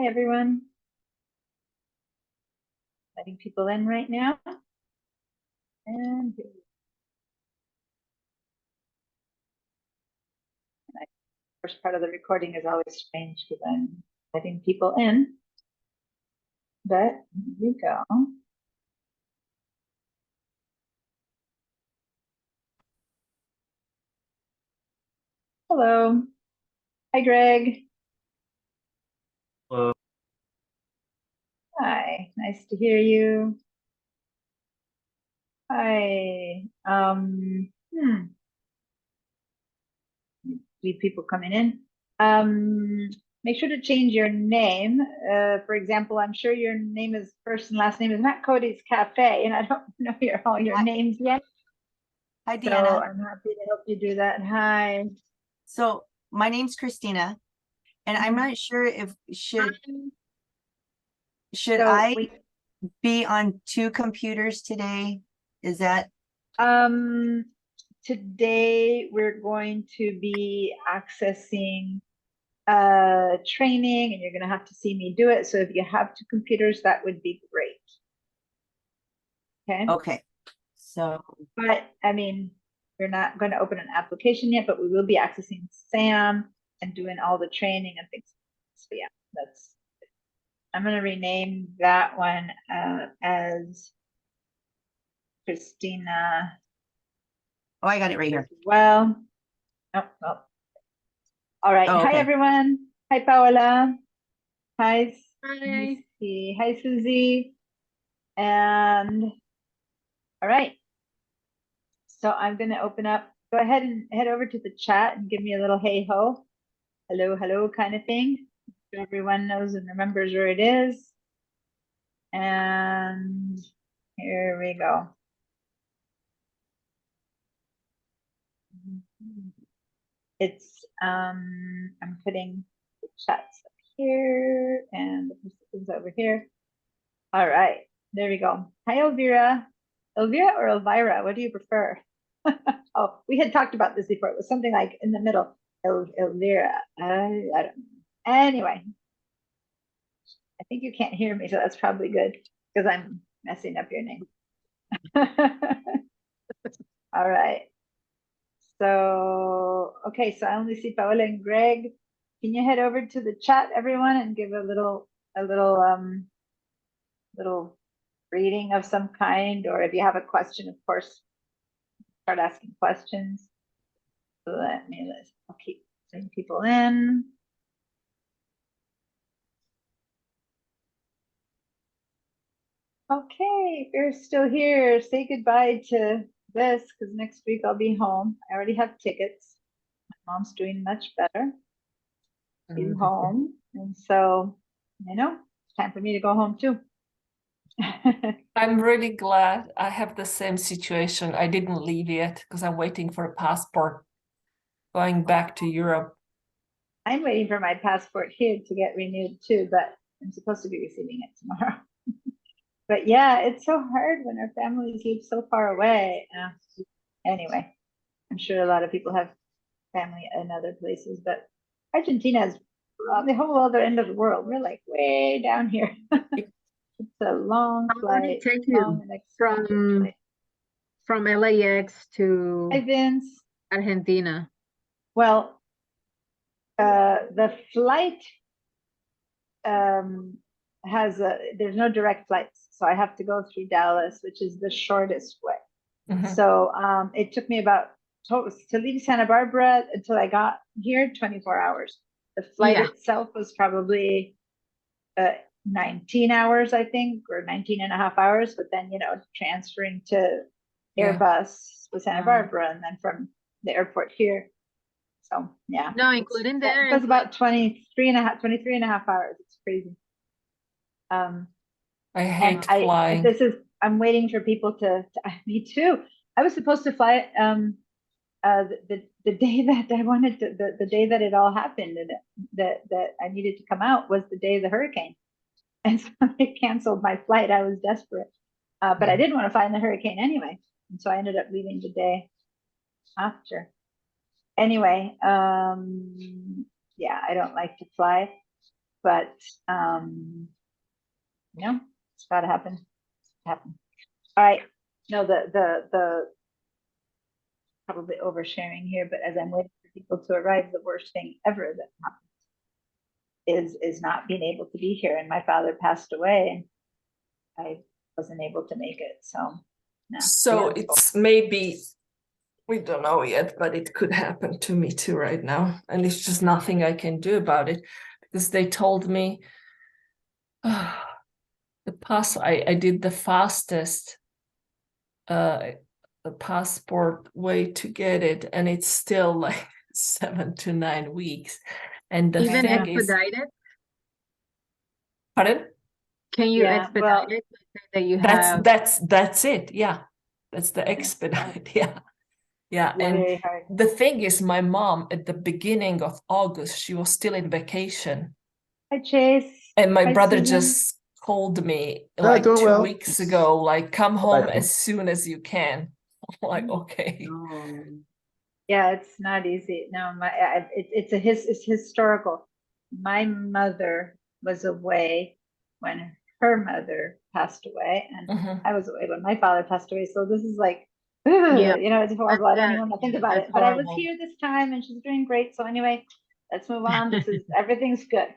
Hi, everyone. Letting people in right now. And the first part of the recording is always strange because I'm letting people in. But here we go. Hello. Hi, Greg. Hello. Hi, nice to hear you. Hi. See people coming in. Make sure to change your name. For example, I'm sure your name is first and last name is not Cody's Cafe, and I don't know all your names yet. Hi, So Deanna. I'm happy to help you do that. Hi. So my name's Christina, and I'm not sure if should So I be on two computers today? Is that today we're going to be accessing training, and you're going to have to see me do it. So if you have two computers, that would be great. Okay. okay? So But I mean, we're not going to open an application yet, but we will be accessing SAM and doing all the training and things. So yeah, I'm going to rename that one as Christina. oh, I got it right here. Well, oh, well. All right. Oh, Hi, okay. everyone. Hi, Paola. Hi, Hi. Hi, Susie. And all right. So I'm going to open up. Go ahead and head over to the chat and give me a little hey ho, hello, hello kind of thing. So everyone knows and remembers where it is. And here we go. It's I'm putting the chats up here and the participants over here. All right, there we go. Hi, Elvira. Elvira or Elvira? What do you prefer? Oh, we had talked about this before. It was something like in the middle. Elvira. I don't know. Anyway, I think you can't hear me, so that's probably good because I'm messing up your name. All right. So, okay, so I only see Paola and Greg. Can you head over to the chat, everyone, and give a little reading of some kind, or if you have a question, of course, start asking questions. So I'll keep sending people in. Okay, if you're still here, say goodbye to this because next week I'll be home. I already have tickets. My mom's doing much better. She's home. And so, it's time for me to go home too. I'm really glad I have the same situation. I didn't leave yet because I'm waiting for a passport going back to Europe. I'm waiting for my passport here to get renewed too, but I'm supposed to be receiving it tomorrow. But yeah, it's so hard when our families live so far away. Anyway, I'm sure a lot of people have family in other places, but Argentina is on the whole other end of the world. We're like way down here. It's a long flight. How long did it take you from LAX to Hi, Vince. Argentina? Well, the flight there's no direct flights, so I have to go through Dallas, which is the shortest way. So it took me about to leave Santa Barbara until I got here 24 hours. The flight itself was probably 19 hours, I think, or 19 and a half hours, but then transferring to Airbus with Santa Barbara and then from the airport here. So yeah, no, including there, it was about 23 and a half hours. It's crazy. I hate flying. I'm waiting for people to me too. I was supposed to fly the day that I wanted to, the day that it all happened and that I needed to come out was the day of the hurricane. And so they canceled my flight. I was desperate. But I didn't want to fly in the hurricane anyway. And so I ended up leaving the day after. Anyway, yeah, I don't like to fly. but it's gotta happen. Happen. All right. No, the probably oversharing here, but as I'm waiting for people to arrive, the worst thing ever that happened is not being able to be here. And my father passed away, and I wasn't able to make it. So, no. So Yeah. it's maybe, we don't know yet, but it could happen to me too right now. And it's just nothing I can do about it, because they told me I did the fastest the passport way to get it, and it's still like 7 to 9 weeks. And the Even thing is, expedited? pardon? Can you Yeah, expedite well, it? Say that you have, That's it. Yeah, that's the expedite. Yeah, yeah. And very hard. the thing is, my mom at the beginning of August, she was still in vacation, Hi, Chase. and my Hi, brother Susan. just called me Yeah, like doing 2 well. weeks ago, like, come home Bye. as soon as you can. I'm like, okay. Yeah, it's not easy. No, it's historical. My mother was away when her mother passed away, and Mhm. I was away when my father passed away. So this is like, Yeah. it's horrible. I don't even want to think about That's it. But I was horrible. here this time, and she's doing great. So anyway, let's move on. Everything's good.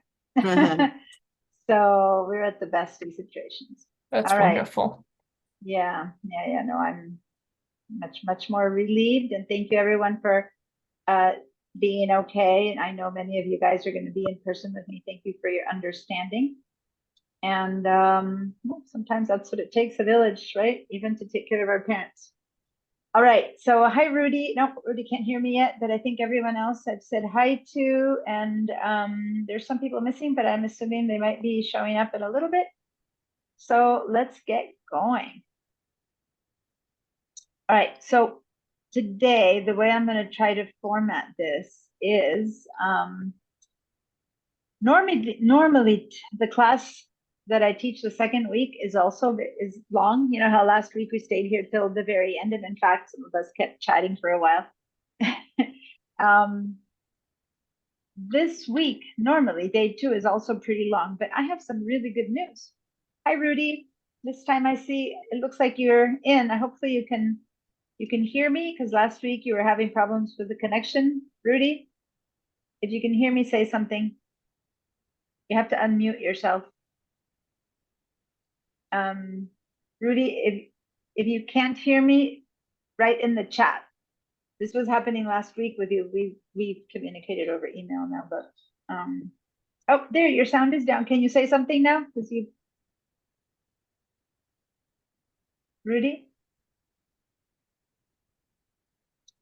So we're at the best of situations. That's All right. wonderful. Yeah. No, I'm much more relieved, and thank you everyone for being okay. And I know many of you guys are going to be in person with me. Thank you for your understanding. And sometimes that's what it takes, a village, right? Even to take care of our parents. All right. So hi, Rudy. No, Rudy can't hear me yet, but I think everyone else I've said hi to. And there's some people missing, but I'm assuming they might be showing up in a little bit. So let's get going. All right. So today, the way I'm going to try to format this is normally the class that I teach the second week is long. You know how last week we stayed here till the very end, and in fact, some of us kept chatting for a while. This week, normally day 2 is also pretty long, but I have some really good news. Hi, Rudy. This time I see it looks like you're in. Hopefully you can hear me, because last week you were having problems with the connection. Rudy, if you can hear me, say something. You have to unmute yourself. Rudy, if you can't hear me, write in the chat. This was happening last week with you. We communicated over email now, but oh, there, your sound is down. Can you say something now? Rudy?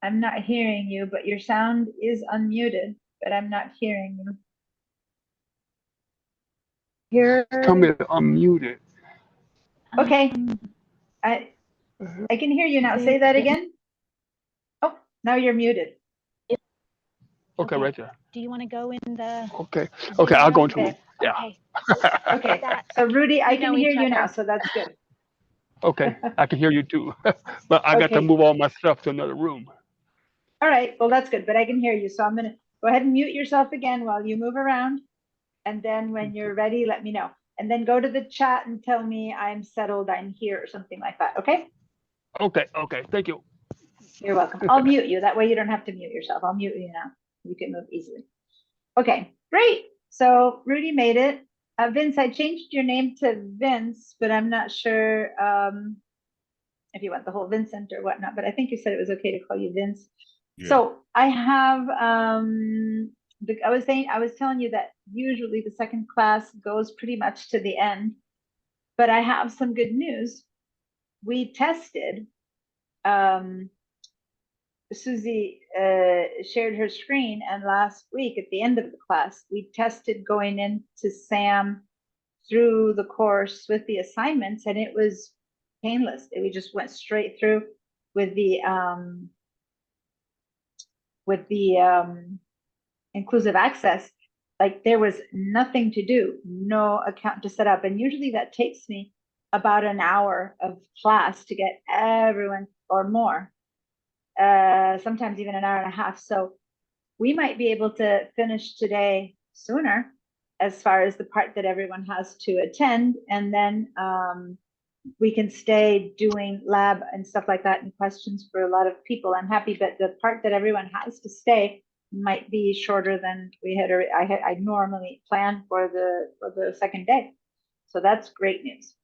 I'm not hearing you, but your sound is unmuted, but I'm not hearing you. Here. Tell me to unmute it. Okay. I can hear you now. Say that again. Oh, now you're muted. Okay, right there. Do you want to go in the? Okay. Okay, I'll go into Okay. it. Yeah. Okay. Okay. That- So Rudy, I we can know hear each you now, other. so that's good. Okay, I can hear you too. But I got to Okay. move all my stuff to another room. All right. Well, that's good, but I can hear you. So I'm going to go ahead and mute yourself again while you move around. And then when you're ready, let me know. And then go to the chat and tell me I'm settled, I'm here, or something like that. Okay? Okay, okay. Thank you. You're welcome. I'll mute you. That way you don't have to mute yourself. I'll mute you now. You can move easily. Okay, great. So Rudy made it. Vince, I changed your name to Vince, but I'm not sure if you want the whole Vincent or whatnot, but I think you said it was okay to call you Vince. Yeah. So I have, I was telling you that usually the second class goes pretty much to the end, but I have some good news. We tested, Susie shared her screen, and last week at the end of the class, we tested going into SAM through the course with the assignments, and it was painless. We just went straight through with the inclusive access. Like there was nothing to do, no account to set up, and usually that takes me about an hour of class to get everyone, or more, sometimes even an hour and a half. So we might be able to finish today sooner as far as the part that everyone has to attend, and then we can stay doing lab and stuff like that and questions for a lot of people. I'm happy, but the part that everyone has to stay might be shorter than we had. I normally plan for the second day, so that's great news.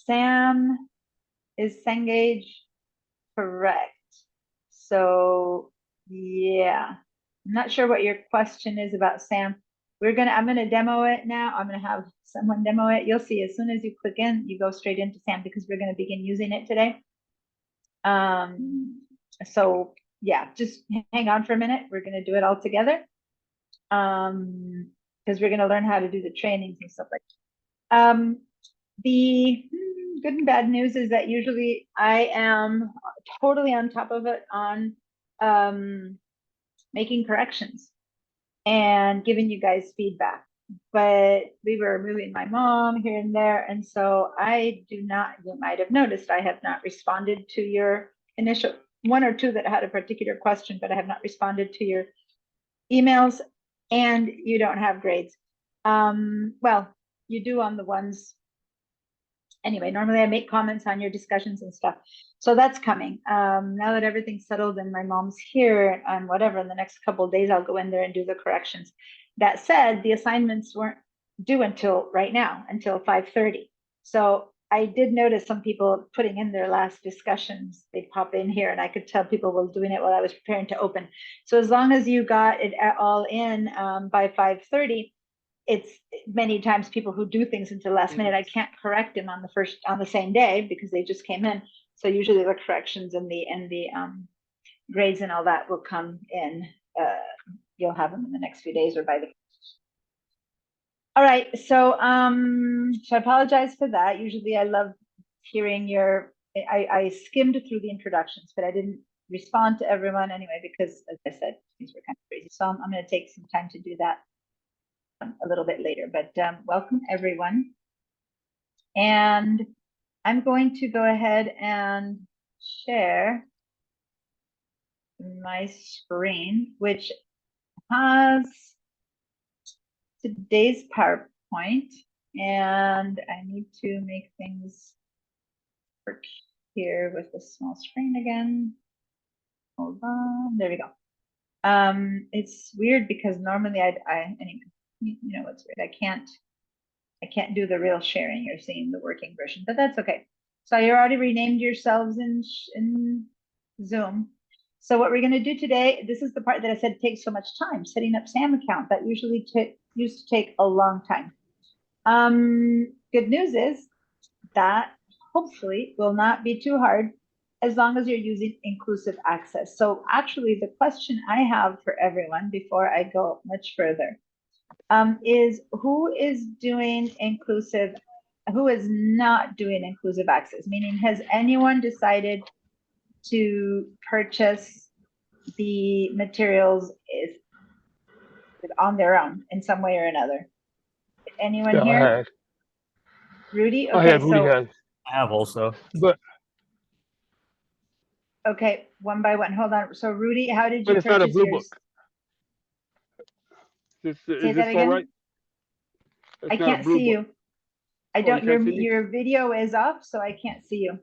Sam is Cengage correct? So yeah, I'm not sure what your question is about Sam. I'm gonna demo it now. I'm gonna have someone demo it. You'll see as soon as you click in, you go straight into Sam because we're gonna begin using it today. So yeah, just hang on for a minute. We're gonna do it all together. Because we're gonna learn how to do the trainings and stuff like that. The good and bad news is that usually I am totally on top of it on making corrections and giving you guys feedback. But we were moving my mom here and there, and so you might have noticed I have not responded to your initial one or two that had a particular question, but I have not responded to your emails, and you don't have grades. Well, you do on the ones. Anyway, normally I make comments on your discussions and stuff. So that's coming. Now that everything's settled and my mom's here and whatever, in the next couple of days, I'll go in there and do the corrections. That said, the assignments weren't due until right now, until 5:30. So I did notice some people putting in their last discussions. They pop in here and I could tell people were doing it while I was preparing to open. So as long as you got it all in by 5:30, it's many times people who do things until the last minute, I can't correct them on the same day because they just came in. So usually the corrections and the grades and all that will come in. You'll have them in the next few days or by the. All right, so I apologize for that. Usually I love hearing I skimmed through the introductions, but I didn't respond to everyone anyway because, as I said, things were kind of crazy. So I'm going to take some time to do that a little bit later, but welcome everyone. And I'm going to go ahead and share my screen, which has today's PowerPoint, and I need to make things work here with the small screen again. Hold on, there we go. It's weird because normally anyway, you know what's weird, I can't do the real sharing. You're seeing the working version, but that's okay. So you already renamed yourselves in Zoom. So what we're going to do today, this is the part that I said takes so much time, setting up SAM account. That usually used to take a long time. Good news is that hopefully will not be too hard as long as you're using inclusive access. So actually the question I have for everyone before I go much further is who is doing inclusive, who is not doing inclusive access? Meaning, has anyone decided to purchase the materials on their own in some way or another? Anyone Yeah, here? I had. Rudy? I Okay, had. Rudy has. I have also. But okay, one by one. Hold on. So Rudy, how did you it's not a purchase blue yours? book. Is Say that this all again? right? It's I not a can't blue see book. you. I Oh, don't. you can't see me? Your video is off, so I can't see you.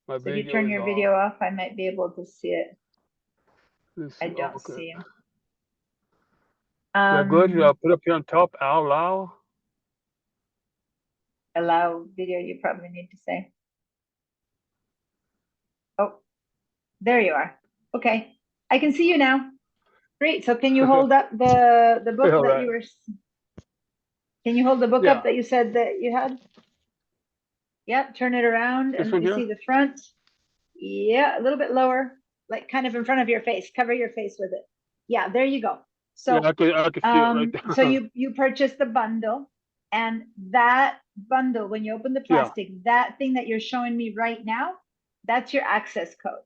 My So if you video turn is your off. video off, I might be able to see it. Let's I see. don't Okay. see you. Yeah, good. Put up here on top. Allow. Allow video, you probably need to say. Oh, there you are. Okay, I can see you now. Great. So can you hold up the book All that right. you were? Can you hold the book Yeah. up that you said that you had? Yep. Turn it around This and one let me see here? the front. Yeah, a little bit lower, like kind of in front of your face. Cover your face with it. Yeah, there you go. So Yeah, I can see it right there. so you purchased the bundle, and that bundle, when you open the Yeah. plastic, that thing that you're showing me right now, that's your access code.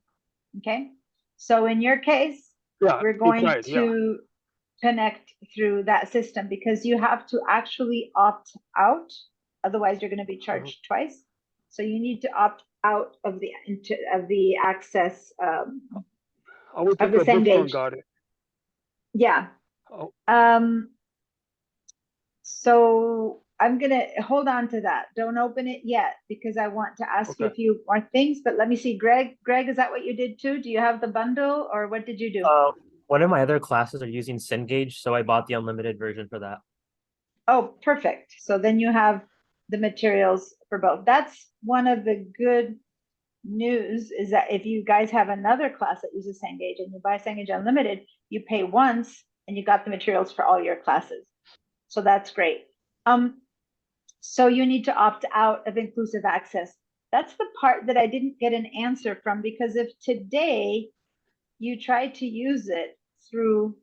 Okay. So in your case, Yeah. we're going Inside, yeah. to connect through that system because you have to actually opt out. Otherwise, you're going to be charged twice. So you need to opt out of the access I went to of the the bookstore and Cengage. got it. Yeah. Oh, So I'm gonna hold on to that. Don't open it yet because I want to ask you a okay. few more things, but let me see. Greg, is that what you did too? Do you have the bundle or what did you do? One of my other classes are using Cengage, so I bought the unlimited version for that. Oh, perfect. So then you have the materials for both. That's one of the good news is that if you guys have another class that uses Cengage and you buy Cengage Unlimited, you pay once and you got the materials for all your classes. So that's great. So you need to opt out of inclusive access. That's the part that I didn't get an answer from, because if today you try to use it through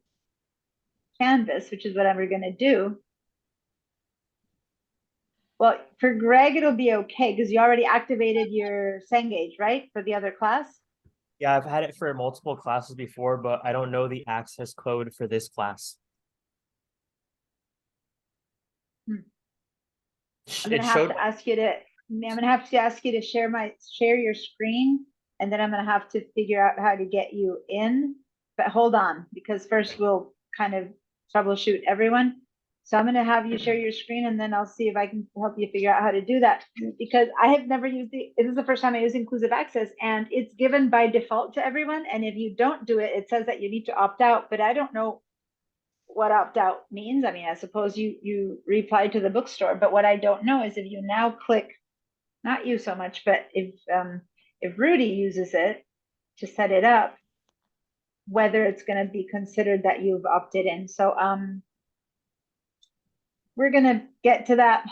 Canvas, which is what I'm going to do, well, for Greg, it'll be okay because you already activated your Cengage, right? For the other class? Yeah, I've had it for multiple classes before, but I don't know the access code for this class. I'm gonna It have showed. to ask you to. I'm gonna have to ask you to share your screen, and then I'm gonna have to figure out how to get you in. But hold on, because first we'll kind of troubleshoot everyone. So I'm gonna have you share your screen, and then I'll see if I can help you figure out how to do that. Because I have never used it. This is the first time I use inclusive access, and it's given by default to everyone. And if you don't do it, it says that you need to opt out. But I don't know what opt out means. I mean, I suppose you reply to the bookstore, but what I don't know is if you now click, not you so much, but if Rudy uses it to set it up, whether it's going to be considered that you've opted in. So we're going to get to that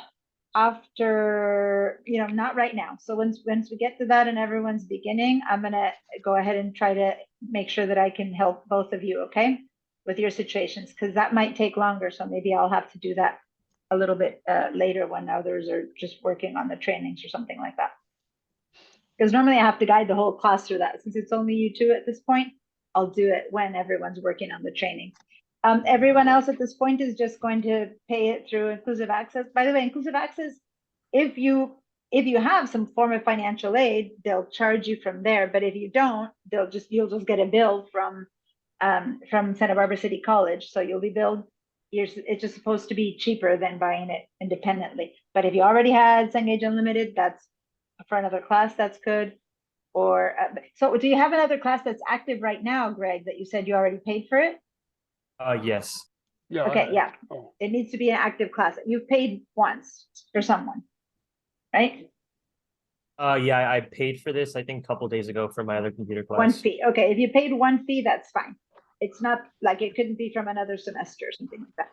after, not right now. So once we get to that and everyone's beginning, I'm going to go ahead and try to make sure that I can help both of you, okay, with your situations, because that might take longer. So maybe I'll have to do that a little bit later when others are just working on the trainings or something like that. Because normally I have to guide the whole class through that. Since it's only you two at this point, I'll do it when everyone's working on the training. Everyone else at this point is just going to pay it through inclusive access. By the way, inclusive access, if you have some form of financial aid, they'll charge you from there. But if you don't, you'll just get a bill from Santa Barbara City College. So you'll be billed. It's just supposed to be cheaper than buying it independently. But if you already had Cengage Unlimited, that's for another class, that's good. Or so do you have another class that's active right now, Greg, that you said you already paid for it? Yes. Yeah. Okay, yeah. Oh, It needs to be an active class. You've paid once for someone, right? Yeah, I paid for this, I think, a couple days ago for my other computer One class. fee. Okay, if you paid one fee, that's fine. It's not like it couldn't be from another semester or something like that.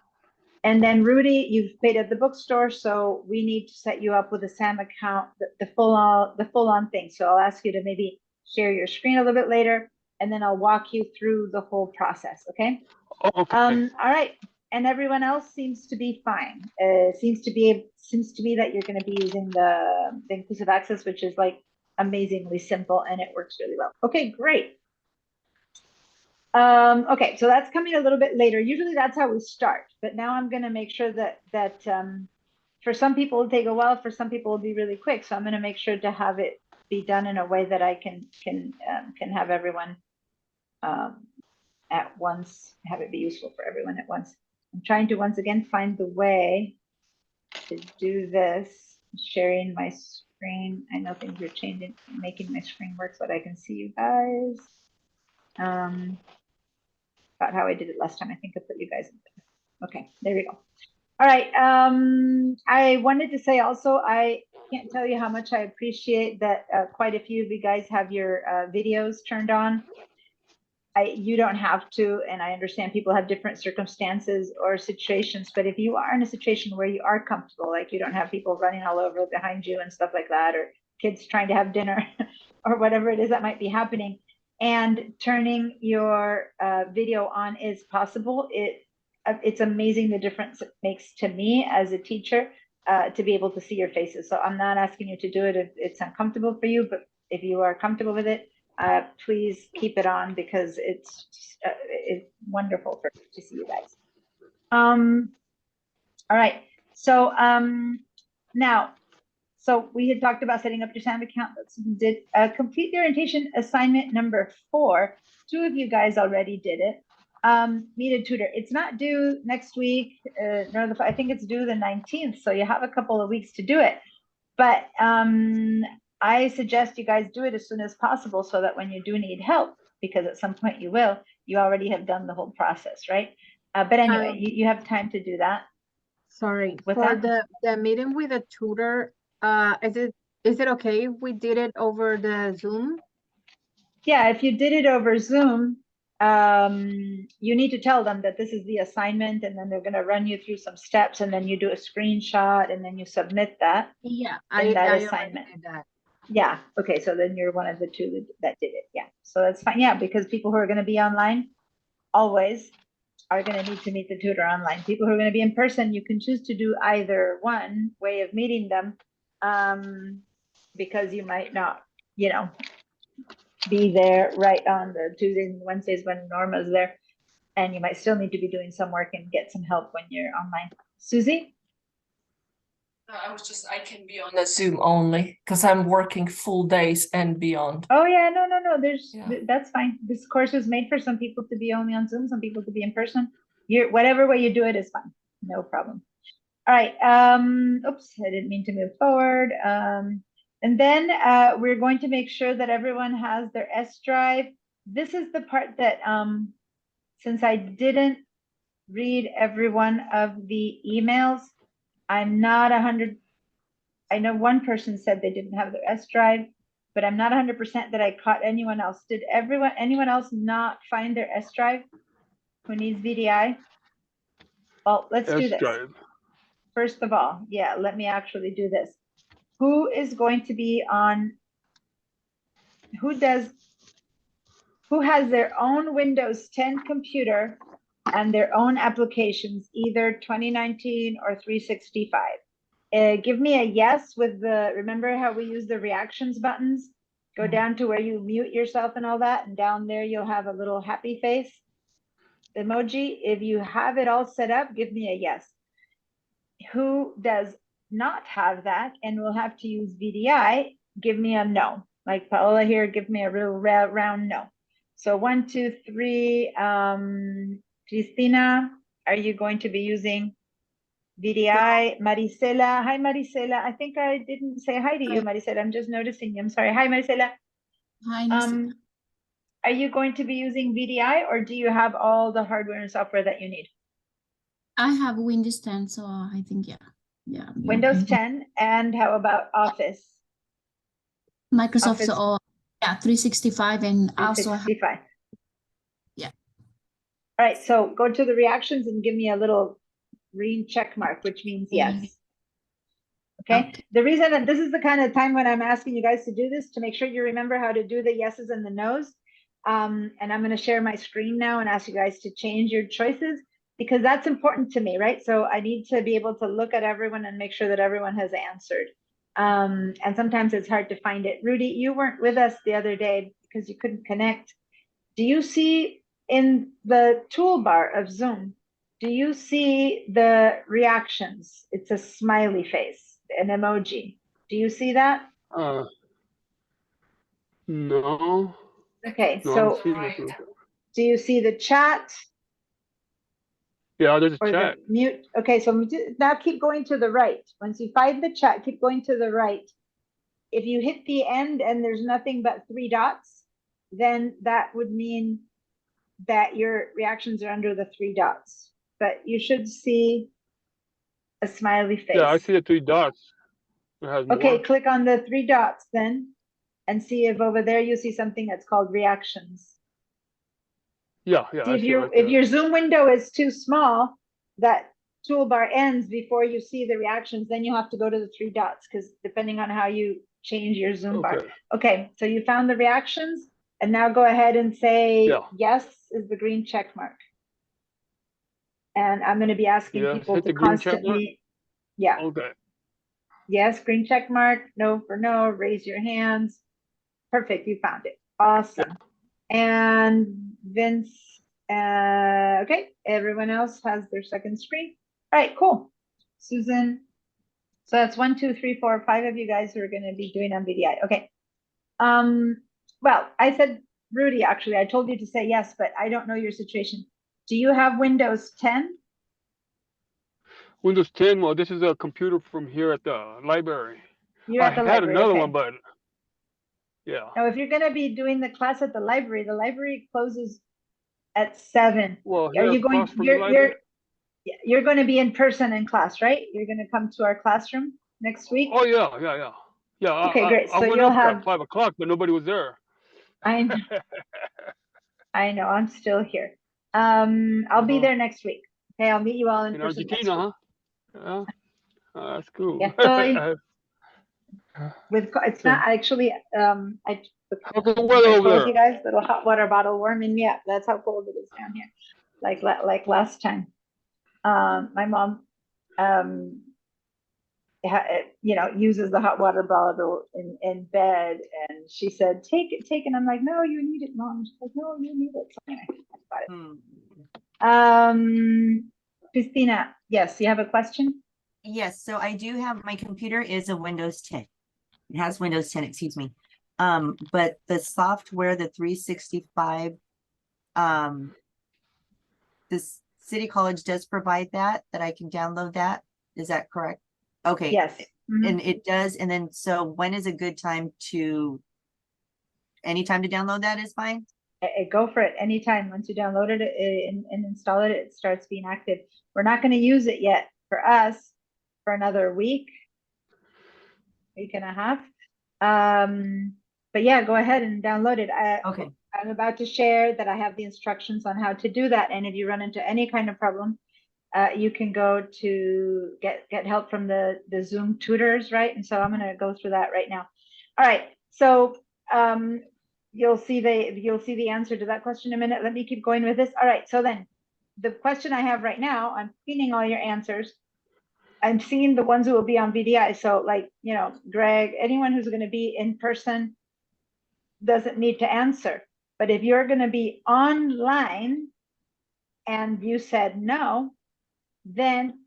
And then Rudy, you've paid at the bookstore, so we need to set you up with a SAM account, the full on thing. So I'll ask you to maybe share your screen a little bit later, and then I'll walk you through the whole process. Okay. okay. All right. And everyone else seems to be fine. Seems to me that you're going to be using the inclusive access, which is like amazingly simple and it works really well. Okay, great. Okay, so that's coming a little bit later. Usually that's how we start, but now I'm going to make sure that for some people it'll take a while, for some people it'll be really quick. So I'm going to make sure to have it be done in a way that I can have everyone at once, have it be useful for everyone at once. I'm trying to once again find the way to do this, sharing my screen. I know things are changing, making my screen work so that I can see you guys. About how I did it last time. I think I put you guys in there. Okay, there we go. All right. I wanted to say also, I can't tell you how much I appreciate that quite a few of you guys have your videos turned on. You don't have to, and I understand people have different circumstances or situations, but if you are in a situation where you are comfortable, like you don't have people running all over behind you and stuff like that, or kids trying to have dinner or whatever it is that might be happening, and turning your video on is possible, it's amazing the difference it makes to me as a teacher to be able to see your faces. So I'm not asking you to do it if it's uncomfortable for you, but if you are comfortable with it, please keep it on because it's wonderful to see you guys. All right. So now, so we had talked about setting up your SAM account. Did complete the orientation assignment number 4. 2 of you guys already did it. Meet a tutor. It's not due next week, I think it's due the 19th, so you have a couple of weeks to do it. But I suggest you guys do it as soon as possible so that when you do need help, because at some point you will, you already have done the whole process, right? But anyway, you have time to do that. Sorry, What's for that? the meeting with the tutor, is it okay if we did it over the Zoom? Yeah, if you did it over Zoom, you need to tell them that this is the assignment, and then they're going to run you through some steps, and then you do a screenshot, and then you submit that. Yeah, And that I already assignment. did that. Yeah. Okay. So then you're one of the two that did it. Yeah. So that's fine. Yeah, because people who are going to be online always are going to need to meet the tutor online. People who are going to be in person, you can choose to do either one way of meeting them, because you might not, be there right on the Tuesdays and Wednesdays when Norma's there, and you might still need to be doing some work and get some help when you're online. Susie? I can be on the Zoom only because I'm working full days and beyond. Oh yeah, no. Yeah. That's fine. This course is made for some people to be only on Zoom, some people to be in person. Whatever way you do it is fine. No problem. All right. Oops, I didn't mean to move forward. And then we're going to make sure that everyone has their S drive. This is the part that since I didn't read every one of the emails, I'm not 100. I know one person said they didn't have their S drive, but I'm not 100% that I caught anyone else. Did anyone else not find their S drive who needs VDI? Well, let's do this. S-drive. First of all, yeah, let me actually do this. Who is going to be on, who has their own Windows 10 computer and their own applications, either 2019 or 365? Give me a yes with remember how we use the reactions buttons? Go down to where you mute yourself and all that, and down there you'll have a little happy face emoji. If you have it all set up, give me a yes. Who does not have that and will have to use VDI, give me a no. Like Paola here, give me a real round no. So 1, 2, 3, Cristina, are you going to be using VDI? Marisela, hi Marisela. I think I didn't say hi to you, Marisela. I'm just noticing you. I'm sorry. Hi Marisela. Hi, Are you going to be using VDI, or do you have all the hardware and software that you need? I have Windows 10, so I think yeah. Windows 10, and how about Office? Microsoft, Office. so yeah, 365, and also I have, 365. yeah. All right, so go to the reactions and give me a little green check mark, which means yes. Okay. The reason that this is the kind of time when I'm asking you guys to do this, to make sure you remember how to do the yeses and the nos. And I'm going to share my screen now and ask you guys to change your choices, because that's important to me, right? So I need to be able to look at everyone and make sure that everyone has answered. And sometimes it's hard to find it. Rudy, you weren't with us the other day because you couldn't connect. Do you see in the toolbar of Zoom, do you see the reactions? It's a smiley face, an emoji. Do you see that? No. Okay, No, so do you see the chat? Yeah, there's a Or chat. the mute? Okay, so now keep going to the right. Once you find the chat, keep going to the right. If you hit the end and there's nothing but 3 dots, then that would mean that your reactions are under the 3 dots. But you should see a smiley face. Yeah, I see the 3 dots. It has Okay, more. click on the 3 dots then, and see if over there you see something that's called reactions. Yeah, See, I if see it right if there. your Zoom window is too small, that toolbar ends before you see the reactions, then you have to go to the 3 dots, because depending on how you change your Zoom bar. Okay, so you found the reactions, and now go ahead and say yes is the green check mark. And I'm going to be asking people hit to the green check mark? constantly, yeah. Okay. Yes, green check mark, no for no, raise your hands. Perfect, you found it. Awesome. And Vince, okay, everyone else has their second screen. All right, cool. Susan, so that's 1, 2, 3, 4, 5 of you guys who are going to be doing on VDI. Okay. Well, I said, Rudy, actually, I told you to say yes, but I don't know your situation. Do you have Windows 10? Windows 10. Well, this is a computer from here at the library. You're at the had library, another okay. one, but yeah. Now, if you're going to be doing the class at the library closes at 7. Well, Are here you going? across from the library. You're going to be in person in class, right? You're going to come to our classroom next week. Oh yeah. Yeah. Okay, great. I So went you'll up there have. at 5 o'clock, but nobody was there. I know. I know. I'm still here. I'll be there next week. Okay, I'll meet you all in In person next Argentina, week. huh? Yeah. That's cool. Yeah, estoy it's not actually How's the I weather over told there? you guys, little hot water bottle warming me up. That's how cold it is down here. Like last time. My mom uses the hot water bottle in bed, and she said, take it. And I'm like, no, you need it, Mom. She's like, no, you need it. So anyway, I got it. Christina, yes, you have a question? Yes, so I do have, my computer is a Windows 10. It has Windows 10, excuse me. But the software, the 365, this City College does provide that I can download that. Is that correct? Okay. Yes. And it does. And then, so when is a good time anytime to download that is fine? Go for it anytime. Once you download it and install it, it starts being active. We're not going to use it yet for us for another week and a half. But yeah, go ahead and download it. Okay. I'm about to share that I have the instructions on how to do that. And if you run into any kind of problem, you can go to get help from the Zoom tutors, right? And so I'm going to go through that right now. All right. So you'll see the answer to that question in a minute. Let me keep going with this. All right. So then the question I have right now, I'm cleaning all your answers. I'm seeing the ones who will be on VDI. So like, Greg, anyone who's going to be in person doesn't need to answer. But if you're going to be online and you said no, then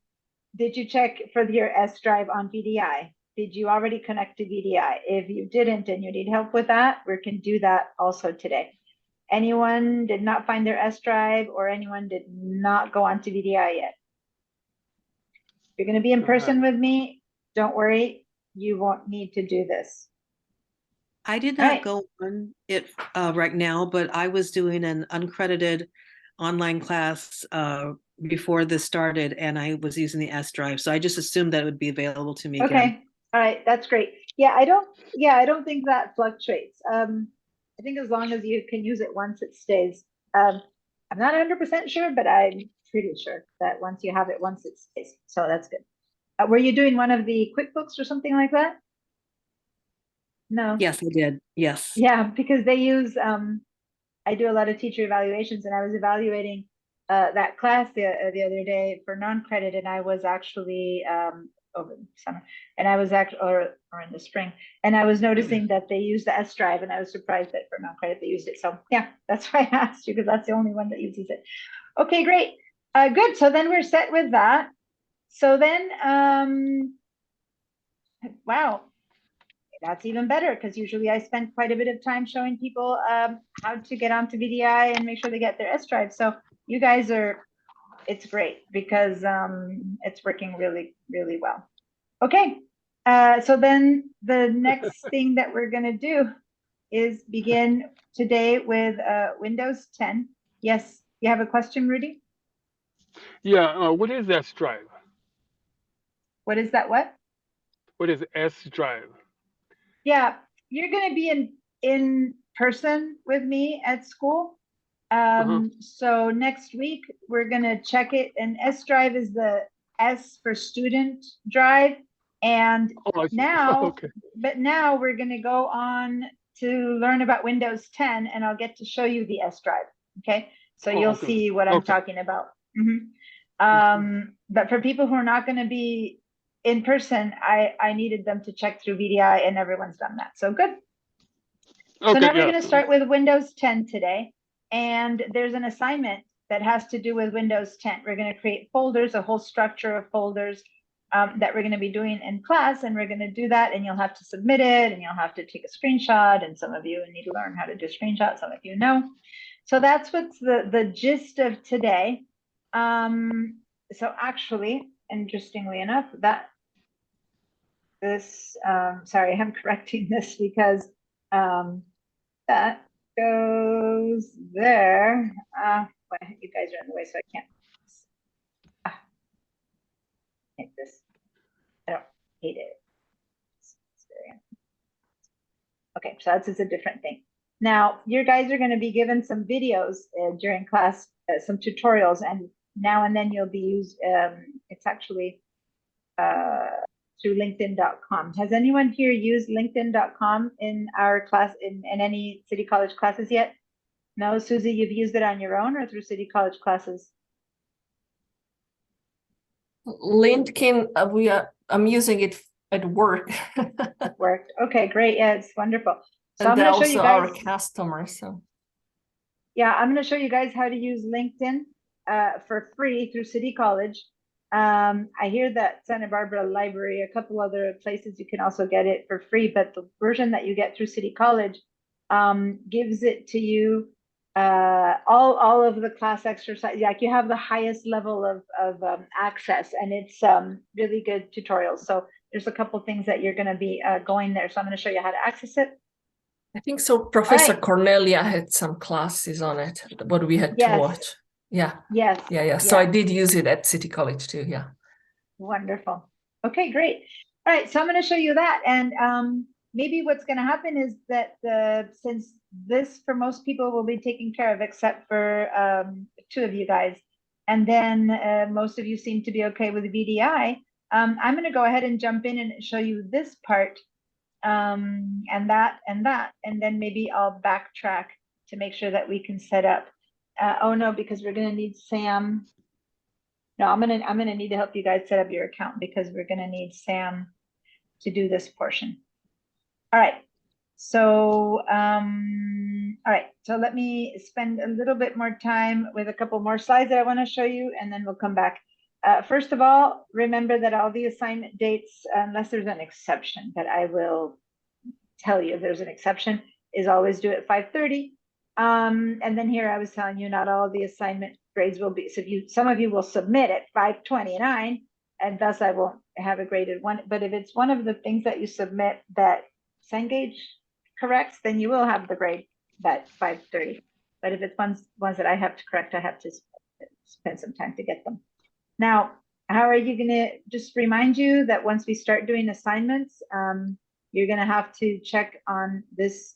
did you check for your S drive on VDI? Did you already connect to VDI? If you didn't and you need help with that, we can do that also today. Anyone did not find their S drive or anyone did not go on to VDI yet? You're going to be in person with me. Don't worry, you won't need to do this. I did not go on it right now, but I was doing an uncredited online class before this started, and I was using the S drive. So I just assumed that it would be available to me again. Okay. All right. That's great. Yeah, I don't think that fluctuates. I think as long as you can use it once, it stays. I'm not 100% sure, but I'm pretty sure that once you have it once, it stays. So that's good. Were you doing one of the QuickBooks or something like that? No. Yes, I did. Yes. Yeah, because they use, I do a lot of teacher evaluations, and I was evaluating that class the other day for non-credit, and I was actually over the summer, and I was actually or in the spring, and I was noticing that they use the S drive, and I was surprised that for non-credit they used it. So yeah, that's why I asked you, because that's the only one that uses it. Okay, great. Good. So then we're set with that. So then, wow, that's even better, because usually I spend quite a bit of time showing people how to get onto VDI and make sure they get their S drive. So you guys it's great, because it's working really, really well. Okay, so then the next thing that we're going to do is begin today with Windows 10. Yes, you have a question, Rudy? Yeah, what is S drive? What is that? What? What is S drive? Yeah, you're going to be in person with me at school. So next week we're going to check it, and S drive is the S for student drive. And now, but now we're going to go on to learn about Windows 10, and I'll get to show you the S drive. Okay, so you'll see what I'm talking about. But for people who are not going to be in person, I needed them to check through VDI, and everyone's done that. So good. So now we're going to start with Windows 10 today. And there's an assignment that has to do with Windows 10. We're going to create folders, a whole structure of folders that we're going to be doing in class. And we're going to do that, and you'll have to submit it, and you'll have to take a screenshot. And some of you need to learn how to do screenshots. Some of you know. So that's what's the gist of today. So actually, interestingly enough, sorry, I'm correcting this because that goes there. Well, you guys are in the way, so I can't hit this. I don't hate it. Okay, so that's a different thing. Now, you guys are going to be given some videos during class, some tutorials, and now and then you'll be used. It's actually through LinkedIn.com. Has anyone here used LinkedIn.com in our class, in any City College classes yet? No, Susie, you've used it on your own or through City College classes? LinkedIn, I'm using it at work. Worked. Okay, great. Yeah, it's wonderful. So And I'm they're going to show you also our guys. customers. So Yeah, I'm going to show you guys how to use LinkedIn for free through City College. I hear that Santa Barbara Library, a couple other places you can also get it for free, but the version that you get through City College gives it to you all of the class exercise. Like you have the highest level of access, and it's really good tutorials. So there's a couple things that you're going to be going there. So I'm going to show you how to access it. I think so. Professor right. Cornelia had some classes on it, what we had to Yes. watch. Yeah. Yes. Yeah. So I Yeah. did use it at City College too. Yeah. Wonderful. Okay, great. All right, so I'm going to show you that. And maybe what's going to happen is that since this for most people will be taken care of, except for two of you guys, and then most of you seem to be okay with VDI, I'm going to go ahead and jump in and show you this part and that, and then maybe I'll backtrack to make sure that we can set up. Oh no, because we're going to need Sam. No, I'm gonna need to help you guys set up your account because we're gonna need Sam to do this portion. All right. So all right, so let me spend a little bit more time with a couple more slides that I want to show you, and then we'll come back. First of all, remember that all the assignment dates, unless there's an exception, but I will tell you if there's an exception, is always due at 5:30. And then here I was telling you not all the assignment grades will be, so some of you will submit at 5:29, and thus I won't have a graded one. But if it's one of the things that you submit that Cengage corrects, then you will have the grade at 5:30. But if it's ones that I have to correct, I have to spend some time to get them. Now, how are you gonna, just remind you that once we start doing assignments, you're gonna have to check on this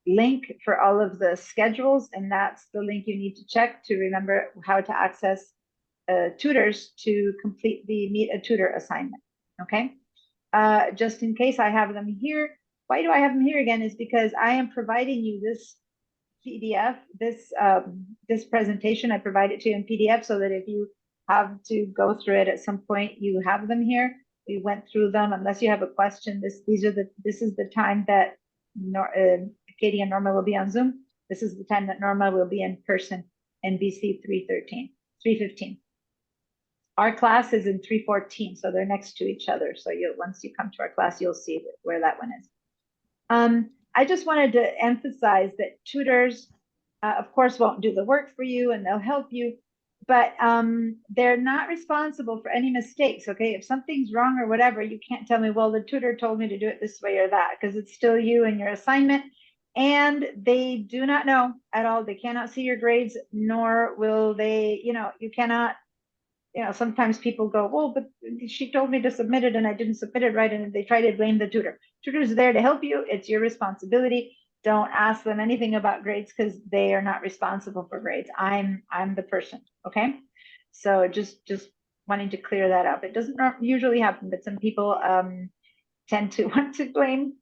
link for all of the schedules, and that's the link you need to check to remember how to access tutors to complete the Meet a Tutor assignment. Okay, just in case I have them here. Why do I have them here again? Is because I am providing you this PDF, this presentation. I provide it to you in PDF so that if you have to go through it at some point, you have them here. We went through them. Unless you have a question, this is the time that Katie and Norma will be on Zoom. This is the time that Norma will be in person in BC 315. Our class is in 314, so they're next to each other. So once you come to our class, you'll see where that one is. I just wanted to emphasize that tutors, of course, won't do the work for you, and they'll help you, but they're not responsible for any mistakes. Okay, if something's wrong or whatever, you can't tell me, well, the tutor told me to do it this way or that, because it's still you and your assignment. And they do not know at all. They cannot see your grades, nor will they, you cannot, sometimes people go, well, but she told me to submit it and I didn't submit it right. And they try to blame the tutor. Tutor's there to help you. It's your responsibility. Don't ask them anything about grades because they are not responsible for grades. I'm the person. Okay. So just wanting to clear that up. It doesn't usually happen, but some people tend to want to blame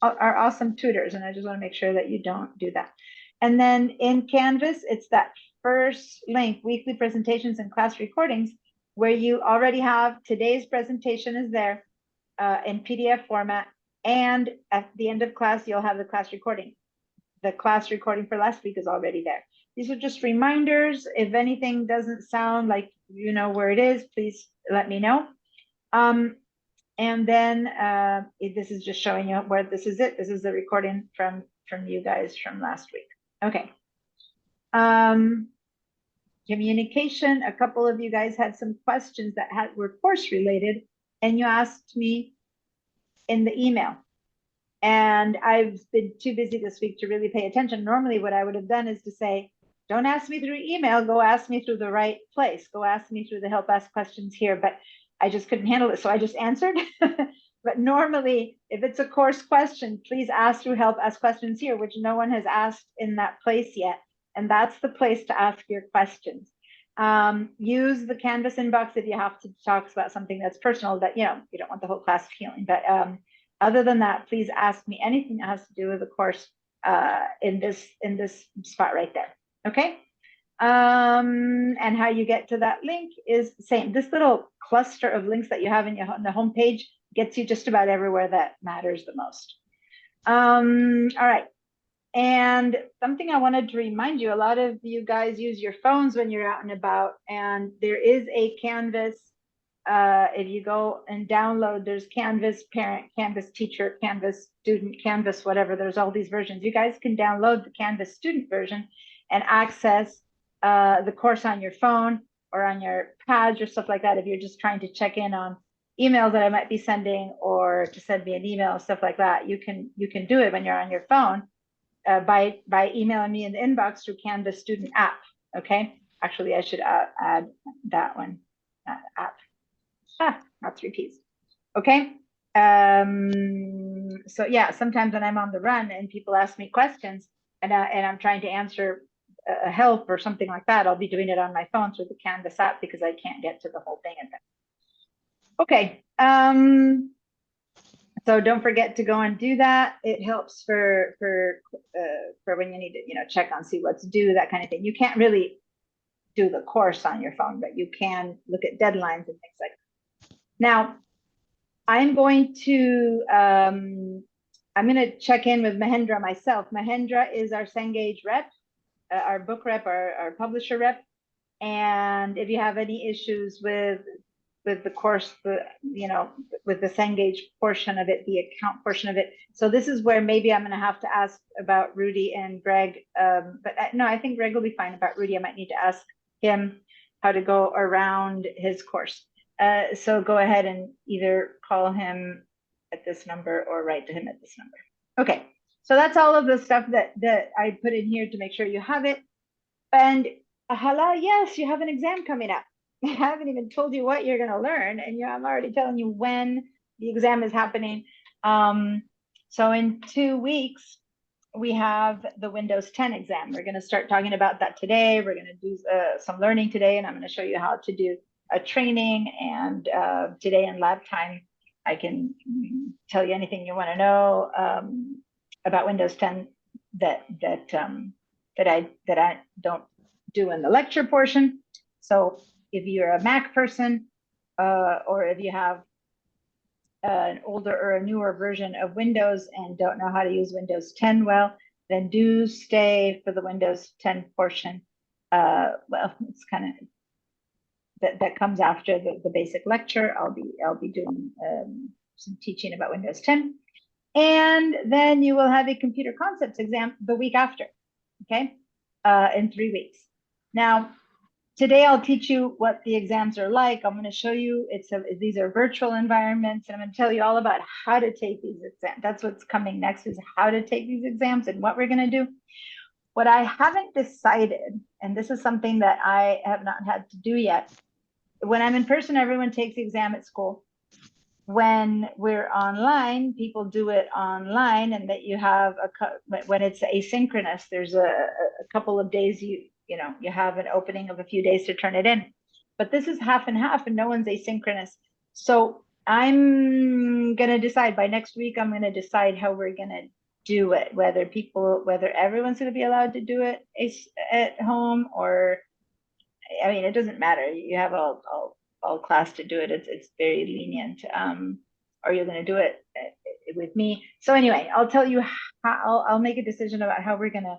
our awesome tutors, and I just want to make sure that you don't do that. And then in Canvas, it's that first link, weekly presentations and class recordings, where you already have today's presentation is there in PDF format, and at the end of class, you'll have the class recording. The class recording for last week is already there. These are just reminders. If anything doesn't sound like you know where it is, please let me know. And then this is just showing you where this is it. This is the recording from from you guys from last week. Okay. Communication, a couple of you guys had some questions that were course related, and you asked me in the email. And I've been too busy this week to really pay attention. Normally what I would have done is to say, don't ask me through email, go ask me through the right place. Go ask me through the help ask questions here, but I just couldn't handle it. So I just answered. But normally if it's a course question, please ask through help ask questions here, which no one has asked in that place yet. And that's the place to ask your questions. Use the Canvas inbox if you have to talk about something that's personal that, you know, you don't want the whole class feeling, but other than that, please ask me anything that has to do with the course in this spot right there. Okay. And how you get to that link is the same. This little cluster of links that you have in the home page gets you just about everywhere that matters the most. All right. And something I wanted to remind you, a lot of you guys use your phones when you're out and about, and there is a Canvas. If you go and download, there's Canvas Parent, Canvas Teacher, Canvas Student, Canvas whatever. There's all these versions. You guys can download the Canvas Student version and access the course on your phone or on your pads or stuff like that. If you're just trying to check in on emails that I might be sending or to send me an email, stuff like that, you can do it when you're on your phone. By emailing me in the inbox through Canvas Student app. Okay, actually I should add that one, app. Not 3 P's. Okay. So yeah, sometimes when I'm on the run and people ask me questions and I'm trying to answer help or something like that, I'll be doing it on my phone through the Canvas app because I can't get to the whole thing in there. Okay. So don't forget to go and do that. It helps for when you need to, you know, check on, see what's due, that kind of thing. You can't really do the course on your phone, but you can look at deadlines and things like that. Now, I'm going to check in with Mahendra myself. Mahendra is our Cengage rep, our book rep, our publisher rep. And if you have any issues with the course, with the Cengage portion of it, the account portion of it. So this is where maybe I'm going to have to ask about Rudy and Greg. No, I think Greg will be fine. About Rudy, I might need to ask him how to go around his course. So go ahead and either call him at this number or write to him at this number. Okay, so that's all of the stuff that I put in here to make sure you have it. And Hala, yes, you have an exam coming up. I haven't even told you what you're going to learn, and I'm already telling you when the exam is happening. So in 2 weeks, we have the Windows 10 exam. We're going to start talking about that today. We're going to do some learning today, and I'm going to show you how to do a training. And today in lab time, I can tell you anything you want to know about Windows 10 that I don't do in the lecture portion. So if you're a Mac person, or if you have an older or a newer version of Windows and don't know how to use Windows 10 well, then do stay for the Windows 10 portion. Well, it's kind of that comes after the basic lecture. I'll be doing some teaching about Windows 10, and then you will have a computer concepts exam the week after. Okay, in 3 weeks. Now, today I'll teach you what the exams are like. I'm going to show you these are virtual environments, and I'm going to tell you all about how to take these exams. That's what's coming next, is how to take these exams and what we're going to do. What I haven't decided, and this is something that I have not had to do yet. When I'm in person, everyone takes the exam at school. When we're online, people do it online, and that you have when it's asynchronous, there's a couple of days you have an opening of a few days to turn it in. But this is half and half, and no one's asynchronous. So I'm gonna decide by next week. I'm gonna decide how we're gonna do it, whether everyone's gonna be allowed to do it at home, or I mean, it doesn't matter. You have all class to do it. It's very lenient. Or you're going to do it with me. So anyway, I'll tell you how I'll make a decision about how we're going to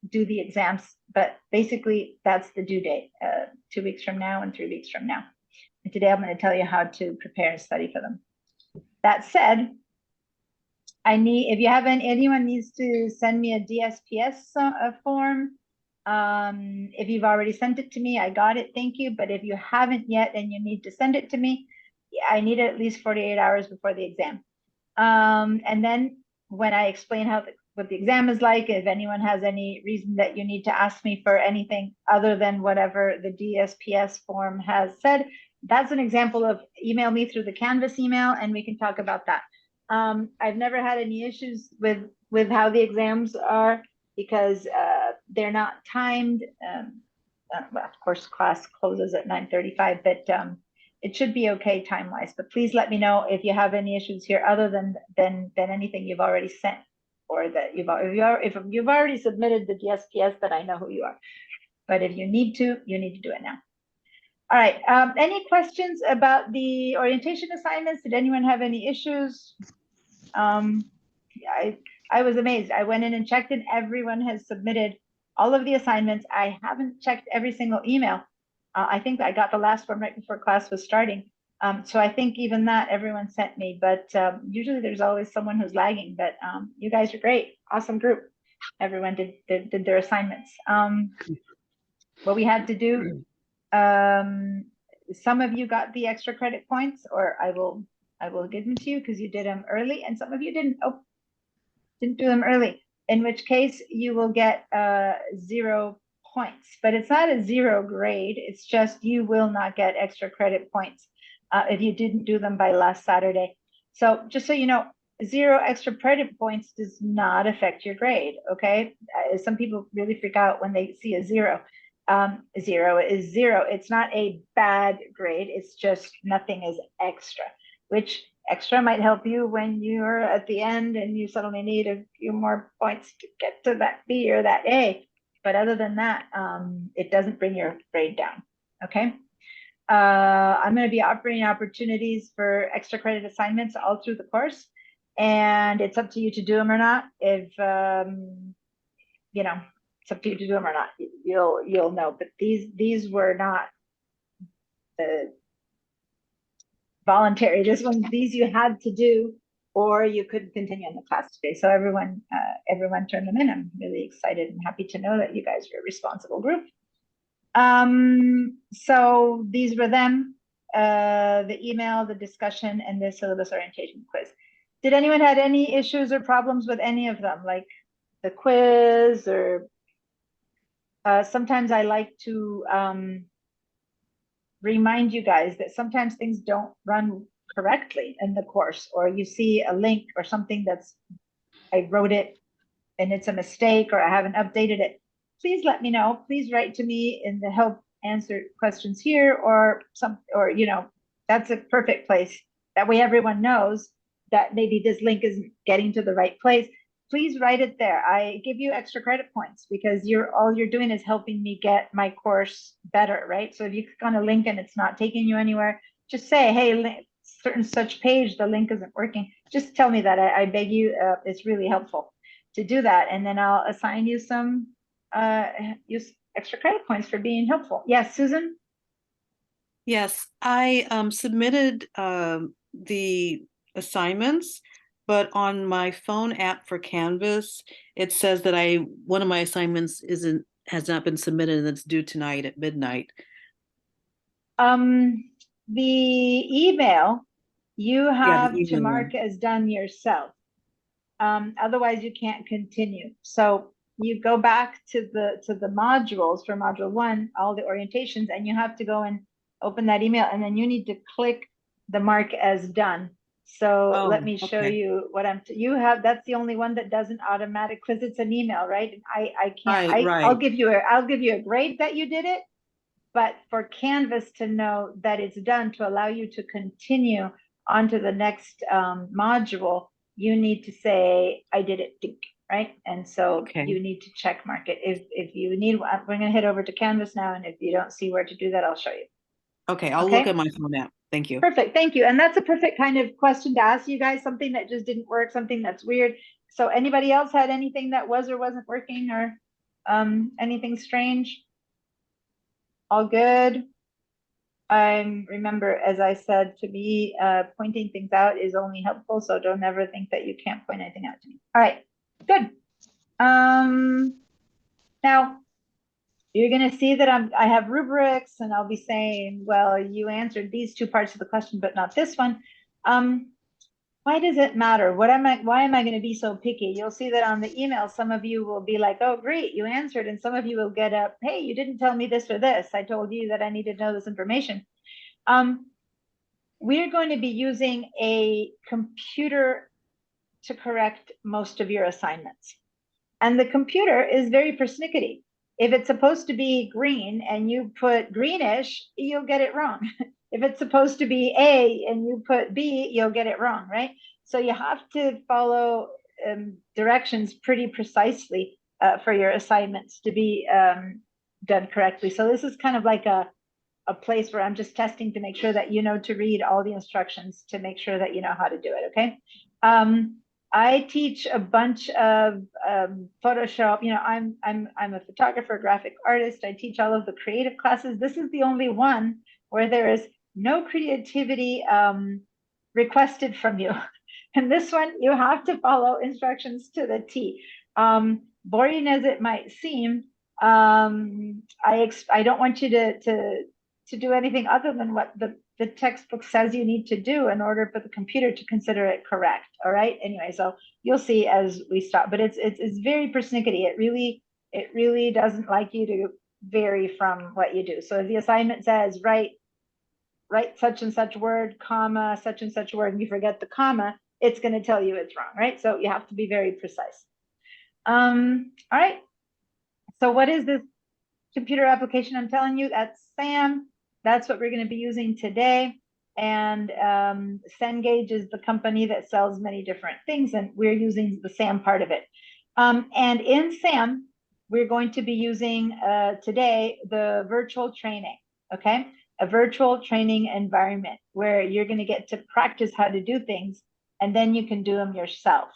do the exams. But basically, that's the due date, 2 weeks from now and 3 weeks from now. And today I'm going to tell you how to prepare and study for them. That said, if you have anyone needs to send me a DSPS form. If you've already sent it to me, I got it, thank you. But if you haven't yet and you need to send it to me, I need it at least 48 hours before the exam. And then when I explain what the exam is like, if anyone has any reason that you need to ask me for anything other than whatever the DSPS form has said, that's an example of email me through the Canvas email and we can talk about that. I've never had any issues with how the exams are because they're not timed. Well, of course, class closes at 9:35, but it should be okay time-wise. But please let me know if you have any issues here other than anything you've already sent, or that if you've already submitted the DSPS, then I know who you are. But if you need to do it now. All right. Any questions about the orientation assignments? Did anyone have any issues? I was amazed. I went in and checked, and everyone has submitted all of the assignments. I haven't checked every single email. I think I got the last one right before class was starting. So I think even that everyone sent me, but usually there's always someone who's lagging. But you guys are great, awesome group. Everyone did their assignments. What we had to do. Some of you got the extra credit points, or I will give them to you because you did them early, and some of you didn't do them early, in which case you will get 0 points. But it's not a 0 grade, it's just you will not get extra credit points if you didn't do them by last Saturday. So just so you know, 0 extra credit points does not affect your grade, okay? Some people really freak out when they see a 0. 0 is 0. It's not a bad grade, it's just nothing is extra, which extra might help you when you're at the end and you suddenly need a few more points to get to that B or that A. But other than that, it doesn't bring your grade down, okay? I'm going to be offering opportunities for extra credit assignments all through the course, and it's up to you to do them or not. If, you know, it's up to you to do them or not. You'll know, but these were not voluntary. These you had to do, or you couldn't continue in the class today. So everyone turned them in. I'm really excited and happy to know that you guys are a responsible group. So these were them, the email, the discussion, and the syllabus orientation quiz. Did anyone have any issues or problems with any of them, like the quiz or sometimes I like to remind you guys that sometimes things don't run correctly in the course, or you see a link or something I wrote it and it's a mistake, or I haven't updated it. Please let me know. Please write to me in the help answer questions here, or you know, that's a perfect place. That way everyone knows that maybe this link isn't getting to the right place. Please write it there. I give you extra credit points because all you're doing is helping me get my course better, right? So if you click on a link and it's not taking you anywhere, just say, hey, certain such page, the link isn't working. Just tell me that. I beg you. It's really helpful to do that, and then I'll assign you some extra credit points for being helpful. Yes, Susan? Yes, I submitted the assignments, but on my phone app for Canvas, it says that one of my assignments has not been submitted, and it's due tonight at midnight. The email you have to mark as done yourself. Otherwise you can't continue. So you go back to the modules for module 1, all the orientations, and you have to go and open that email, and then you need to click the mark as done. So let me show you what that's the only one that doesn't automatic, because it's an email, right? I can't, right. I'll give you a grade that you did it, but for Canvas to know that it's done, to allow you to continue on to the next module, you need to say, I did it, right? And so you need to check mark it. If you need, we're going to head over to Canvas now, and if you don't see where to do that, I'll show you. Okay, I'll look at my phone app. Thank you. Perfect, thank you. And that's a perfect kind of question to ask you guys, something that just didn't work, something that's weird. So anybody else had anything that was or wasn't working, or anything strange? All good? remember, as I said, to me, pointing things out is only helpful. So don't ever think that you can't point anything out to me. All right, good. Now you're going to see that I have rubrics, and I'll be saying, well, you answered these two parts of the question, but not this one. Why does it matter? Why am I going to be so picky? You'll see that on the email, some of you will be like, oh, great, you answered. And some of you will get up, hey, you didn't tell me this or this. I told you that I needed to know this information. We're going to be using a computer to correct most of your assignments. And the computer is very persnickety. If it's supposed to be green and you put greenish, you'll get it wrong. If it's supposed to be A and you put B, you'll get it wrong, right? So you have to follow directions pretty precisely for your assignments to be done correctly. So this is kind of like a place where I'm just testing to make sure that you know to read all the instructions to make sure that you know how to do it, okay? I teach a bunch of Photoshop. You know, I'm a photographer, graphic artist. I teach all of the creative classes. This is the only one where there is no creativity requested from you. And this one, you have to follow instructions to the T. Boring as it might seem, I don't want you to do anything other than what the textbook says you need to do in order for the computer to consider it correct. All right. Anyway, so you'll see as we stop, but it's very persnickety. It really doesn't like you to vary from what you do. So if the assignment says write such and such word, comma, such and such word, and you forget the comma, it's going to tell you it's wrong, right? So you have to be very precise. All right. So what is this computer application I'm telling you? That's SAM. That's what we're going to be using today. And Cengage is the company that sells many different things, and we're using the SAM part of it. And in SAM, we're going to be using today the virtual training, okay? A virtual training environment where you're going to get to practice how to do things, and then you can do them yourself.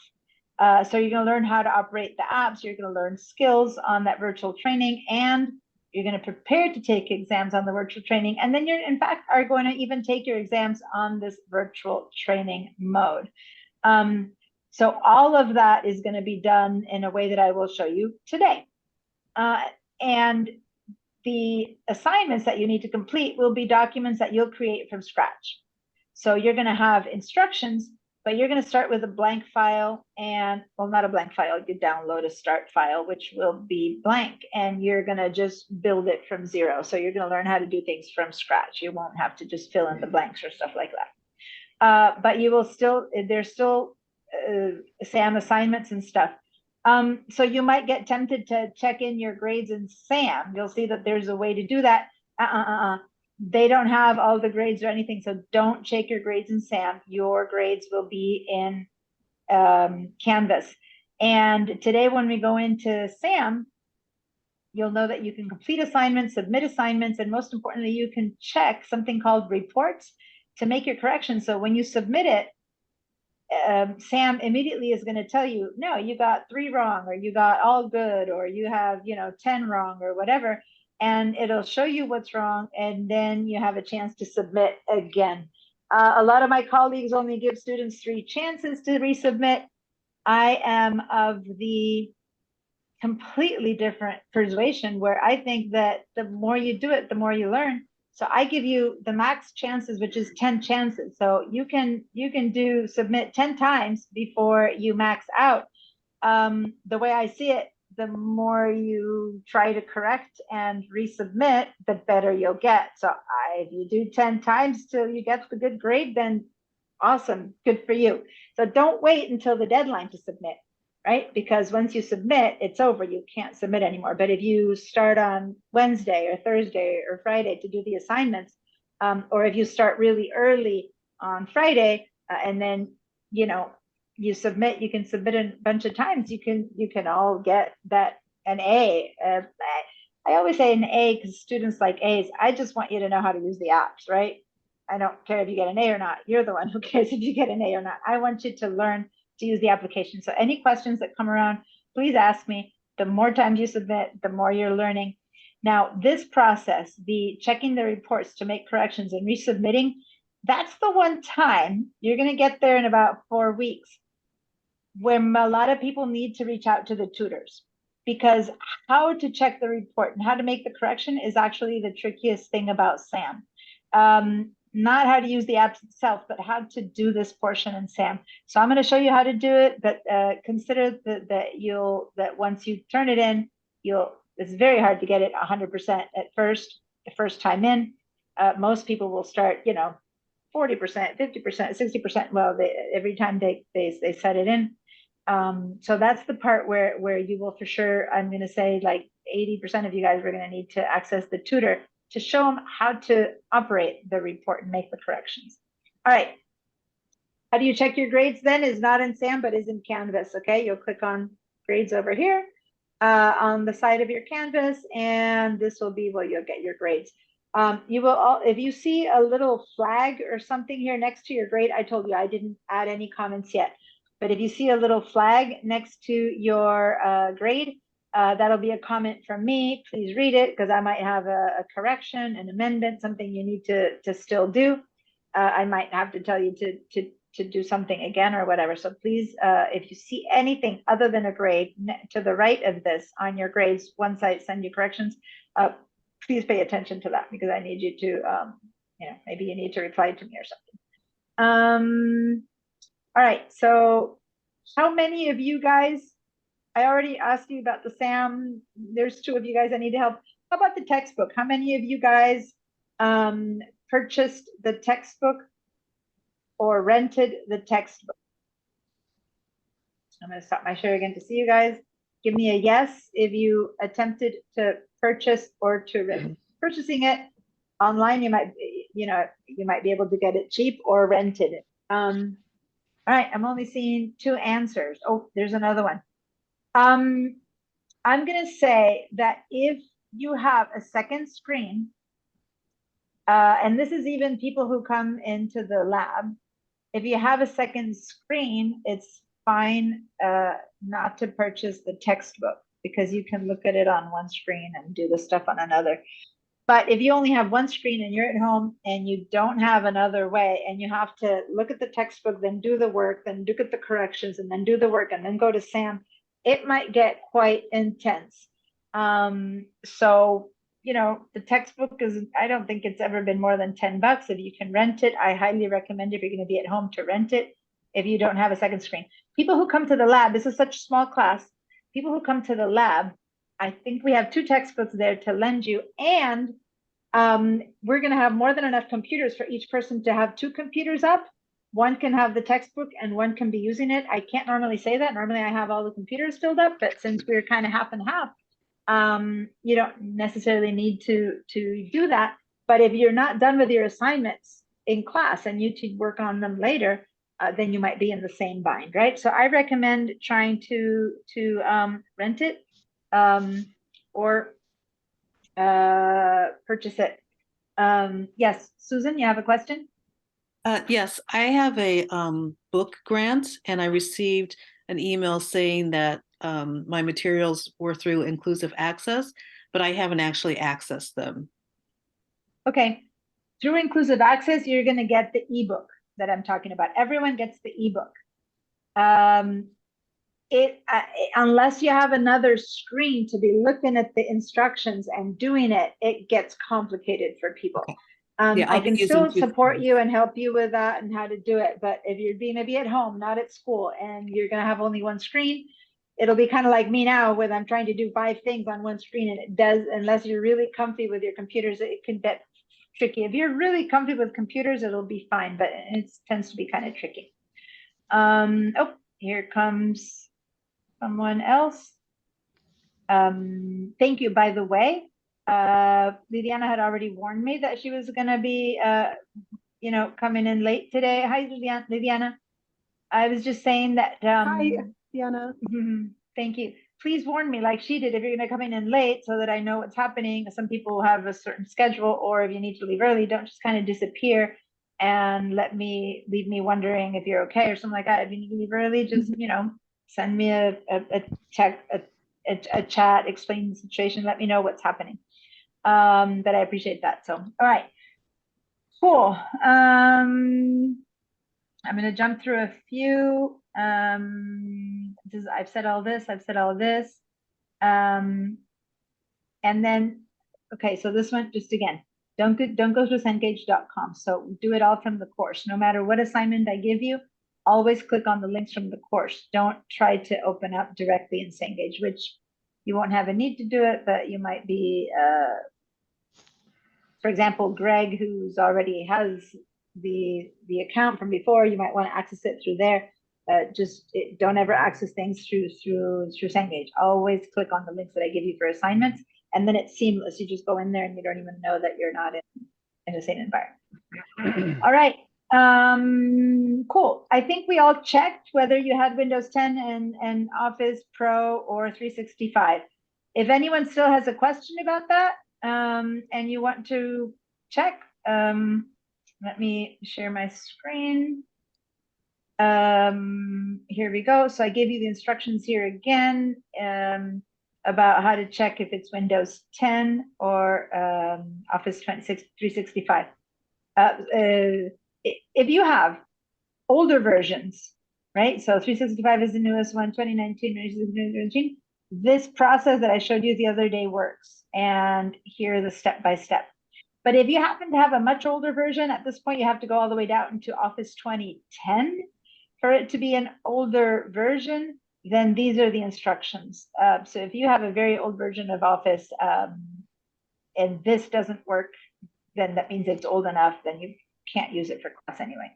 So you're going to learn how to operate the apps. You're going to learn skills on that virtual training, and you're going to prepare to take exams on the virtual training. And then you're, in fact, are going to even take your exams on this virtual training mode. So all of that is going to be done in a way that I will show you today. And the assignments that you need to complete will be documents that you'll create from scratch. So you're going to have instructions, but you're going to start with a blank file and, well, not a blank file, you download a start file, which will be blank, and you're going to just build it from zero. So you're going to learn how to do things from scratch. You won't have to just fill in the blanks or stuff like that. But you will still, there's still SAM assignments and stuff. So you might get tempted to check in your grades in SAM. You'll see that there's a way to do that. They don't have all the grades or anything, so don't check your grades in SAM. Your grades will be in Canvas. And today when we go into SAM, you'll know that you can complete assignments, submit assignments, and most importantly, you can check something called reports to make your corrections. So when you submit it, SAM immediately is going to tell you, no, you got 3 wrong, or you got all good, or you have, 10 wrong, or whatever. And it'll show you what's wrong, and then you have a chance to submit again. A lot of my colleagues only give students 3 chances to resubmit. I am of the completely different persuasion where I think that the more you do it, the more you learn. So I give you the max chances, which is 10 chances. So you can submit 10 times before you max out. The way I see it, the more you try to correct and resubmit, the better you'll get. So if you do 10 times till you get the good grade, then awesome, good for you. So don't wait until the deadline to submit, right? Because once you submit, it's over. You can't submit anymore. But if you start on Wednesday or Thursday or Friday to do the assignments, or if you start really early on Friday, and then, you submit, you can submit a bunch of times, you can all get an A. I always say an A because students like A's. I just want you to know how to use the apps, right? I don't care if you get an A or not. You're the one who cares if you get an A or not. I want you to learn to use the application. So any questions that come around, please ask me. The more times you submit, the more you're learning. Now, this process, the checking the reports to make corrections and resubmitting, that's the one time you're going to get there in about 4 weeks when a lot of people need to reach out to the tutors, because how to check the report and how to make the correction is actually the trickiest thing about SAM. Not how to use the app itself, but how to do this portion in SAM. So I'm going to show you how to do it, but consider that once you turn it in, it's very hard to get it 100% at first, the first time in. Most people will start, 40%, 50%, 60%. Well, every time they set it in. So that's the part where you will for sure, I'm going to say like 80% of you guys are going to need to access the tutor to show them how to operate the report and make the corrections. All right. How do you check your grades then? Is not in SAM, but is in Canvas. Okay. You'll click on grades over here on the side of your Canvas, and this will be where you'll get your grades. You will if you see a little flag or something here next to your grade, I told you I didn't add any comments yet. But if you see a little flag next to your grade, that'll be a comment from me. Please read it, because I might have a correction, an amendment, something you need to still do. I might have to tell you to do something again or whatever. So please, if you see anything other than a grade to the right of this on your grades, once I send you corrections, please pay attention to that, because I need you to, maybe you need to reply to me or something. All right, so how many of you guys, I already asked you about the SAM, there's 2 of you guys that need help. How about the textbook? How many of you guys purchased the textbook or rented the textbook? I'm going to stop my share again to see you guys. Give me a yes if you attempted to purchase or to rent. Purchasing it online, you might be able to get it cheap, or rented it. All right, I'm only seeing 2 answers. Oh, there's another one. I'm going to say that if you have a second screen, and this is even people who come into the lab, if you have a second screen, it's fine not to purchase the textbook, because you can look at it on one screen and do the stuff on another. But if you only have one screen and you're at home and you don't have another way, and you have to look at the textbook, then do the work, then look at the corrections, and then do the work, and then go to SAM, it might get quite intense. So, the textbook I don't think it's ever been more than $10. If you can rent it, I highly recommend, if you're going to be at home, to rent it if you don't have a second screen. People who come to the lab, this is such a small class, people who come to the lab, I think we have 2 textbooks there to lend you, and we're going to have more than enough computers for each person to have 2 computers up. One can have the textbook and one can be using it. I can't normally say that. Normally I have all the computers filled up, but since we're kind of half and half, you don't necessarily need to do that. But if you're not done with your assignments in class and you need to work on them later, then you might be in the same bind, right? So I recommend trying to rent it or purchase it. Yes, Susan, you have a question? Yes, I have a book grant, and I received an email saying that my materials were through Inclusive Access, but I haven't actually accessed them. Okay, through Inclusive Access, you're going to get the ebook that I'm talking about. Everyone gets the ebook. Unless you have another screen to be looking at the instructions and doing it, it gets complicated for people. Okay. I can still support you and help you with that and how to do it. But if you're maybe at home, not at school, and you're going to have only one screen, it'll be kind of like me now, when I'm trying to do 5 things on one screen, and it does, unless you're really comfy with your computers, it can get tricky. If you're really comfy with computers, it'll be fine, but it tends to be kind of tricky. Oh, here comes someone else. Thank you, by the way. Liliana had already warned me that she was going to be, coming in late today. Hi, Liliana. I was just saying that. Hi, Diana. Thank you. Please warn me, like she did, if you're going to come in late, so that I know what's happening. Some people have a certain schedule, or if you need to leave early, don't just kind of disappear and leave me wondering if you're okay or something like that. If you need to leave early, just send me a chat, explain the situation, let me know what's happening. But I appreciate that. So, all right, cool. I'm going to jump through a few. I've said all this. I've said all this. And then, okay, so this one, just again, don't go to Cengage.com. So do it all from the course. No matter what assignment I give you, always click on the links from the course. Don't try to open up directly in Cengage, which you won't have a need to do it, but you might be, for example, Greg, who's already has the account from before, you might want to access it through there. Don't ever access things through Cengage. Always click on the links that I give you for assignments, and then it's seamless. You just go in there and you don't even know that you're not in the same environment. All right, cool. I think we all checked whether you had Windows 10 and Office Pro or 365. If anyone still has a question about that, and you want to check, let me share my screen. Here we go. So I gave you the instructions here again, about how to check if it's Windows 10 or Office 365. If you have older versions, right? So 365 is the newest one, 2019, this process that I showed you the other day works. And here are the step-by-step. But if you happen to have a much older version, at this point, you have to go all the way down to Office 2010 for it to be an older version. Then these are the instructions. So if you have a very old version of Office and this doesn't work, then that means it's old enough, then you can't use it for class anyway.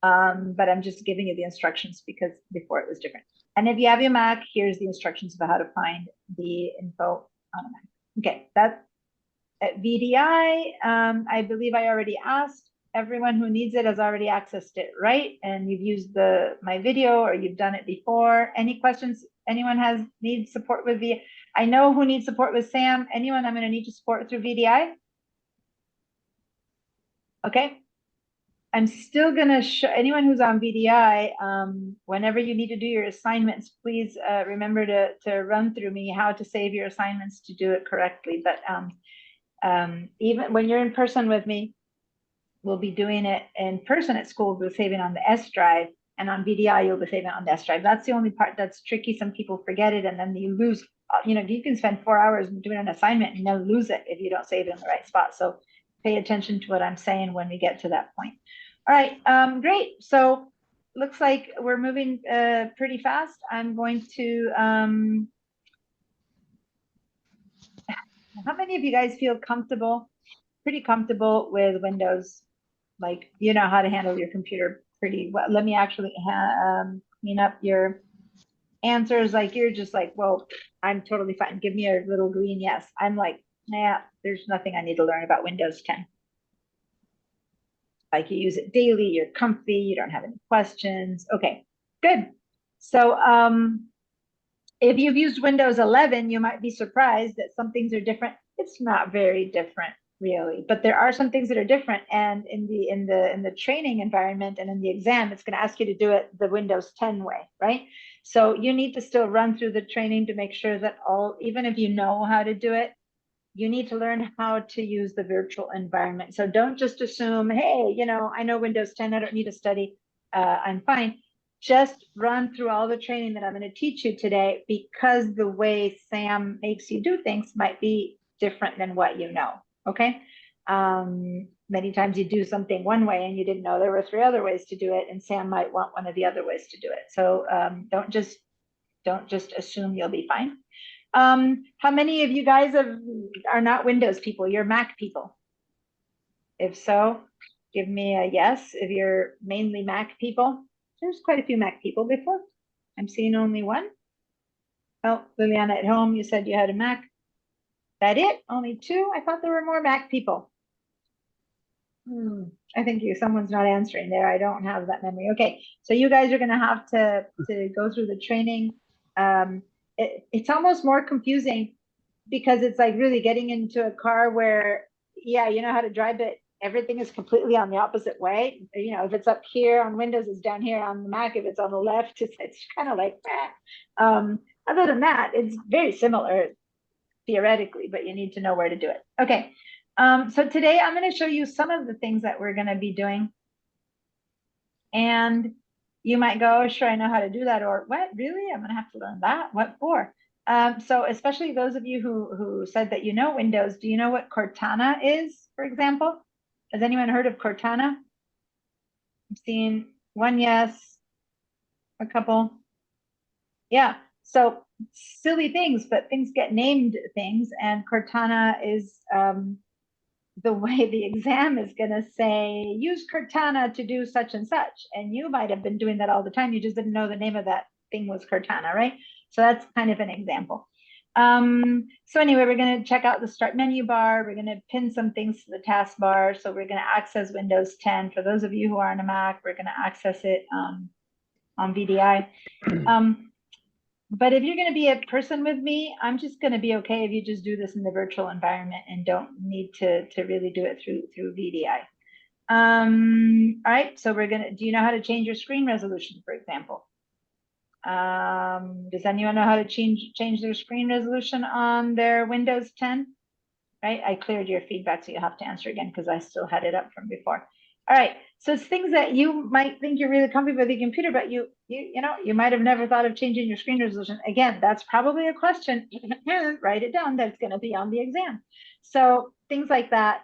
But I'm just giving you the instructions because before it was different. And if you have your Mac, here's the instructions about how to find the info on a Mac. Okay, that's at VDI. I believe I already asked. Everyone who needs it has already accessed it, right? And you've used my video or you've done it before. Any questions? Anyone needs support with VDI? I know who needs support with SAM. Anyone I'm going to need to support through VDI? Okay. I'm still going to show anyone who's on VDI, whenever you need to do your assignments, please remember to run through me how to save your assignments to do it correctly. But even when you're in person with me, we'll be doing it in person at school. We'll be saving on the S drive, and on VDI, you'll be saving on the S drive. That's the only part that's tricky. Some people forget it, and then you lose. You can spend 4 hours doing an assignment and then lose it if you don't save it in the right spot. So pay attention to what I'm saying when we get to that point. All right, great. So looks like we're moving pretty fast. I'm going to, how many of you guys feel pretty comfortable with Windows? Like, you know how to handle your computer pretty well. Let me actually clean up your answers. Like, you're just like, well, I'm totally fine. Give me a little green yes. I'm like, nah, there's nothing I need to learn about Windows 10. Like, you use it daily, you're comfy, you don't have any questions. Okay, good. So if you've used Windows 11, you might be surprised that some things are different. It's not very different, really, but there are some things that are different. And in the training environment and in the exam, it's going to ask you to do it the Windows 10 way, right? So you need to still run through the training to make sure that even if you know how to do it, you need to learn how to use the virtual environment. So don't just assume, hey, I know Windows 10, I don't need to study, I'm fine. Just run through all the training that I'm going to teach you today, because the way Sam makes you do things might be different than what you know, okay? Many times you do something one way and you didn't know there were 3 other ways to do it, and Sam might want one of the other ways to do it. So don't just assume you'll be fine. How many of you guys are not Windows people? You're Mac people? If so, give me a yes. If you're mainly Mac people, there's quite a few Mac people before. I'm seeing only one. Oh, Liliana at home, you said you had a Mac. That it? Only 2? I thought there were more Mac people. I think someone's not answering there. I don't have that memory. Okay, so you guys are going to have to go through the training. It's almost more confusing because it's like really getting into a car where, yeah, you know how to drive it. Everything is completely on the opposite way. If it's up here on Windows, it's down here on the Mac. If it's on the left, it's kind of like that. Other than that, it's very similar. theoretically, but you need to know where to do it. Okay, so today I'm going to show you some of the things that we're going to be doing. And you might go, oh, sure, I know how to do that. Or what, really? I'm going to have to learn that? What for? So especially those of you who said that you know Windows, do you know what Cortana is, for example? Has anyone heard of Cortana? I've seen one yes, a couple. Yeah, so silly things, but things get named things, and Cortana is the way the exam is going to say, use Cortana to do such and such. And you might have been doing that all the time. You just didn't know the name of that thing was Cortana, right? So that's kind of an example. So anyway, we're going to check out the start menu bar. We're going to pin some things to the taskbar. So we're going to access Windows 10. For those of you who are on a Mac, we're going to access it on VDI. But if you're going to be a person with me, I'm just going to be okay if you just do this in the virtual environment and don't need to really do it through VDI. All right, so we're going to, do you know how to change your screen resolution, for example? Does anyone know how to change their screen resolution on their Windows 10? Right, I cleared your feedback, so you have to answer again because I still had it up from before. All right, so it's things that you might think you're really comfy with the computer, but you know, you might have never thought of changing your screen resolution. Again, that's probably a question. Write it down. That's going to be on the exam. So things like that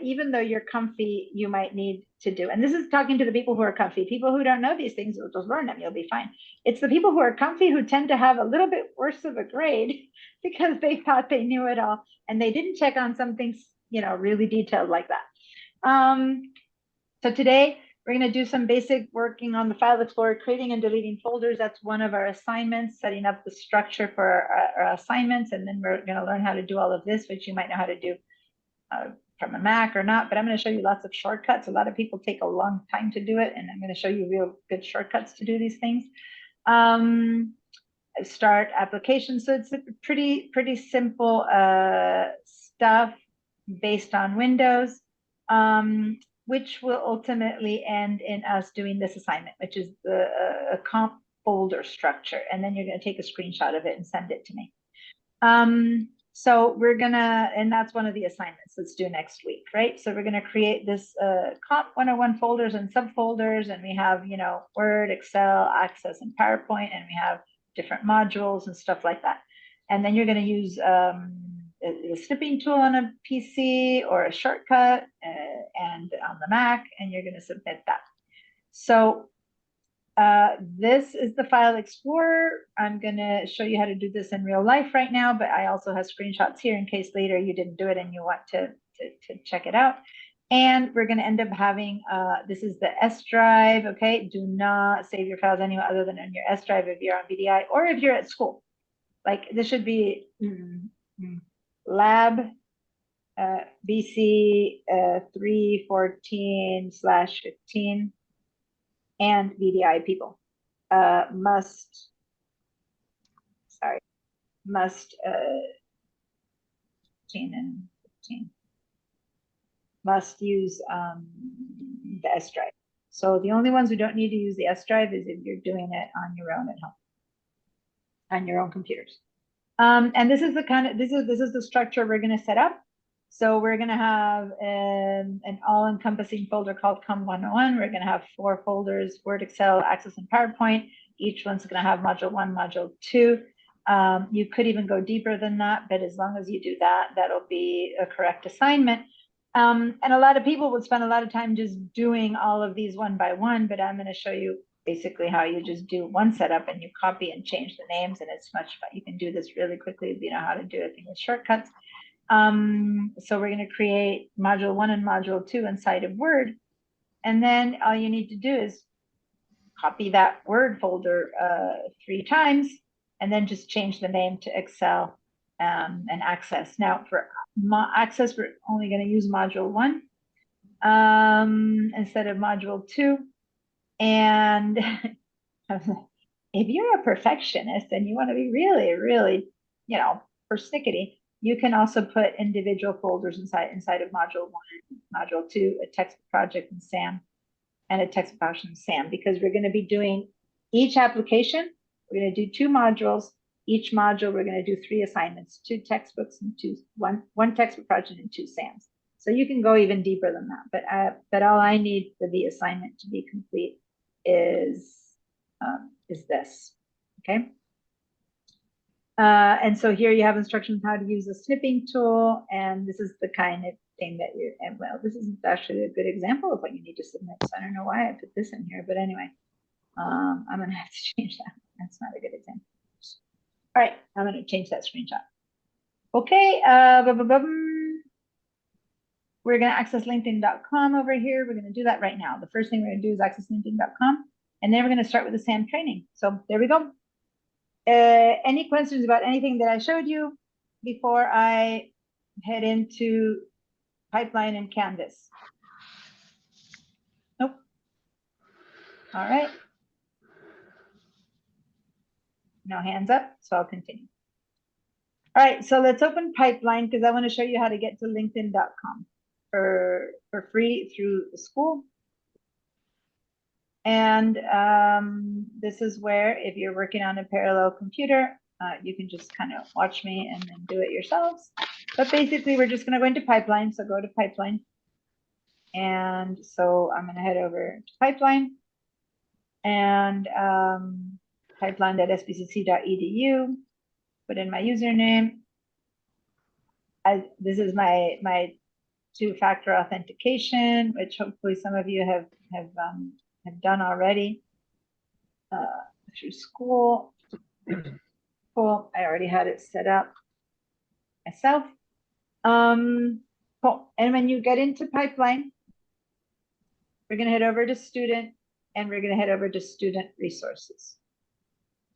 even though you're comfy, you might need to do. And this is talking to the people who are comfy. People who don't know these things, you'll just learn them. You'll be fine. It's the people who are comfy who tend to have a little bit worse of a grade because they thought they knew it all and they didn't check on some things, you know, really detailed like that. So today we're going to do some basic working on the File Explorer, creating and deleting folders. That's one of our assignments, setting up the structure for our assignments. And then we're going to learn how to do all of this, which you might know how to do from a Mac or not, but I'm going to show you lots of shortcuts. A lot of people take a long time to do it, and I'm going to show you real good shortcuts to do these things. Start application. So it's pretty simple stuff based on Windows. Which will ultimately end in us doing this assignment, which is a comp folder structure. And then you're going to take a screenshot of it and send it to me. So we're going to, and that's one of the assignments that's due next week, right? So we're going to create this comp 101 folders and subfolders, and we have, you know, Word, Excel, Access, and PowerPoint, and we have different modules and stuff like that. And then you're going to use a snipping tool on a PC or a shortcut and on the Mac, and you're going to submit that. So this is the File Explorer. I'm going to show you how to do this in real life right now, but I also have screenshots here in case later you didn't do it and you want to check it out. And we're going to end up having, this is the S drive, okay? Do not save your files anywhere other than on your S drive if you're on VDI or if you're at school. Like this should be lab BC 314/15 and VDI people must 15 and 15 must use the S drive. So the only ones who don't need to use the S drive is if you're doing it on your own at home, on your own computers. And this is the kind of, this is the structure we're going to set up. So we're going to have an all-encompassing folder called Com 101. We're going to have 4 folders, Word, Excel, Access, and PowerPoint. Each one's going to have Module 1, Module 2. You could even go deeper than that, but as long as you do that, that'll be a correct assignment. And a lot of people would spend a lot of time just doing all of these one by one, but I'm going to show you basically how you just do one setup and you copy and change the names, and it's much fun. You can do this really quickly if you know how to do it with shortcuts. So we're going to create Module 1 and Module 2 inside of Word, and then all you need to do is copy that Word folder 3 times, and then just change the name to Excel and Access. Now for Access, we're only going to use Module 1 instead of Module 2. And if you're a perfectionist and you want to be really, really, you know, persnickety, you can also put individual folders inside of Module 1, Module 2, a text project and SAM, and a text function SAM, because we're going to be doing each application. We're going to do 2 modules, Each module, we're going to do 3 assignments, 2 textbooks and one textbook project and 2 SAMs. So you can go even deeper than that, but all I need for the assignment to be complete is this, okay? And so here you have instructions how to use the snipping tool, and this is the kind of thing that you're, and well, this is actually a good example of what you need to submit, so I don't know why I put this in here, but anyway, I'm gonna have to change that. That's not a good example. All right, I'm gonna change that screenshot. Okay, we're gonna access linkedin.com over here. We're gonna do that right now. The first thing we're gonna do is access linkedin.com, and then we're gonna start with the SAM training. So there we go. Any questions about anything that I showed you before I head into Pipeline and Canvas? Nope. All right. No hands up, so I'll continue. All right, so let's open Pipeline because I want to show you how to get to linkedin.com for free through the school. And this is where, if you're working on a parallel computer, you can just kind of watch me and then do it yourselves. But basically, we're just going to go into Pipeline. So go to Pipeline. And so I'm going to head over to Pipeline and pipeline.sbcc.edu. Put in my username. This is my 2-factor authentication, which hopefully some of you have done already through school. Cool. I already had it set up myself. Cool. And when you get into Pipeline, we're going to head over to Student, and we're going to head over to Student Resources.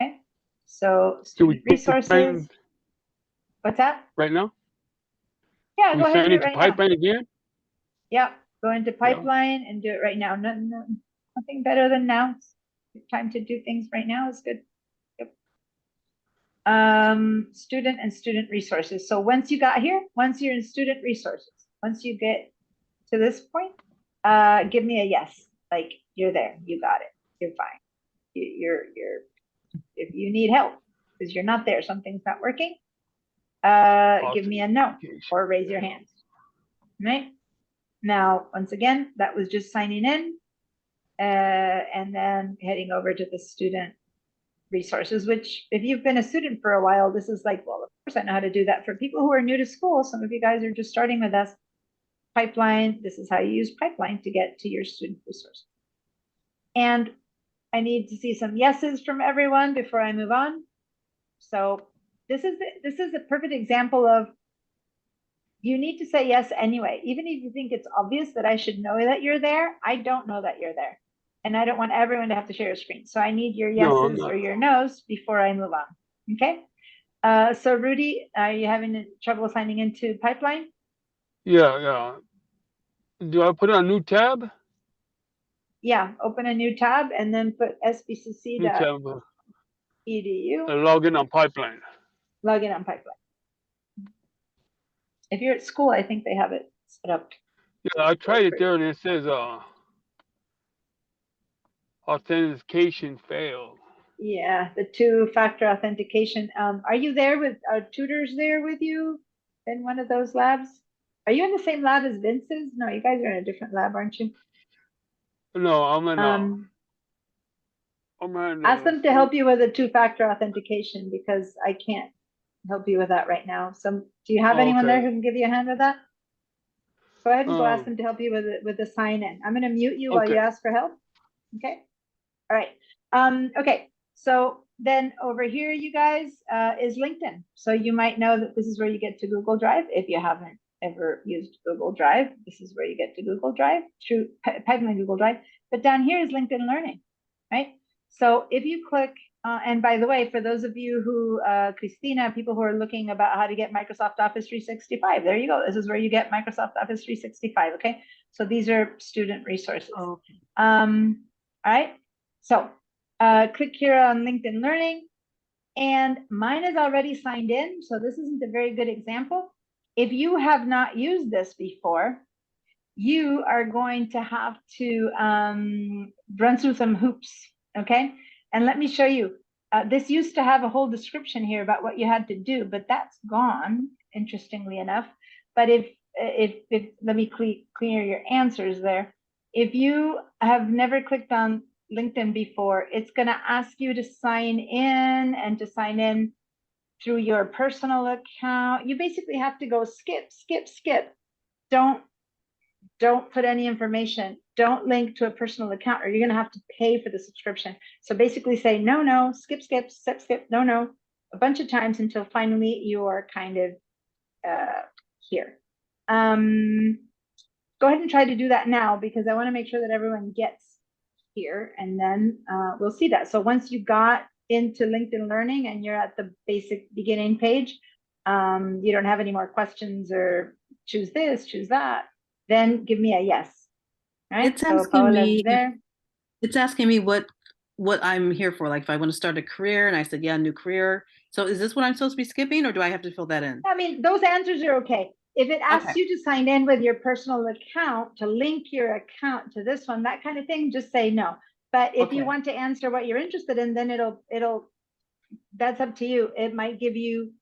Okay. So Student Resources. What's that? Right now? Yeah, go ahead and do it right Pipeline now. again? Yeah, go into Pipeline and do it right now. Nothing better than now. Time to do things right now is good. Yep. Student and Student Resources. So once you got here, once you're in Student Resources, once you get to this point, give me a yes. Like you're there, you got it, you're fine. You're if you need help because you're not there, something's not working. Give me a no or raise your hand. Right now, once again, that was just signing in and then heading over to the Student Resources, which if you've been a student for a while, this is like, well, of course I know how to do that. For people who are new to school, some of you guys are just starting with us. Pipeline, this is how you use Pipeline to get to your Student Resource. And I need to see some yeses from everyone before I move on. So this is a perfect example of you need to say yes anyway, even if you think it's obvious that I should know that you're there. I don't know that you're there, and I don't want everyone to have to share a screen. So I need your yeses or your nos before I move on. Okay. So Rudy, are you having trouble signing into Pipeline? Yeah. Do I put on a new tab? Yeah, open a new tab and then put sbcc.edu. Log in on Pipeline. Log in on Pipeline. If you're at school, I think they have it set up. Yeah, I tried it there and it says authentication failed. Yeah, the 2-factor authentication. Are you there with tutors there with you in one of those labs? Are you in the same lab as Vince's? No, you guys are in a different lab, aren't you? No, I'm in. Ask them to help you with the 2-factor authentication because I can't help you with that right now. So, do you have anyone there who can give you a hand with that? Go ahead and go ask them to help you with the sign in. I'm going to mute you while you ask for help. Okay. All right. Okay. So then over here, you guys, is LinkedIn. So you might know that this is where you get to Google Drive. If you haven't ever used Google Drive, this is where you get to Google Drive through Pipeline Google Drive. But down here is LinkedIn Learning, right? So if you click, and by the way, for those of you who, Christina, people who are looking about how to get Microsoft Office 365, there you go. This is where you get Microsoft Office 365, okay? So these are student resources. Okay. All right. So click here on LinkedIn Learning, and mine is already signed in. So this isn't a very good example. If you have not used this before, you are going to have to run through some hoops, okay? And let me show you. This used to have a whole description here about what you had to do, but that's gone, interestingly enough. But if let me clear your answers there. If you have never clicked on LinkedIn before, it's going to ask you to sign in, and to sign in through your personal account. You basically have to go skip. Don't put any information. Don't link to a personal account, or you're going to have to pay for the subscription. So basically say no, skip, no, a bunch of times until finally you're kind of here. Go ahead and try to do that now, because I want to make sure that everyone gets here, and then we'll see that. So once you got into LinkedIn Learning and you're at the basic beginning page, you don't have any more questions or choose this, choose that, then give me a yes. All right. It's asking Paola's me there. It's asking me what I'm here for. Like if I want to start a career, and I said, yeah, new career. So is this what I'm supposed to be skipping, or do I have to fill that in? I mean, those answers are okay. If it asks Okay. you to sign in with your personal account, to link your account to this one, that kind of thing, just say no. But if you Okay. want to answer what you're interested in, then that's up to you. It might give you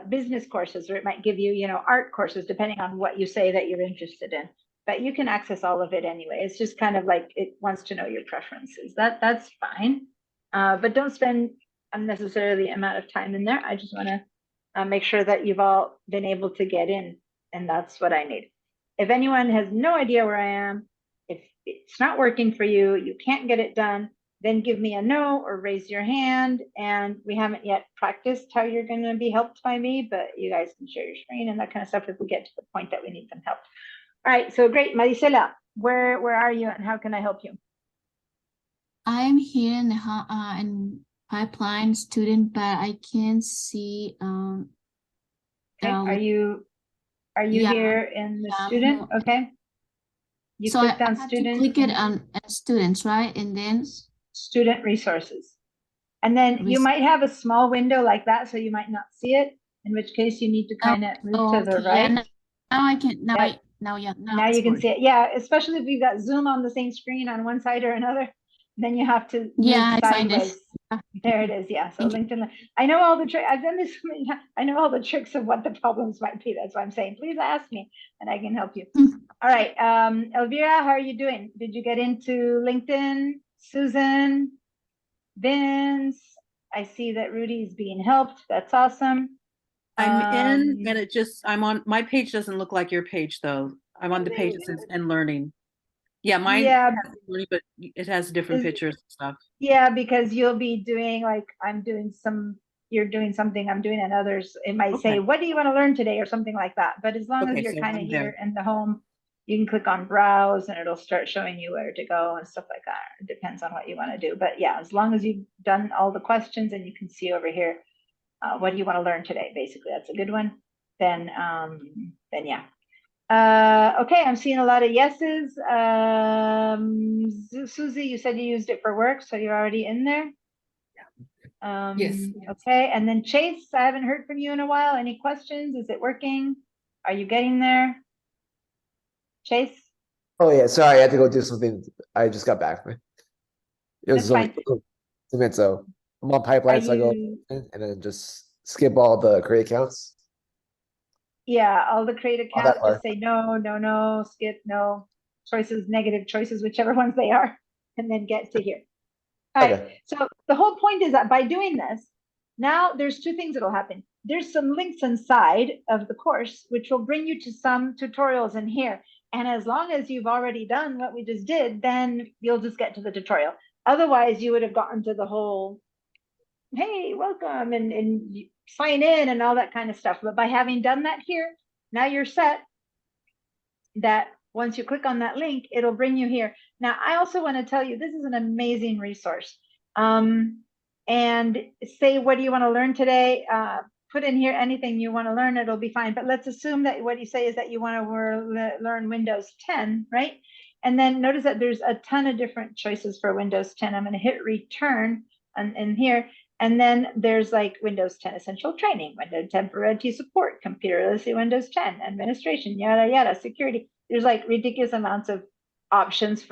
business courses, or it might give you, art courses, depending on what you say that you're interested in. But you can access all of it anyway. It's just kind of like it wants to know your preferences. That's fine. But don't spend unnecessarily amount of time in there. I just want to make sure that you've all been able to get in, and that's what I need. If anyone has no idea where I am, if it's not working for you, you can't get it done, then give me a no or raise your hand. And we haven't yet practiced how you're going to be helped by me, but you guys can share your screen and that kind of stuff if we get to the point that we need some help. All right, so great. Maricela, where are you and how can I help you? I'm here in pipeline student, but I can't see Okay. Are you yeah, here in the yeah, I'm student? here. Okay. You So I clicked on have to student. click it on students, right? And then Student resources. And then you might have a small window like that, so you might not see it, in which case you need to kind of move to the okay, right. yeah, now I can Yeah. now Now it's you can working. see it. Yeah, especially if you've got Zoom on the same screen on one side or another, then you have to Yeah, move I find it. sideways. There it is. Yeah. So Thank you. LinkedIn. I know all the tricks. I've done this. I know all the tricks of what the problems might be. That's why I'm saying, please ask me, and I can help you. All right, Elvira, how are you doing? Did you get into LinkedIn? Susan, Vince, I see that Rudy's being helped. That's awesome. I'm in, and I'm on, my page doesn't look like your page though. I'm on the page that says "and learning." Yeah, mine Yeah, has learning, but it has different pictures and stuff. yeah, because you'll be doing like you're doing something, I'm doing and others. It might say, Okay. what do you want to learn today, or something like that. But as long as Okay, you're so kind of I'm here there. in the home, you can click on browse and it'll start showing you where to go and stuff like that. It depends on what you want to do. But yeah, as long as you've done all the questions and you can see over here, what do you want to learn today? Basically, that's a good one. Then yeah. Okay, I'm seeing a lot of yeses. Susie, you said you used it for work, so you're already in there. Yes. Okay, and then Chase, I haven't heard from you in a while. Any questions? Is it working? Are you getting there? Chase? Oh yeah, sorry, I had to go do something. I just got back. It was That's only fine. 2 minutes, so I'm on pipeline, so I go in and then just skip all the create accounts. Yeah, all the create All that accounts, part. just say no, skip, no, choices, negative choices, whichever ones they are, and then get to here. All right, Okay. so the whole point is that by doing this, now there's two things that'll happen. There's some links inside of the course, which will bring you to some tutorials in here. And as long as you've already done what we just did, then you'll just get to the tutorial. Otherwise, you would have gotten to the whole, hey, welcome, and sign in and all that kind of stuff. But by having done that here, now you're set that once you click on that link, it'll bring you here. Now, I also want to tell you, this is an amazing resource. And say, what do you want to learn today? Put in here anything you want to learn, it'll be fine. But let's assume that what you say is that you want to learn Windows 10, right? And then notice that there's a ton of different choices for Windows 10. I'm going to hit return in here. And then there's like Windows 10 Essential Training, Windows 10 Parental Support, Computer Literacy, Windows 10 Administration, yada, yada, security. There's like ridiculous amounts of options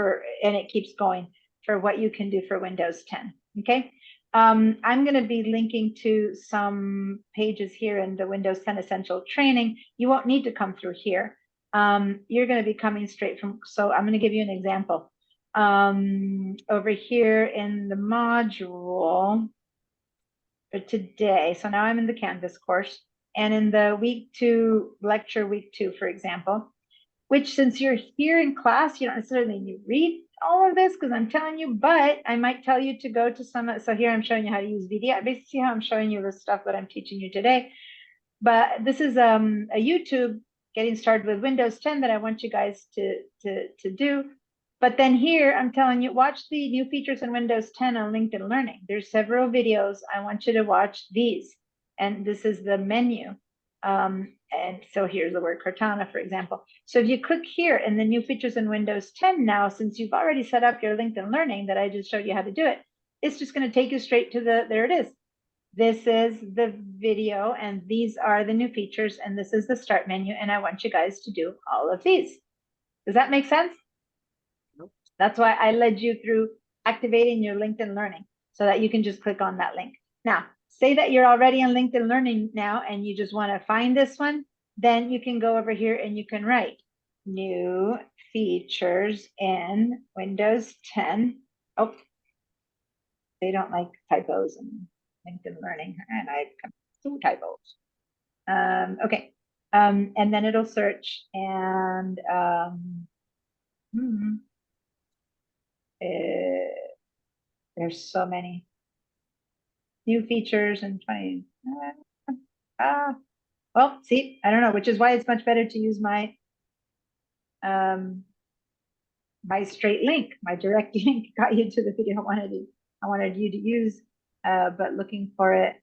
and it keeps going for what you can do for Windows 10, okay? I'm going to be linking to some pages here in the Windows 10 Essential Training. You won't need to come through here. You're going to be coming straight from, so I'm going to give you an example. Over here in the module for today, so now I'm in the Canvas course, and in the week 2, lecture week 2, for example, which since you're here in class, you don't necessarily need to read all of this because I'm telling you, but I might tell you to go to some, so here I'm showing you how to use VDI. Basically how I'm showing you the stuff that I'm teaching you today. But this is a YouTube getting started with Windows 10 that I want you guys to do. But then here I'm telling you, watch the new features in Windows 10 on LinkedIn Learning. There's several videos. I want you to watch these. And this is the menu. And so here's the word Cortana, for example. So if you click here in the new features in Windows 10 now, since you've already set up your LinkedIn Learning that I just showed you how to do it, it's just going to take you straight to there it is. This is the video and these are the new features and this is the start menu. And I want you guys to do all of these. Does that make sense? Nope. That's why I led you through activating your LinkedIn Learning so that you can just click on that link. Now, say that you're already in LinkedIn Learning now and you just want to find this one, then you can go over here and you can write new features in Windows 10. Oh, they don't like typos in LinkedIn Learning, and I come two typos. Okay, and then it'll search and there's so many new features and 20. Well, see, I don't know, which is why it's much better to use my my straight link, my direct link got you to the video I wanted you to use, but looking for it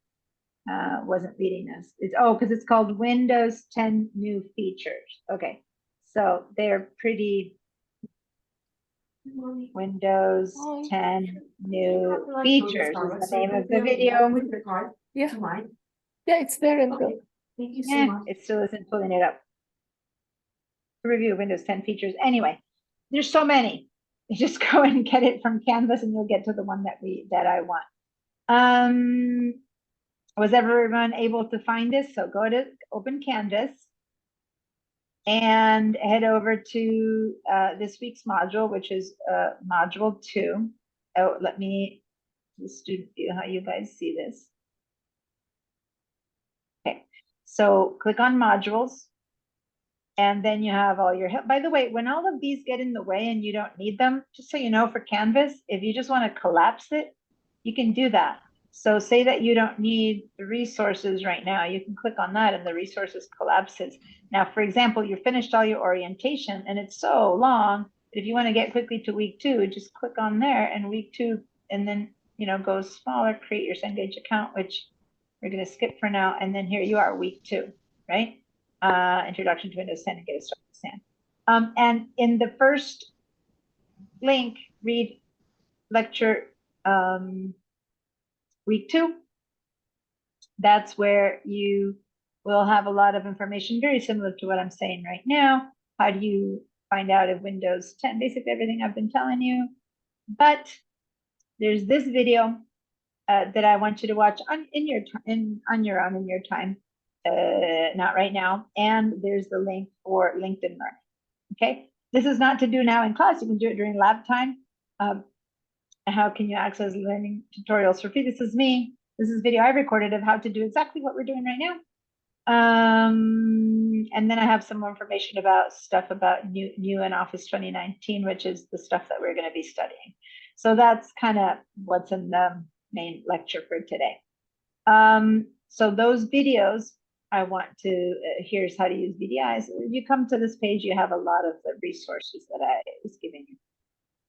wasn't leading us. It's because it's called Windows 10 new features. Okay, so they're pretty. Windows 10 new features is the name of the video. Yeah. Yeah, it's there in the. Thank you so much. It still isn't pulling it up. Review of Windows 10 features. Anyway, there's so many. You just go and get it from Canvas and you'll get to the one that I want. Was everyone able to find this? So go to open Canvas and head over to this week's module, which is module 2. Oh, let me the student view how you guys see this. Okay, so click on modules. And then you have all your help. By the way, when all of these get in the way and you don't need them, just so you know, for Canvas, if you just want to collapse it, you can do that. So say that you don't need the resources right now, you can click on that and the resources collapses. Now, for example, you finished all your orientation and it's so long that if you want to get quickly to week 2, just click on there and week 2, and then, you know, go smaller, create your Cengage account, which we're going to skip for now. And then here you are, week 2, right? Introduction to Windows 10 and get a start with SAM. And in the first link, read lecture week 2. That's where you will have a lot of information very similar to what I'm saying right now. How do you find out if Windows 10, basically everything I've been telling you. But there's this video that I want you to watch on your own in your time. Not right now. And there's the link for LinkedIn Learning. Okay, this is not to do now in class. You can do it during lab time. How can you access learning tutorials for free? This is me. This is video I recorded of how to do exactly what we're doing right now. And then I have some more information about stuff about new in Office 2019, which is the stuff that we're going to be studying. So that's kind of what's in the main lecture for today. So those videos, I want to, here's how to use VDI. So if you come to this page, you have a lot of the resources that I was giving you.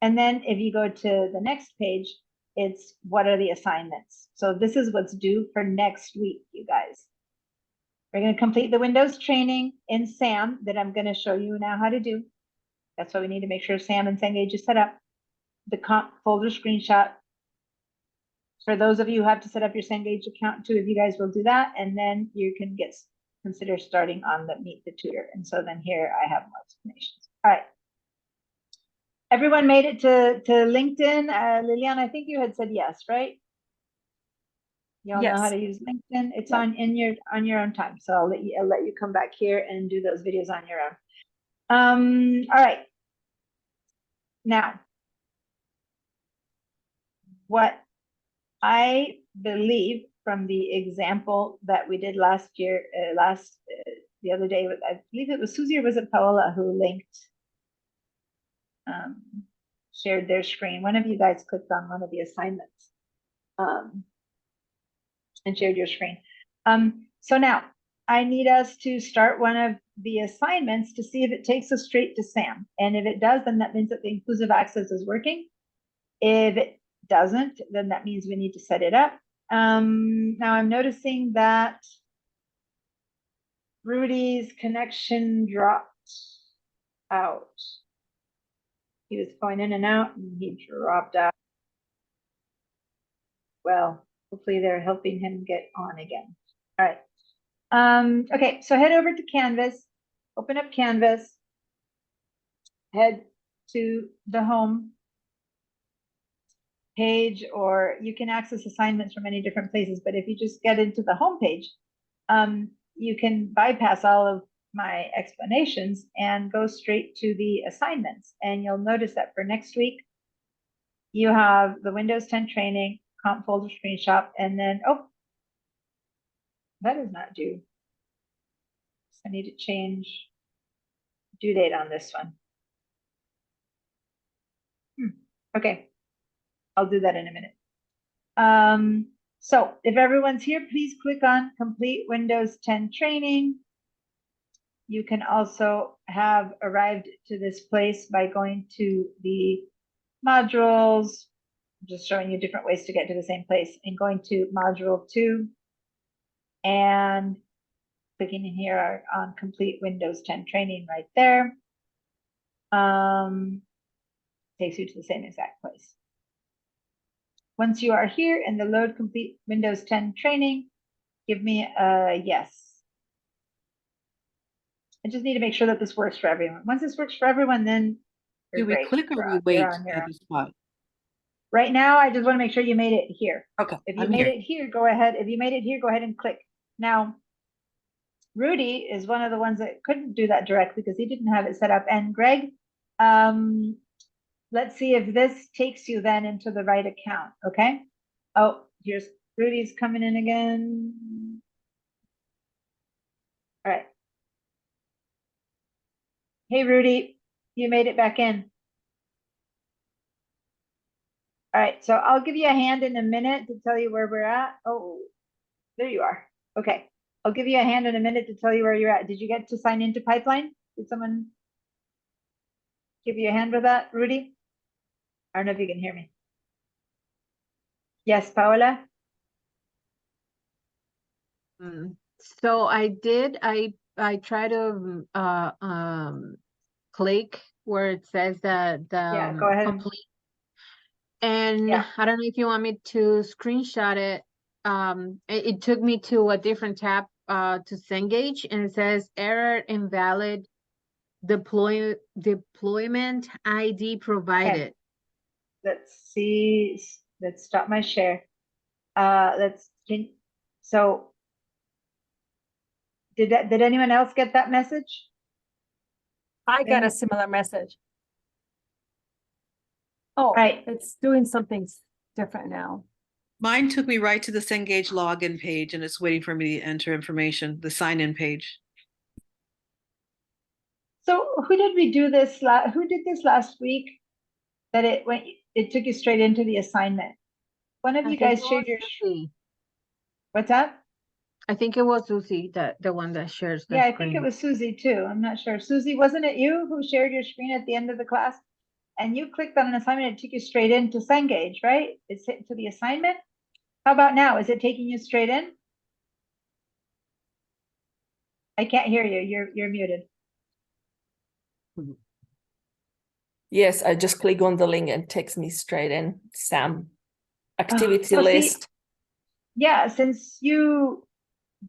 And then if you go to the next page, it's what are the assignments. So this is what's due for next week, you guys. We're going to complete the Windows training in SAM that I'm going to show you now how to do. That's why we need to make sure SAM and Cengage is set up. The comp folder screenshot. For those of you who have to set up your Cengage account too, if you guys will do that, and then you can consider starting on the Meet the Tutor. And so then here I have more explanations. All right. Everyone made it to LinkedIn. Liliana, I think you had said yes, right? Y'all know how Yes. to use LinkedIn. It's Yep. on your own time. So I'll let you come back here and do those videos on your own. All right. Now, what I believe from the example that we did last year, the other day, I believe it was Susie or was it Paola who linked, shared their screen. One of you guys clicked on one of the assignments and shared your screen. So now I need us to start one of the assignments to see if it takes us straight to Sam. And if it does, then that means that the inclusive access is working. If it doesn't, then that means we need to set it up. Now I'm noticing that Rudy's connection dropped out. He was going in and out and he dropped out. Well, hopefully they're helping him get on again. All right. Okay, so head over to Canvas, open up Canvas, head to the home page, or you can access assignments from many different places, but if you just get into the home page, you can bypass all of my explanations and go straight to the assignments. And you'll notice that for next week, you have the Windows 10 training, comp folder screenshot, and then, oh, that is not due. So I need to change due date on this one. Okay, I'll do that in a minute. So if everyone's here, please click on complete Windows 10 training. You can also have arrived to this place by going to the modules, just showing you different ways to get to the same place, and going to module 2 and clicking in here on complete Windows 10 training right there. Takes you to the same exact place. Once you are here in the load complete Windows 10 training, give me a yes. I just need to make sure that this works for everyone. Once this works for everyone, then Do we great. click or You're we on- wait you're on your at own. the spot? Right now, I just want to make sure you made it here. Okay, If you I'm made here. it here, go ahead. If you made it here, go ahead and click. Now, Rudy is one of the ones that couldn't do that directly because he didn't have it set up. And Greg, let's see if this takes you then into the right account, okay? Oh, here's Rudy's coming in again. All right. Hey, Rudy, you made it back in. All right, so I'll give you a hand in a minute to tell you where we're at. Oh, there you are. Okay, I'll give you a hand in a minute to tell you where you're at. Did you get to sign into Pipeline? Did someone give you a hand with that, Rudy? I don't know if you can hear me. Yes, Paola? So I did, I tried to click where it says that Yeah, go ahead. complete. And Yeah. I don't know if you want me to screenshot it. It took me to a different tab to Cengage, and it says error invalid deployment ID provided. Let's see. Let's stop my share. So did anyone else get that message? I got a similar message. Oh, Right. it's doing something different now. Mine took me right to the Cengage login page and it's waiting for me to enter information, the sign-in page. So who did we do this who did this last week that it took you straight into the assignment? One of I you think guys it shared was your Susie. What's that? I think it was Susie, the one that shares the Yeah, I screen. think it was Susie too. I'm not sure. Susie, wasn't it you who shared your screen at the end of the class? And you clicked on an assignment, it took you straight into Cengage, right? It's hit to the assignment. How about now? Is it taking you straight in? I can't hear you. You're muted. Yes, I just click on the link and takes me straight in. Sam, activity So see, list. yeah, since you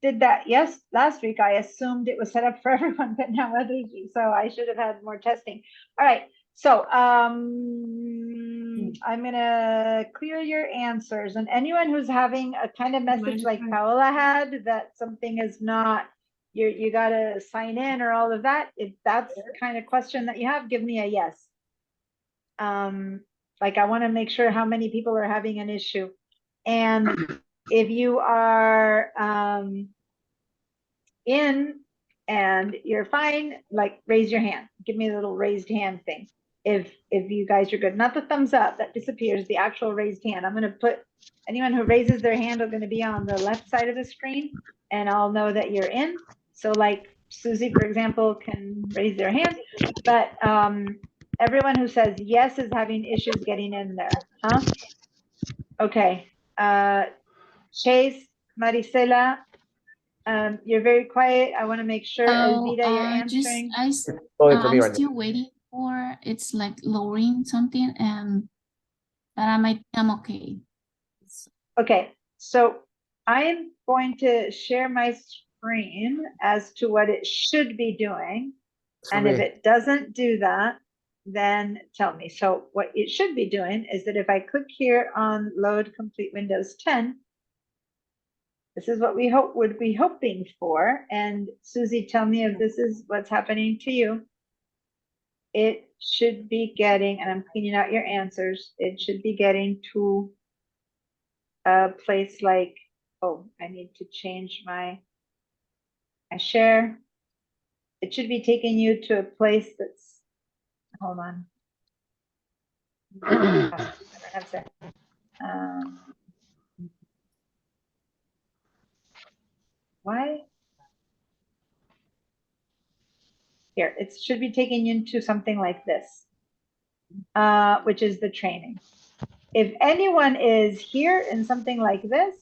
did that last week, I assumed it was set up for everyone, but now others do. So I should have had more testing. All right. So I'm gonna clear your answers, and anyone who's having a kind of message like Paola had, that something is not, you gotta sign in or all of that, if that's the kind of question that you have, give me a yes. Like I wanna make sure how many people are having an issue. And if you are in and you're fine, like raise your hand, give me a little raised hand thing. If you guys are good, not the thumbs up, that disappears, the actual raised hand. I'm gonna put, anyone who raises their hand are gonna be on the left side of the screen, and I'll know that you're in. So like Susie, for example, can raise their hand, but everyone who says yes is having issues getting in there, huh? Okay, Chase, Maricela, you're very quiet. I want to make sure, Elvira, you're answering. I'm still waiting for, it's like lowering something, but I'm okay. Okay, so I'm going to share my screen as to what it should be doing. And if it doesn't do that, then tell me. So what it should be doing is that if I click here on load complete Windows 10, this is what we would be hoping for. And Susie, tell me if this is what's happening to you. It should be getting, and I'm cleaning out your answers, it should be getting to a place like, oh, I need to change my share. It should be taking you to a place that's, hold on. I don't have to. Why? Here, it should be taking you into something like this, which is the training. If anyone is here in something like this,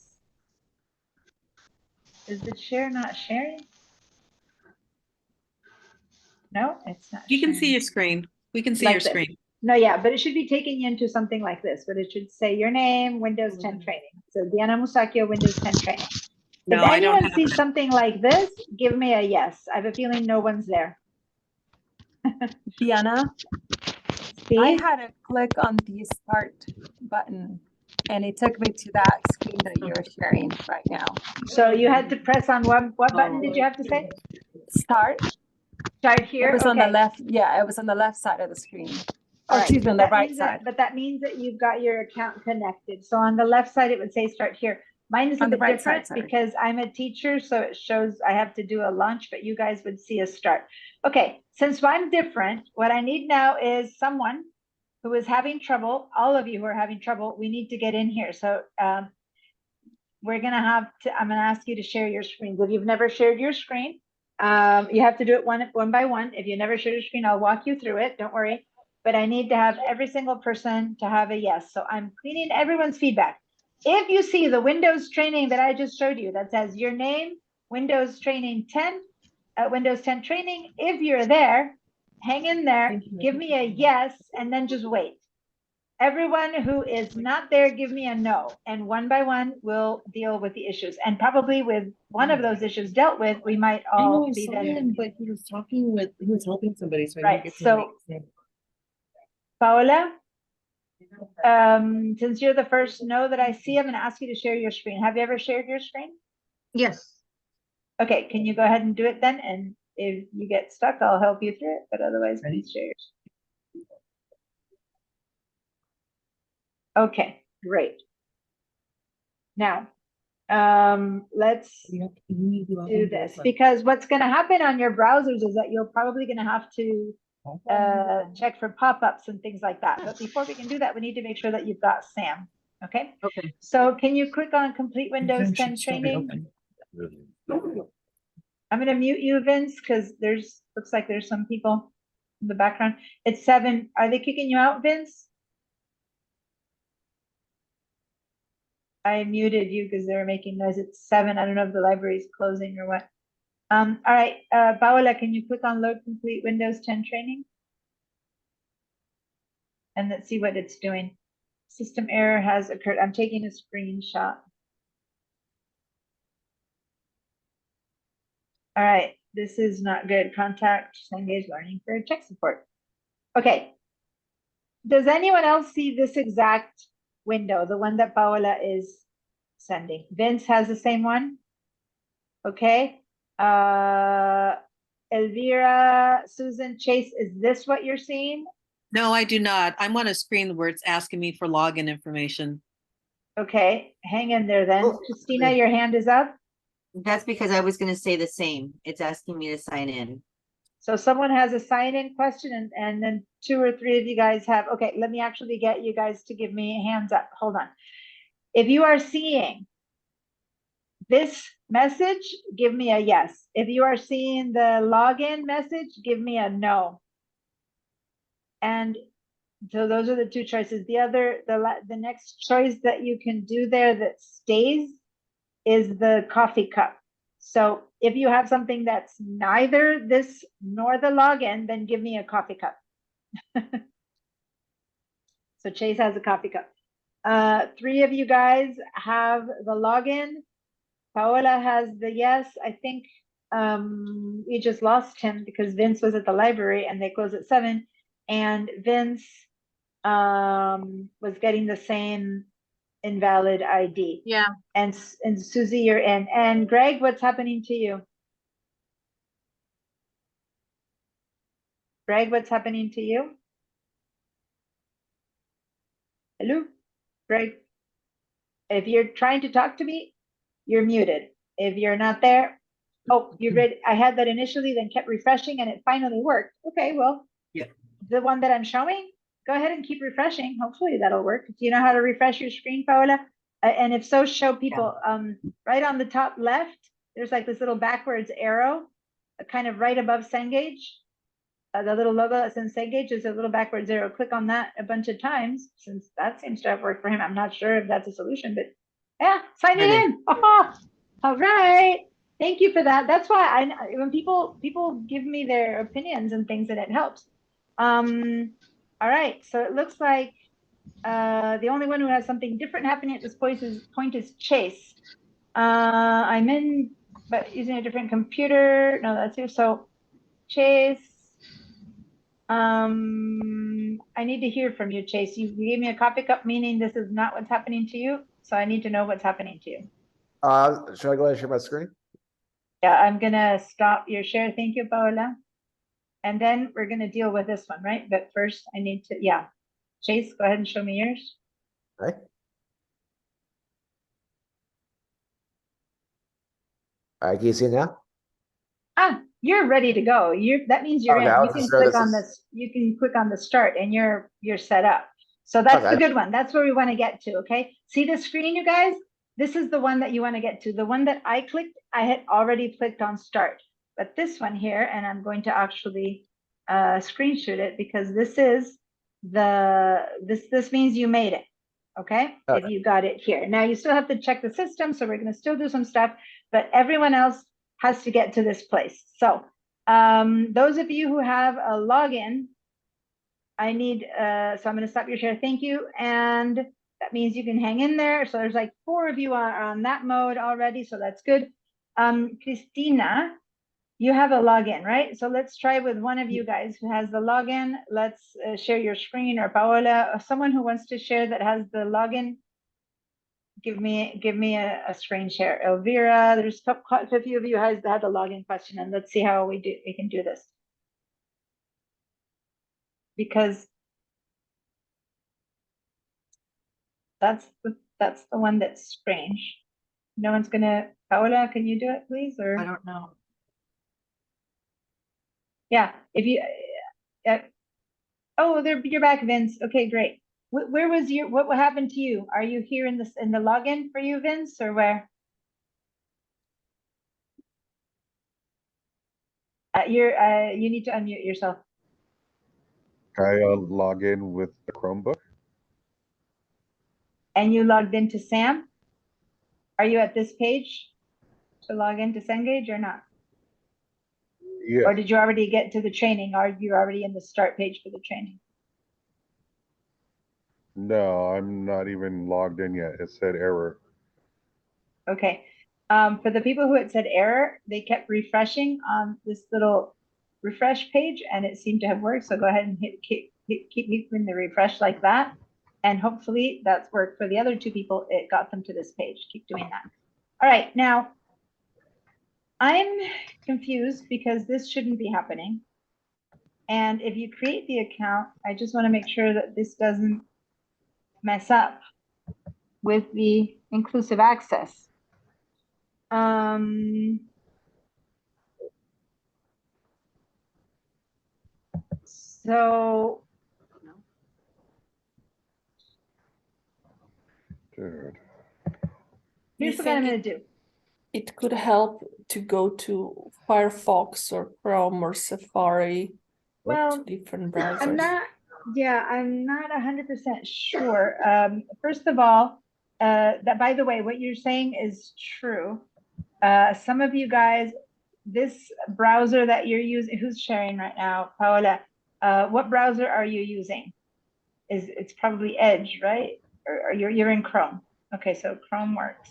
is the share not sharing? No, it's not. You can see your screen. We can see Like your this. screen. No, yeah, but it should be taking you into something like this, but it should say your name, Windows 10 training. So Diana Musacchio, Windows 10 training. No, If I don't anyone have sees that. something like this, give me a yes. I have a feeling no one's there. Diana, See? I had to click on the start button and it took me to that screen that you're sharing right now. So you had to press on what button did you have to say? Start. Start here. It was on Okay. the left. Yeah, it was on the left side of the screen. All Oh, right, excuse me, on the right side. But that means that you've got your account connected. So on the left side, it would say start here. Mine is a On the bit right different side, sorry. because I'm a teacher, so it shows I have to do a launch, but you guys would see a start. Okay, since I'm different, what I need now is someone who is having trouble. All of you who are having trouble, we need to get in here. So we're gonna have to, I'm gonna ask you to share your screens. If you've never shared your screen, you have to do it one by one. If you never shared your screen, I'll walk you through it, don't worry. But I need to have every single person to have a yes. So I'm cleaning everyone's feedback. If you see the Windows training that I just showed you that says your name, Windows training 10, Windows 10 training, if you're there, hang in there, give me a yes, and then just wait. Everyone who is not there, give me a no. And one by one, we'll deal with the issues. And probably with one of those issues dealt with, we might all be done. But he was helping somebody, so I Right, so Paola, since you're the first no that I see, I'm gonna ask you to share your screen. Have you ever shared your screen? Yes. Okay, can you go ahead and do it then? And if you get stuck, I'll help you through it, but otherwise, please share yours. Okay, great. Now, let's do this, because what's gonna happen on your browsers is that you're probably gonna have to check for pop-ups and things like that. But before we can do that, we need to make sure that you've got Sam. Okay. Okay. So can you click on complete Windows 10 training? I'm going to mute you, Vince, because looks like there's some people in the background. It's 7. Are they kicking you out, Vince? I muted you because they were making noise. It's 7. I don't know if the library is closing or what. All right, Paola, can you click on load complete Windows 10 training? And let's see what it's doing. System error has occurred. I'm taking a screenshot. All right, this is not good. Contact Cengage Learning for tech support. Okay. does anyone else see this exact window, the one that Paola is sending? Vince has the same one? Okay. Elvira, Susan, Chase, is this what you're seeing? No, I do not. I'm on a screen where it's asking me for login information. Okay, hang in there then. Oh, Christina, good. your hand is up. That's because I was gonna say the same. It's asking me to sign in. So someone has a sign-in question and then 2 or 3 of you guys have, okay, let me actually get you guys to give me hands up. Hold on. If you are seeing this message, give me a yes. If you are seeing the login message, give me a no. And so those are the 2 choices. The next choice that you can do there that stays is the coffee cup. So if you have something that's neither this nor the login, then give me a coffee cup. So Chase has a coffee cup. 3 of you guys have the login. Paola has the yes. I think we just lost him because Vince was at the library and they close at 7. And Vince was getting the same invalid ID. Yeah. And Susie, you're in. And Greg, what's happening to you? Greg, what's happening to you? Hello, Greg. If you're trying to talk to me, you're muted. If you're not there, oh, you read. I had that initially, then kept refreshing, and it finally worked. Okay, well, yeah, the one that I'm showing, go ahead and keep refreshing. Hopefully that'll work. Do you know how to refresh your screen, Paola? And if so, show people. Right on the top left, there's like this little backwards arrow, kind of right above Cengage. The little logo that says Cengage is a little backwards arrow. Click on that a bunch of times, since that seems to have worked for him. I'm not sure if that's a solution, but yeah, sign it in. Oh, all right. Thank you for that. That's why when people give me their opinions and things, and it helps. All right. So it looks like the only one who has something different happening at this point is Chase. I'm in, but using a different computer. No, that's you. So Chase. I need to hear from you, Chase. You gave me a coffee cup, meaning this is not what's happening to you. So I need to know what's happening to you. Should I go ahead and share my screen? Yeah, I'm gonna stop your share. Thank you, Paola. And then we're gonna deal with this one, right? But first I need to, yeah. Chase, go ahead and show me yours. Okay. All right, can you see it now? Ah, you're ready to go. That means you're Okay, in. I You wasn't can sure click this on is- this. You can click on the start, and you're set up. So that's Okay. the good one. That's where we want to get to. Okay. See the screen, you guys. This is the one that you want to get to. The one that I clicked, I had already clicked on start. But this one here, and I'm going to actually screenshot it because this is this means you made it. Okay. Okay. If you got it here. Now you still have to check the system, so we're going to still do some stuff, but everyone else has to get to this place. So those of you who have a login, I need, so I'm going to stop your share. Thank you. And that means you can hang in there. So there's like 4 of you are on that mode already. So that's good. Christina, you have a login, right? So let's try with one of you guys who has the login. Let's share your screen, or Paola, or someone who wants to share that has the login. Give me a screen share. Elvira, there's quite a few of you guys that had the login question, and let's see how we can do this. Because that's the one that's strange. No one's gonna, Paola, can you do it, please? Or I don't know. yeah, if you, oh, you're back, Vince. Okay, great. Where was what happened to you? Are you here in the login for you, Vince, or where? You need to unmute yourself. I log in with the Chromebook. And you logged into Sam? Are you at this page to log into Cengage or not? Yeah. Or did you already get to the training? Are you already in the start page for the training? No, I'm not even logged in yet. It said error. Okay. For the people who had said error, they kept refreshing on this little refresh page, and it seemed to have worked. So go ahead and keep hitting the refresh like that. And hopefully that's worked for the other two people. It got them to this page. Keep doing that. All right, now I'm confused because this shouldn't be happening. And if you create the account, I just want to make sure that this doesn't mess up with the inclusive access. So Dude. here's what I'm going to do. It could help to go to Firefox or Chrome or Safari. Well, different browsers. I'm not 100% sure. First of all, that by the way, what you're saying is true. Some of you guys, this browser that you're using, who's sharing right now? Paola, what browser are you using? It's probably Edge, right? Or you're in Chrome. Okay, so Chrome works.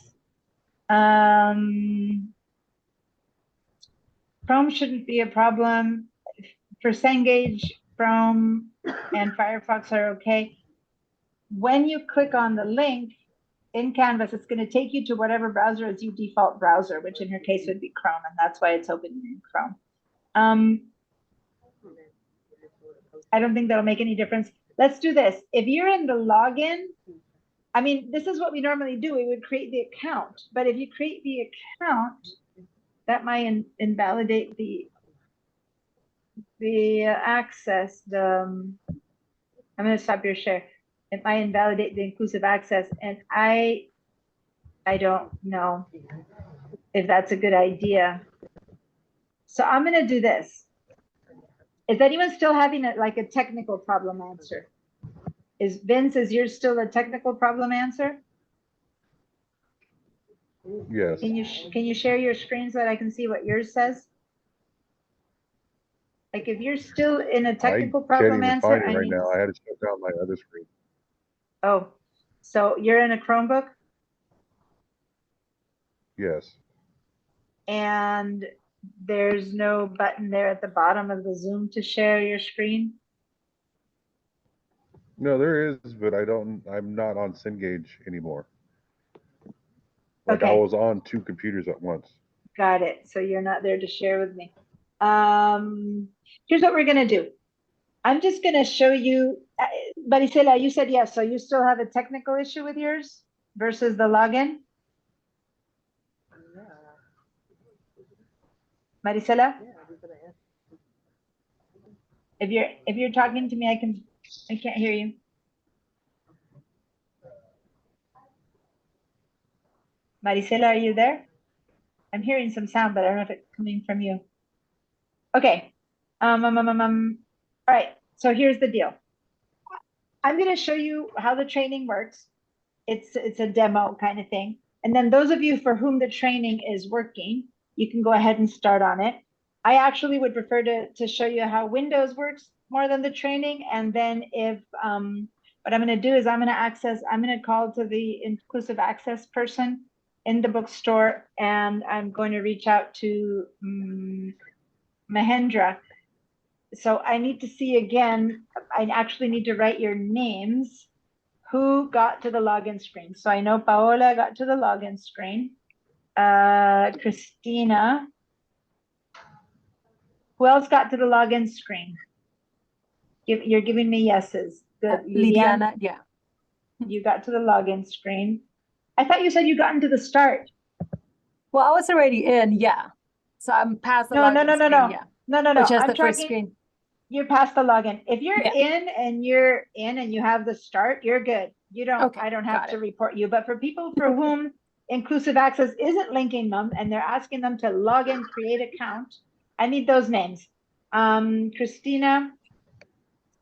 Chrome shouldn't be a problem. For Cengage, Chrome and Firefox are okay. When you click on the link in Canvas, it's going to take you to whatever browser is your default browser, which in your case would be Chrome, and that's why it's open in Chrome. I don't think that'll make any difference. Let's do this. If you're in the login, I mean, this is what we normally do. We would create the account, but if you create the account, that might invalidate the access. I'm going to stop your share. It might invalidate the inclusive access, and I don't know if that's a good idea. So I'm going to do this. Is anyone still having like a technical problem answer? Is Vince, is yours still a technical problem answer? Yes. Can you share your screen so that I can see what yours says? Like if you're still in a technical problem answer, I can't even find it right now. I had to shut down my other screen. Oh, so you're in a Chromebook? Yes. And there's no button there at the bottom of the Zoom to share your screen? No, there is, but I'm not on Cengage anymore. Like Okay. I was on two computers at once. Got it. So you're not there to share with me. Here's what we're going to do. I'm just going to show you, Marisela, you said yes. So you still have a technical issue with yours versus the login? Marisela? If you're talking to me, I can't hear you. Marisela, are you there? I'm hearing some sound, but I don't know if it's coming from you. Okay. All right. So here's the deal. I'm going to show you how the training works. It's a demo kind of thing. And then those of you for whom the training is working, you can go ahead and start on it. I actually would prefer to show you how Windows works more than the training. And then if what I'm going to do is I'm going to call to the inclusive access person in the bookstore, and I'm going to reach out to Mahendra. So I need to see again, I actually need to write your names. Who got to the login screen? So I know Paola got to the login screen. Christina. Who else got to the login screen? You're giving me yeses. Lidiana, yeah. You got to the login screen. I thought you said you got into the start. Well, I was already in, yeah. So I'm past the login screen, yeah. No. Or just I'm the first talking, screen. you're past the login. If you're in and you have the start, you're good. You don't, Okay, I don't have to report you. But for people for whom inclusive access isn't linking them and they're asking them to log in, create account, I need those names. Christina.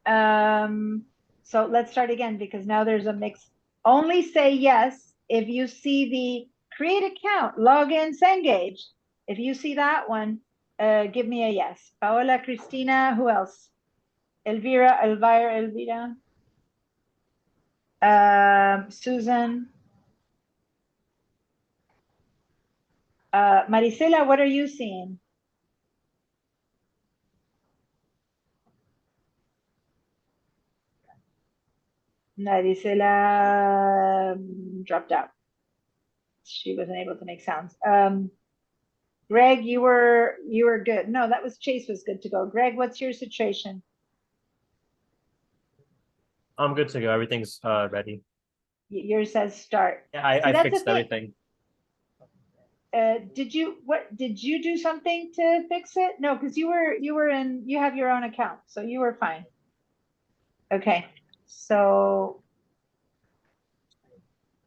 So let's start again because now there's a mix. Only say yes if you see the create account, log in, Cengage. If you see that one, give me a yes. Paola, Christina, who else? Elvira. Susan. Marisela, what are you seeing? Marisela dropped out. She wasn't able to make sounds. Greg, you were good. No, that was Chase was good to go. Greg, what's your situation? I'm good to go. Everything's ready. Yours says start. Yeah, I fixed everything. Did you do something to fix it? No, because you have your own account, so you were fine. Okay, so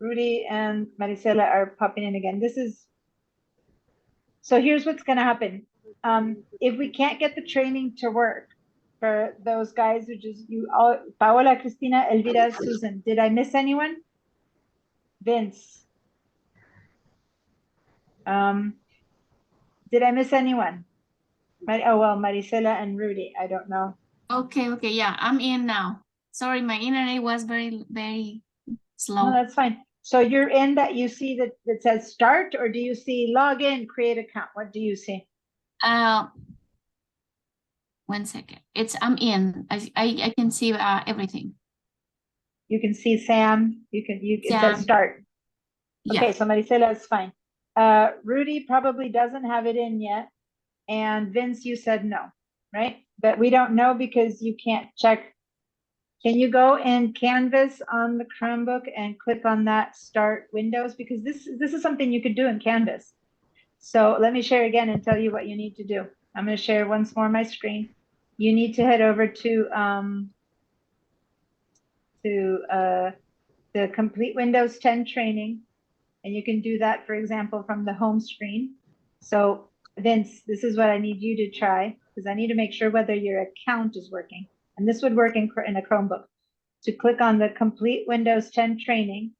Rudy and Marisela are popping in again. So here's what's gonna happen. If we can't get the training to work for those guys who Paola, Cristina, Elvira, Susan, did I miss anyone? Vince. Did I miss anyone? Oh, well, Marisela and Rudy, I don't know. Okay, yeah, I'm in now. Sorry, my internet was very, very slow. No, that's fine. So you're in that you see that says start, or do you see log in, create account? What do you see? 1 second. I'm in. I can see everything. You can see Sam. It says start. Yeah. Okay, so Marisela is fine. Rudy probably doesn't have it in yet. And Vince, you said no, right? But we don't know because you can't check. Can you go in Canvas on the Chromebook and click on that start Windows? Because this is something you could do in Canvas. So let me share again and tell you what you need to do. I'm going to share once more my screen. You need to head over to the Complete Windows 10 training. And you can do that, for example, from the home screen. So Vince, this is what I need you to try, because I need to make sure whether your account is working. And this would work in a Chromebook. To click on the Complete Windows 10 training,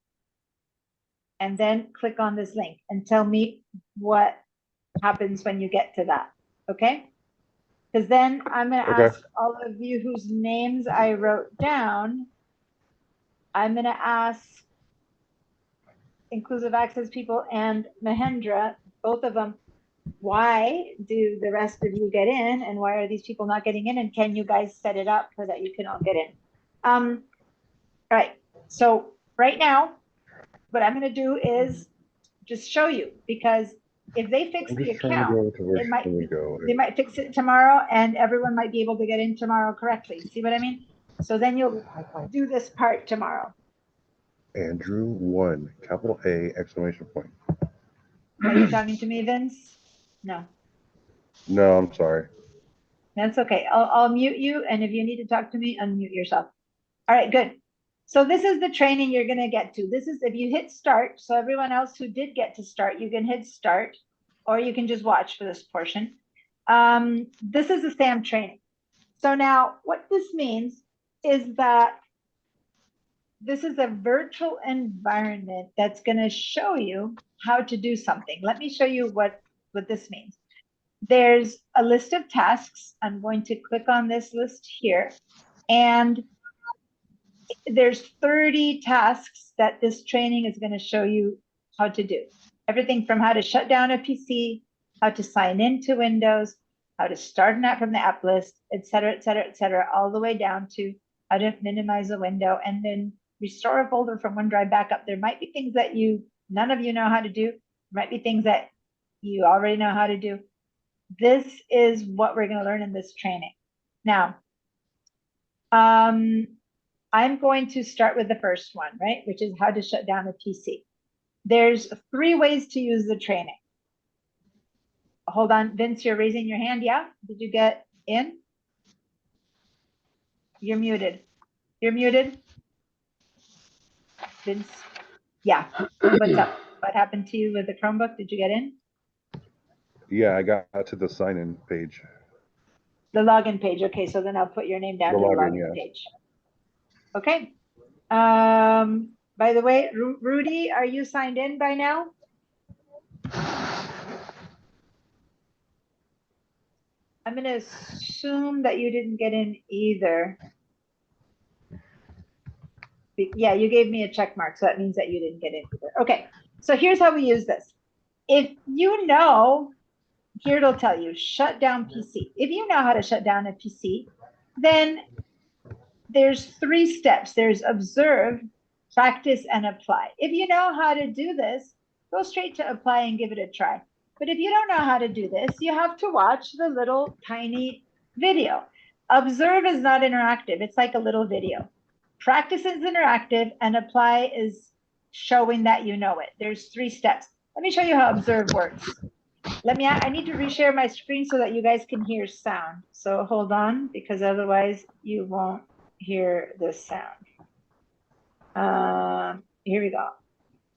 and then click on this link and tell me what happens when you get to that, okay? Because then I'm going to ask all of you whose names I wrote down, I'm going to ask Inclusive Access people and Mahendra, both of them, why do the rest of you get in, and why are these people not getting in, and can you guys set it up so that you can all get in? All right, so right now, what I'm going to do is just show you, because if they fix the account, they might fix it tomorrow, and everyone might be able to get in tomorrow correctly. See what I mean? So then you'll do this part tomorrow. Andrew 1, capital A, exclamation point. Are you talking to me, Vince? No. No, I'm sorry. That's okay. I'll mute you, and if you need to talk to me, unmute yourself. All right, good. So this is the training you're going to get to. This is if you hit start. So everyone else who did get to start, you can hit start, or you can just watch for this portion. This is a SAM training. So now what this means is that this is a virtual environment that's going to show you how to do something. Let me show you what this means. There's a list of tasks. I'm going to click on this list here, and there's 30 tasks that this training is going to show you how to do. Everything from how to shut down a PC, how to sign into Windows, how to start an app from the app list, et cetera, all the way down to how to minimize a window and then restore a folder from OneDrive backup. There might be things that none of you know how to do. There might be things that you already know how to do. This is what we're going to learn in this training. Now, I'm going to start with the first one, right? Which is how to shut down a PC. There's 3 ways to use the training. Hold on, Vince, you're raising your hand. Yeah, did you get in? You're muted. You're muted. Vince, yeah. What's up? What happened to you with the Chromebook? Did you get in? Yeah, I got to the sign-in page. The login page. Okay, so then I'll put your name down to the login page. Okay. By the way, Rudy, are you signed in by now? I'm going to assume that you didn't get in either. Yeah, you gave me a check mark, so that means that you didn't get in either. Okay, so here's how we use this. If you know, here it'll tell you, shut down PC. If you know how to shut down a PC, then there's 3 steps. There's observe, practice, and apply. If you know how to do this, go straight to apply and give it a try. But if you don't know how to do this, you have to watch the little tiny video. Observe is not interactive. It's like a little video. Practice is interactive, and apply is showing that you know it. There's 3 steps. Let me show you how observe works. I need to reshare my screen so that you guys can hear sound. So hold on, because otherwise you won't hear this sound. Here we go.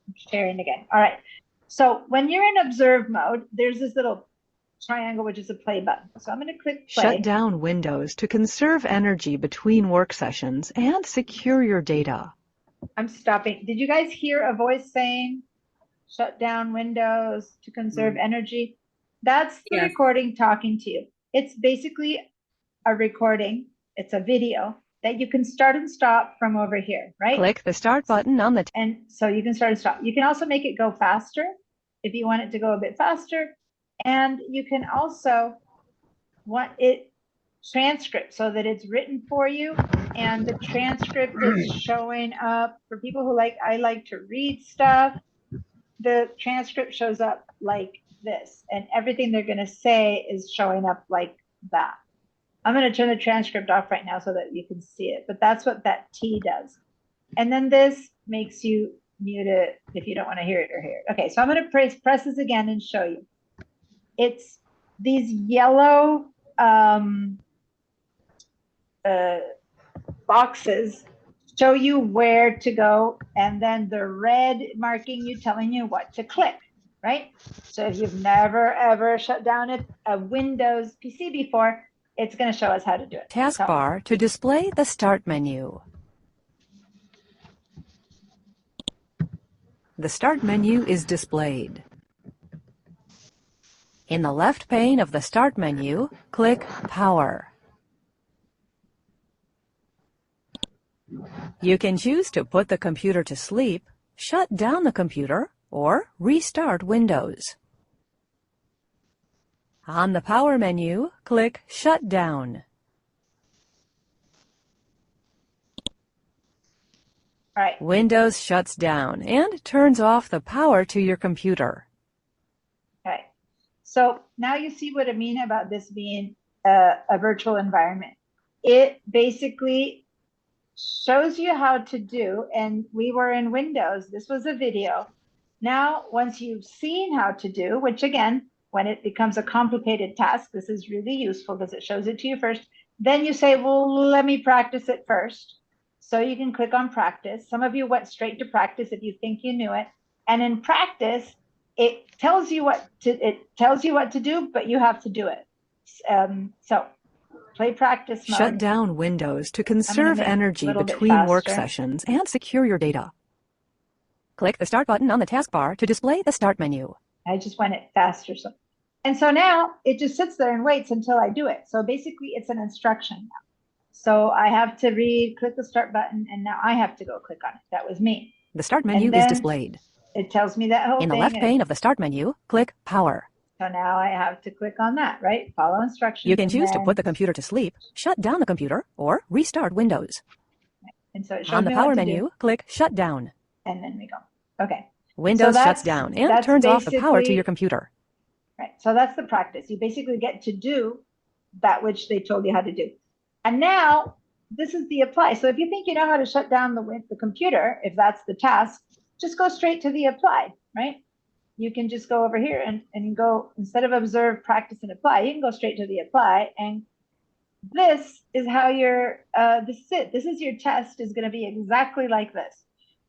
I'm sharing again. All right. So when you're in observe mode, there's this little triangle, which is a play button. So I'm going to click play. Shut down Windows to conserve energy between work sessions and secure your data. I'm stopping. Did you guys hear a voice saying, shut down Windows to conserve energy? That's the recording talking to you. It's basically a recording. It's a video that you can start and stop from over here, right? Click the start button on the and so you can start and stop. You can also make it go faster if you want it to go a bit faster. And you can also want it transcript so that it's written for you, and the transcript is showing up for people who I like to read stuff. The transcript shows up like this, and everything they're going to say is showing up like that. I'm going to turn the transcript off right now so that you can see it, but that's what that T does. And then this makes you mute it if you don't want to hear it or hear it. Okay, so I'm going to press this again and show you. It's these yellow boxes show you where to go, and then the red marking you telling you what to click, right? So if you've never ever shut down a Windows PC before, it's going to show us how to do it. taskbar to display the start menu. The start menu is displayed. In the left pane of the start menu, click Power. You can choose to put the computer to sleep, shut down the computer, or restart Windows. On the Power menu, click Shut Down. All right. Windows shuts down and turns off the power to your computer. Okay. So now you see what I mean about this being a virtual environment. It basically shows you how to do, and we were in Windows. This was a video. Now, once you've seen how to do, which again, when it becomes a complicated task, this is really useful because it shows it to you first. Then you say, well, let me practice it first. So you can click on practice. Some of you went straight to practice if you think you knew it. And in practice, it tells you what to do, but you have to do it. So play practice mode. Shut down Windows to conserve energy between work sessions and secure your data. Click the Start button on the taskbar to display the Start menu. I just went it faster. And so now it just sits there and waits until I do it. So basically it's an instruction now. So I have to click the Start button, and now I have to go click on it. That was me. The Start menu is displayed. It tells me that whole thing. In the left pane of the Start menu, click Power. So now I have to click on that, right? Follow instructions. You can choose to put the computer to sleep, shut down the computer, or restart Windows. And so it shows on the me Power what to menu, do. click Shut Down. And then we go. Okay. Windows shuts down and turns off the power to your computer. Right. So that's the practice. You basically get to do that which they told you how to do. And now this is the apply. So if you think you know how to shut down the computer, if that's the task, just go straight to the apply, right? You can just go over here and go, instead of observe, practice, and apply, you can go straight to the apply. And this is how this is it. This is your test is going to be exactly like this.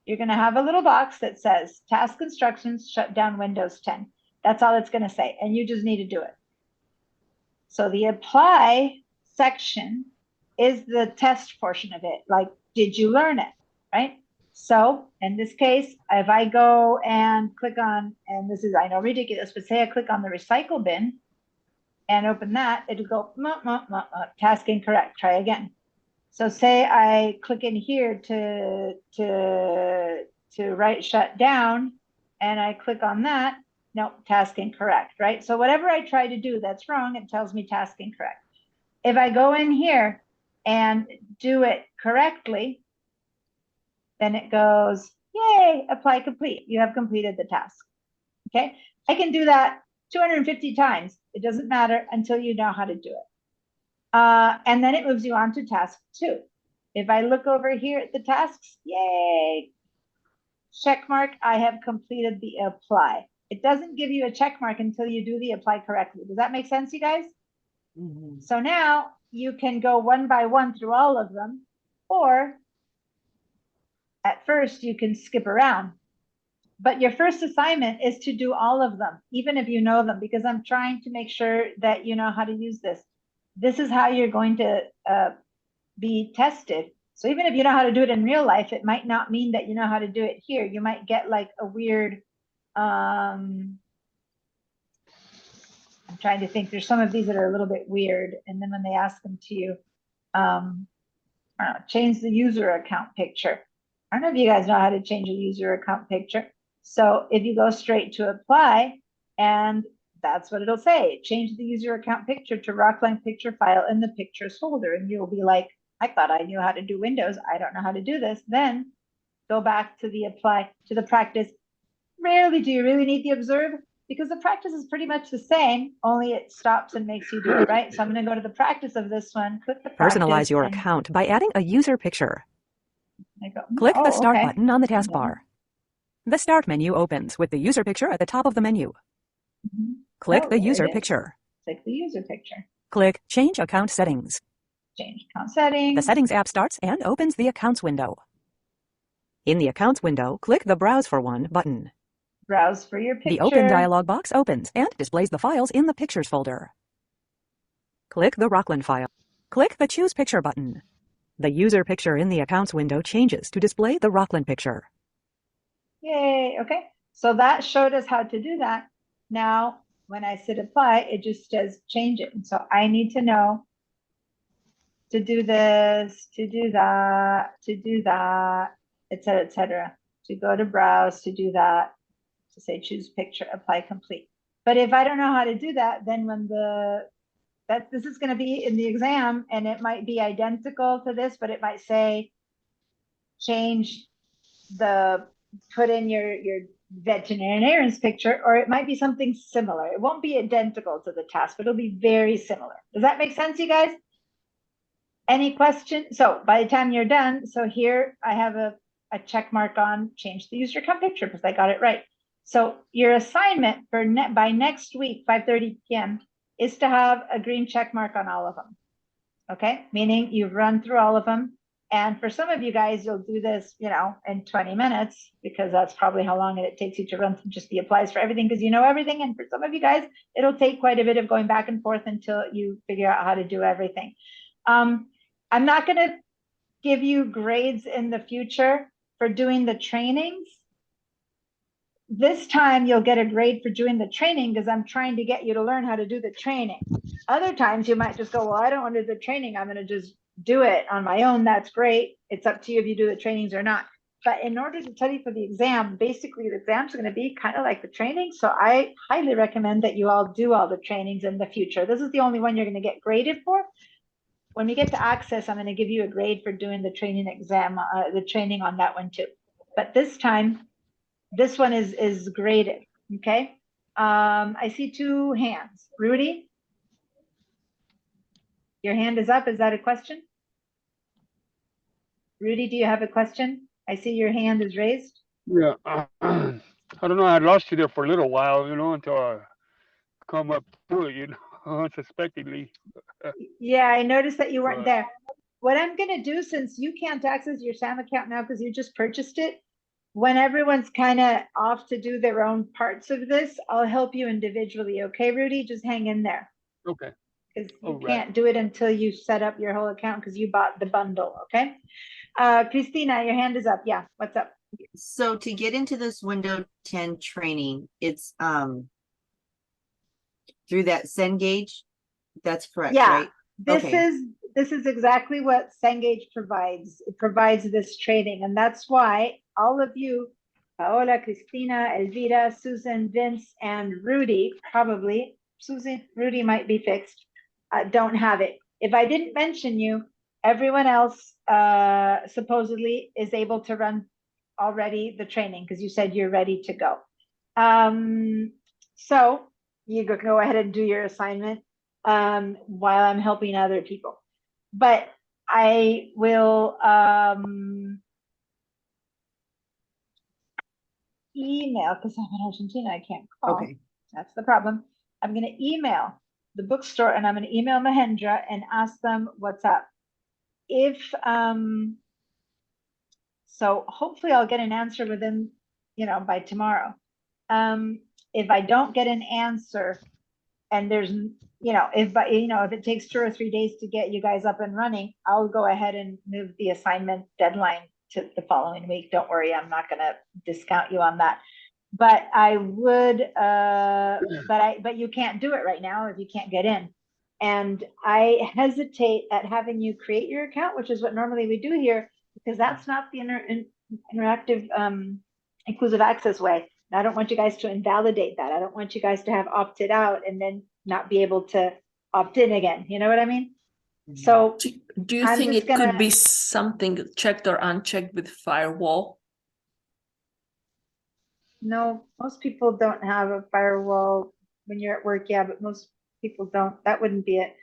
You're going to have a little box that says task instructions, shut down Windows 10. That's all it's going to say. And you just need to do it. So the apply section is the test portion of it. Like, did you learn it, right? So in this case, if I go and click on, and this is, I know, ridiculous, but say I click on the recycle bin and open that, it'll go, task incorrect, try again. So say I click in here to write shut down, and I click on that, no, task incorrect, right? So whatever I try to do that's wrong, it tells me task incorrect. If I go in here and do it correctly, then it goes, yay, apply complete. You have completed the task. Okay, I can do that 250 times. It doesn't matter until you know how to do it. And then it moves you on to task 2. If I look over here at the tasks, yay, check mark, I have completed the apply. It doesn't give you a check mark until you do the apply correctly. Does that make sense, you guys? Mm-hmm. So now you can go one by one through all of them, or at first you can skip around. But your first assignment is to do all of them, even if you know them, because I'm trying to make sure that you know how to use this. This is how you're going to be tested. So even if you know how to do it in real life, it might not mean that you know how to do it here. You might get like a weird, I'm trying to think, there's some of these that are a little bit weird. And then when they ask them to you, change the user account picture. I don't know if you guys know how to change a user account picture. So if you go straight to apply, and that's what it'll say, change the user account picture to Rockline picture file in the pictures folder. And you'll be like, I thought I knew how to do Windows. I don't know how to do this. Then go back to the apply, to the practice. Rarely do you really need the observe, because the practice is pretty much the same, only it stops and makes you do it, right? So I'm going to go to the practice of this one, click the practice. Personalize your account by adding a user picture. Go, click the Start button on the taskbar. The Start menu opens with the user picture at the top of the menu. Click the user picture. Click the user picture. Click Change Account Settings. Change account settings. The Settings app starts and opens the Accounts window. In the Accounts window, click the Browse for One button. Browse for your picture. The Open dialog box opens and displays the files in the Pictures folder. Click the Rockland file. Click the Choose Picture button. The user picture in the Accounts window changes to display the Rockland picture. Yay, okay. So that showed us how to do that. Now, when I hit apply, it just says change it. And so I need to know to do this, to do that, etc., to go to browse, to do that, to say choose picture, apply complete. But if I don't know how to do that, then when this is going to be in the exam, and it might be identical to this, but it might say change put in your veterinarian's picture, or it might be something similar. It won't be identical to the task, but it'll be very similar. Does that make sense, you guys? Any question? So by the time you're done, so here I have a check mark on change the user account picture because I got it right. So your assignment for by next week, 5:30 p.m. is to have a green check mark on all of them. Okay, meaning you've run through all of them. And for some of you guys, you'll do this, in 20 minutes, because that's probably how long it takes you to run through just the applies for everything, because you know everything. And for some of you guys, it'll take quite a bit of going back and forth until you figure out how to do everything. I'm not going to give you grades in the future for doing the trainings. This time you'll get a grade for doing the training because I'm trying to get you to learn how to do the training. Other times you might just go, well, I don't want to do the training. I'm going to just do it on my own. That's great. It's up to you if you do the trainings or not. But in order to study for the exam, basically the exams are going to be kind of like the training. So I highly recommend that you all do all the trainings in the future. This is the only one you're going to get graded for. When we get to Access, I'm going to give you a grade for doing the training exam, the training on that one too. But this time, this one is graded. Okay. I see 2 hands. Rudy, your hand is up. Is that a question? Rudy, do you have a question? I see your hand is raised. Yeah. I don't know. I lost you there for a little while, until I come up to it, unsuspectingly. Yeah, I noticed that you weren't there. What I'm going to do, since you can't access your SAM account now because you just purchased it, when everyone's kind of off to do their own parts of this, I'll help you individually. Okay, Rudy? Just hang in there. Okay. Because you can't do it until you set up your whole account because you bought the bundle. Okay. Christina, your hand is up. Yeah. What's up? So to get into this Windows 10 training, it's through that Cengage. That's correct, right? This is exactly what Cengage provides. It provides this training, and that's why all of you, Paola, Christina, Elvira, Susan, Vince, and Rudy, probably Susan, Rudy might be fixed, don't have it. If I didn't mention you, Everyone else supposedly is able to run already the training because you said you're ready to go. So you go ahead and do your assignment while I'm helping other people. But I will email, because I'm in Argentina, I can't call. Okay. That's the problem. I'm going to email the bookstore and I'm going to email Mahendra and ask them what's up. If so hopefully I'll get an answer within, by tomorrow. If I don't get an answer and there's, if it takes 2 or 3 days to get you guys up and running, I'll go ahead and move the assignment deadline to the following week. Don't worry, I'm not going to discount you on that. But I would, but you can't do it right now if you can't get in. And I hesitate at having you create your account, which is what normally we do here, because that's not the interactive inclusive access way. And I don't want you guys to invalidate that. I don't want you guys to have opted out and then not be able to opt in again. You know what I mean? So do you think it could be something checked or unchecked with firewall? No, most people don't have a firewall when you're at work. Yeah, but most people don't. That wouldn't be it.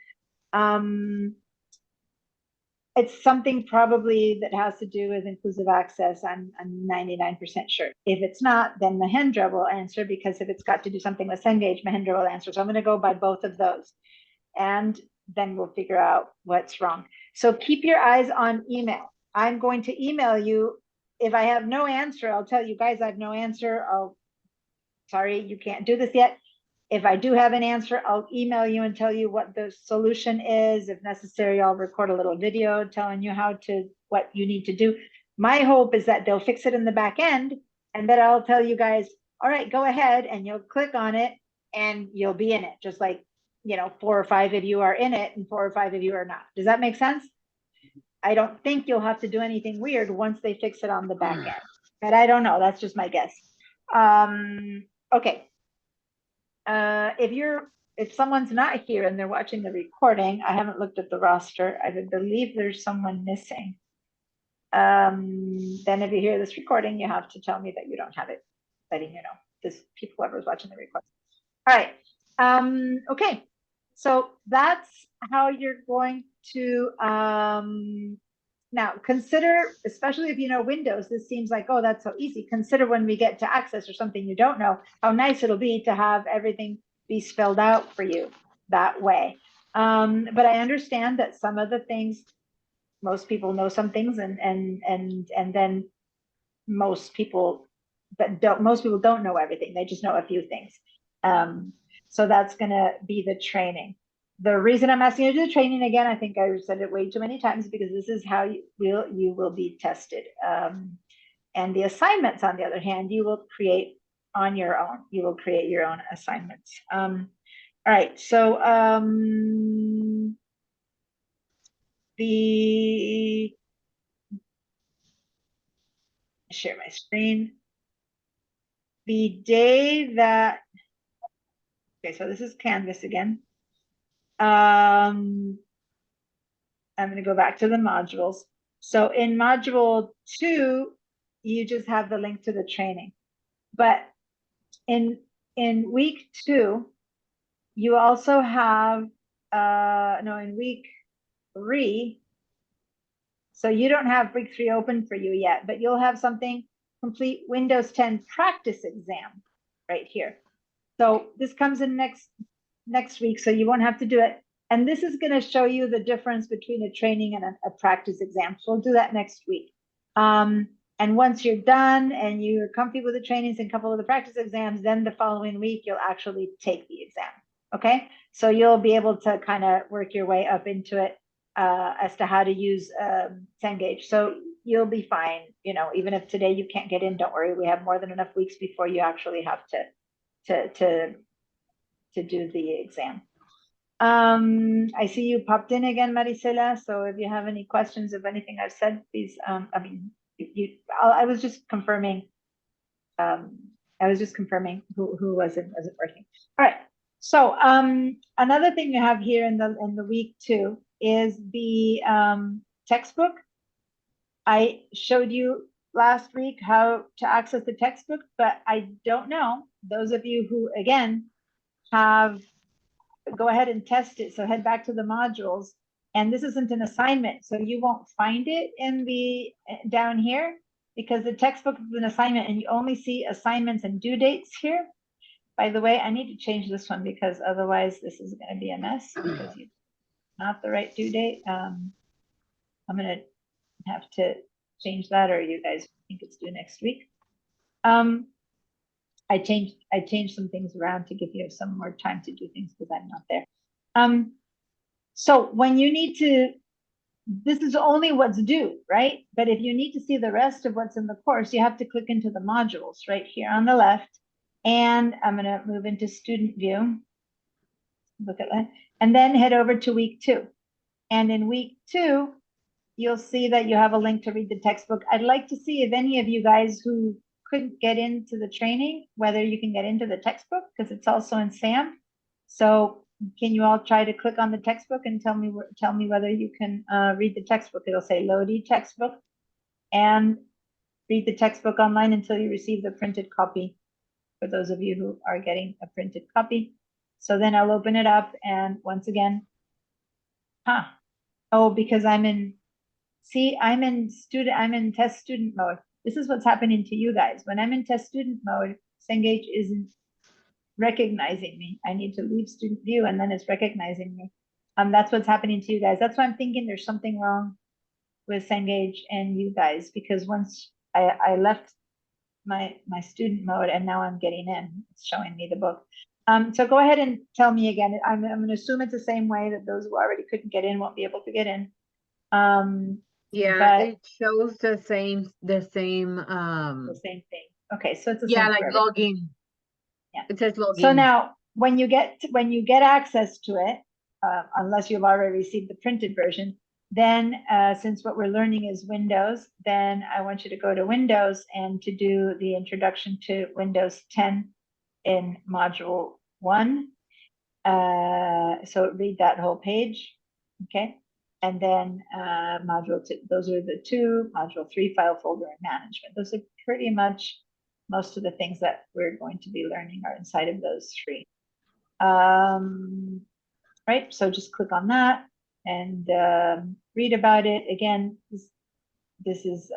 It's something probably that has to do with inclusive access. I'm 99% sure. If it's not, then Mahendra will answer, because if it's got to do something with Cengage, Mahendra will answer. So I'm going to go by both of those, and then we'll figure out what's wrong. So keep your eyes on email. I'm going to email you. If I have no answer, I'll tell you guys I have no answer. Sorry, you can't do this yet. If I do have an answer, I'll email you and tell you what the solution is. If necessary, I'll record a little video telling you what you need to do. My hope is that they'll fix it in the back end, and that I'll tell you guys, all right, go ahead, and you'll click on it and you'll be in it. Just like, 4 or 5 of you are in it and 4 or 5 of you are not. Does that make sense? I don't think you'll have to do anything weird once they fix it on the back end, but I don't know. That's just my guess. Okay. If someone's not here and they're watching the recording, I haven't looked at the roster. I would believe there's someone missing. Then if you hear this recording, you have to tell me that you don't have it, letting you know, because whoever's watching the recording. All right. Okay. So that's how you're going to, now consider, especially if you know Windows, this seems like, oh, that's so easy. Consider when we get to Access or something you don't know, how nice it'll be to have everything be spelled out for you that way. But I understand that some of the things, most people know some things, and then most people don't know everything. They just know a few things. So that's going to be the training. The reason I'm asking you to do the training again, I think I said it way too many times, because this is how you will be tested. And the assignments, on the other hand, you will create on your own. You will create your own assignments. All right. So share my screen. The day that, okay, so this is Canvas again. I'm going to go back to the modules. So in module 2, you just have the link to the training. But in week 2, you also have, in week 3, so you don't have week 3 open for you yet, but you'll have something, complete Windows 10 practice exam right here. So this comes in next week, so you won't have to do it. And this is going to show you the difference between a training and a practice exam. So we'll do that next week. And once you're done and you're comfy with the trainings and a couple of the practice exams, then the following week, you'll actually take the exam. Okay. So you'll be able to kind of work your way up into it as to how to use Cengage. So you'll be fine. Even if today you can't get in, don't worry. We have more than enough weeks before you actually have to do the exam. I see you popped in again, Maricela. So if you have any questions of anything I've said, please. I was just confirming. Who wasn't working. All right. So another thing you have here in the week 2 is the textbook. I showed you last week how to access the textbook, but I don't know, those of you who, again, go ahead and test it. So head back to the modules, and this isn't an assignment, so you won't find it in the down here, because the textbook is an assignment and you only see assignments and due dates here. By the way, I need to change this one because otherwise this is going to be a mess because you not the right due date. I'm going to have to change that, or you guys think it's due next week. I changed some things around to give you some more time to do things because I'm not there. So when you need to, this is only what's due, right? But if you need to see the rest of what's in the course, you have to click into the modules right here on the left. And I'm going to move into student view. Look at that. And then head over to week 2. And in week 2, you'll see that you have a link to read the textbook. I'd like to see if any of you guys who couldn't get into the training, whether you can get into the textbook, because it's also in SAM. So can you all try to click on the textbook and tell me whether you can read the textbook? It'll say load textbook, and read the textbook online until you receive the printed copy, for those of you who are getting a printed copy. So then I'll open it up, and once again, oh, because I'm in test student mode. This is what's happening to you guys. When I'm in test student mode, Cengage isn't recognizing me. I need to leave student view, and then it's recognizing me. That's what's happening to you guys. That's why I'm thinking there's something wrong with Cengage and you guys, because once I left my student mode and now I'm getting in, it's showing me the book. So go ahead and tell me again. I'm going to assume it's the same way that those who already couldn't get in won't be able to get in. Yeah, but it shows the same the same thing. Okay, so it's the yeah, same like for everyone. login. Yeah. It says login. So now when you get access to it, unless you've already received the printed version, then since what we're learning is Windows, then I want you to go to Windows and to do the introduction to Windows 10 in module 1. So read that whole page, okay? And then module 2, those are the 2, module 3, file folder and management. Those are pretty much most of the things that we're going to be learning are inside of those 3. Right, so just click on that and read about it. Again, this is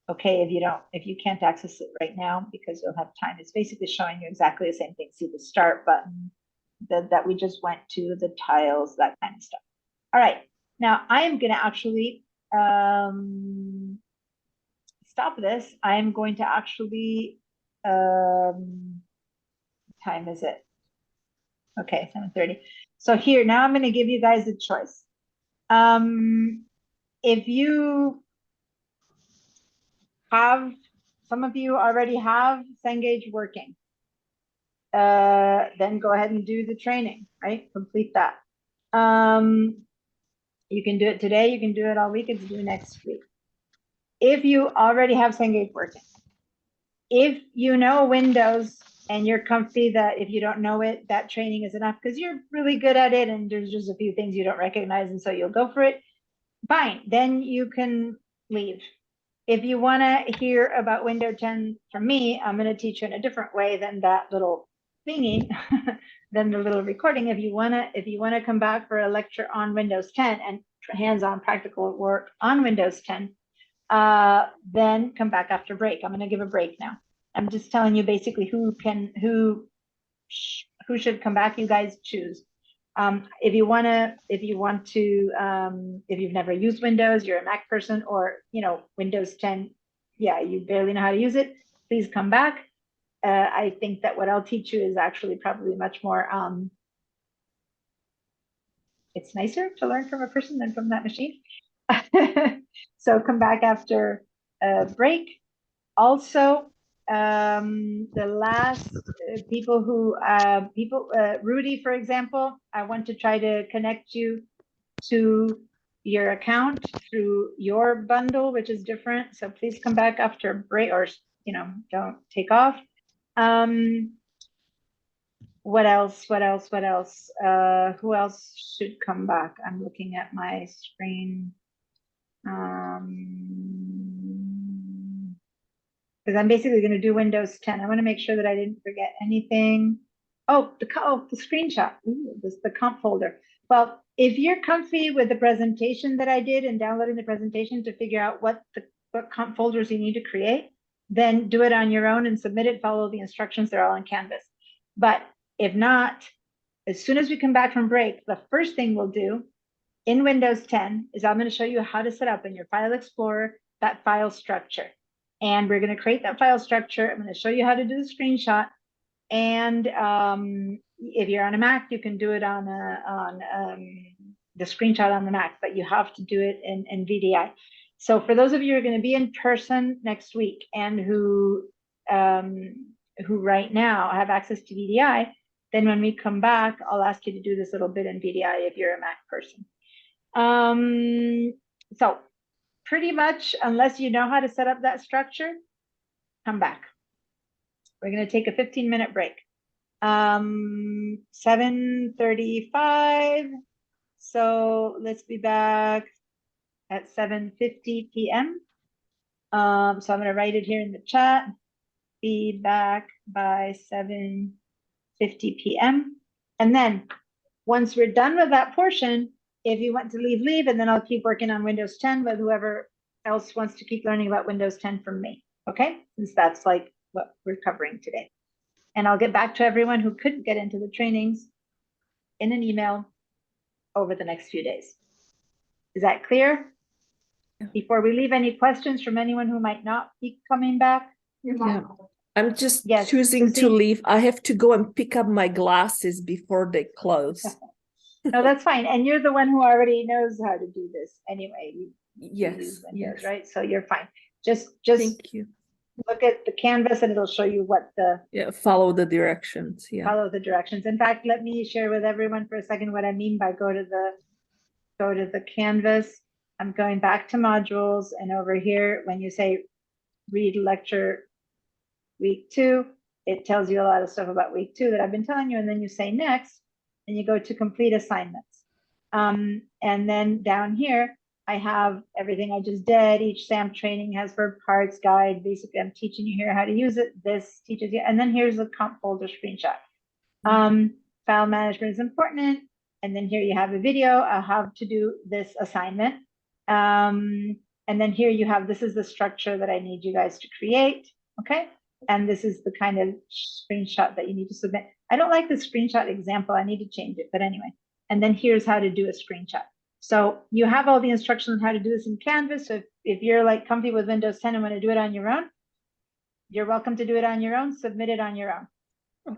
okay if you can't access it right now because you'll have time. It's basically showing you exactly the same thing. See the start button that we just went to, the tiles, that kind of stuff. All right, now I am going to actually stop this. I am going to actually, time is it? Okay, 7:30. So here, now I'm going to give you guys a choice. If you have, some of you already have Cengage working, then go ahead and do the training, right? Complete that. You can do it today, you can do it all week, it's due next week. If you already have Cengage working, if you know Windows and you're comfy that if you don't know it, that training is enough because you're really good at it and there's just a few things you don't recognize and so you'll go for it, fine, then you can leave. If you want to hear about Windows 10 from me, I'm going to teach you in a different way than that little thingy, than the little recording. If you want to come back for a lecture on Windows 10 and hands-on practical work on Windows 10, then come back after break. I'm going to give a break now. I'm just telling you basically who should come back. You guys choose. If you've never used Windows, you're a Mac person, or Windows 10, yeah, you barely know how to use it, please come back. I think that what I'll teach you is actually probably much more, it's nicer to learn from a person than from that machine. So come back after a break. Also, the last people who Rudy, for example, I want to try to connect you to your account through your bundle, which is different. So please come back after break, or don't take off. What else? What else? What else? Who else should come back? I'm looking at my screen. Because I'm basically going to do Windows 10. I want to make sure that I didn't forget anything. Oh, the screenshot. Ooh, this the comp folder. Well, if you're comfy with the presentation that I did and downloading the presentation to figure out what comp folders you need to create, then do it on your own and submit it. Follow the instructions. They're all in Canvas. But if not, as soon as we come back from break, the first thing we'll do in Windows 10 is I'm going to show you how to set up in your File Explorer that file structure. And we're going to create that file structure. I'm going to show you how to do the screenshot. And if you're on a Mac, you can do it on the screenshot on the Mac, but you have to do it in VDI. So for those of you who are going to be in person next week and who right now have access to VDI, then when we come back, I'll ask you to do this little bit in VDI if you're a Mac person. So pretty much, unless you know how to set up that structure, come back. We're going to take a 15-minute break. 7:35. So let's be back at 7:50 p.m. So I'm going to write it here in the chat. Be back by 7:50 p.m. And then once we're done with that portion, if you want to leave, and then I'll keep working on Windows 10 with whoever else wants to keep learning about Windows 10 from me. Okay, since that's like what we're covering today. And I'll get back to everyone who couldn't get into the trainings in an email over the next few days. Is that clear? Before we leave, any questions from anyone who might not be coming back? Yeah. I'm just choosing to leave. I have to go and pick up my glasses before they close. No, that's fine. And you're the one who already knows how to do this anyway. Yes, yes. Right? So you're fine. Just Thank you. Look at the canvas and it'll show you what the follow the directions. Follow the directions. In fact, let me share with everyone for a second what I mean by go to the canvas. I'm going back to modules, and over here when you say read lecture week 2, it tells you a lot of stuff about week 2 that I've been telling you, and then you say next and you go to complete assignments. And then down here I have everything I just did. Each SAM training has verb parts guide. Basically, I'm teaching you here how to use it. This teaches you. And then here's the comp folder screenshot. File management is important. And then here you have a video of how to do this assignment. And then here you have, this is the structure that I need you guys to create. Okay. And this is the kind of screenshot that you need to submit. I don't like the screenshot example. I need to change it. But anyway, and then here's how to do a screenshot. So you have all the instructions on how to do this in Canvas. So if you're like comfy with Windows 10 and want to do it on your own, you're welcome to do it on your own, submit it on your own.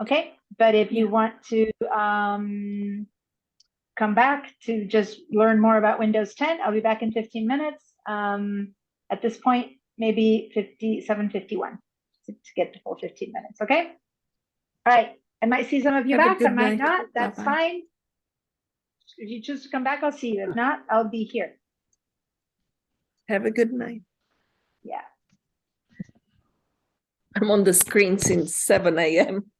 Okay. But if you want to come back to just learn more about Windows 10, I'll be back in 15 minutes. At this point, maybe 7:51 to get the full 15 minutes. Okay. All right. I might see some of you back. I might not. That's fine. If you choose to come back, I'll see you. If not, I'll be here. Have a good night. Yeah. I'm on the screen since 7 a.m.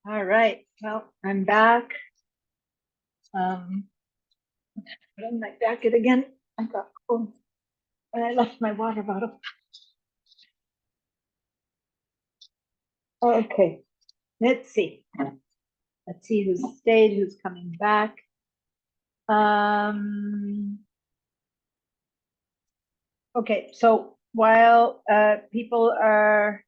All right, well, I'm back. Put on my jacket again. I got cold. And I left my water bottle. Okay, let's see. Let's see who's stayed, who's coming back. Okay, so while people are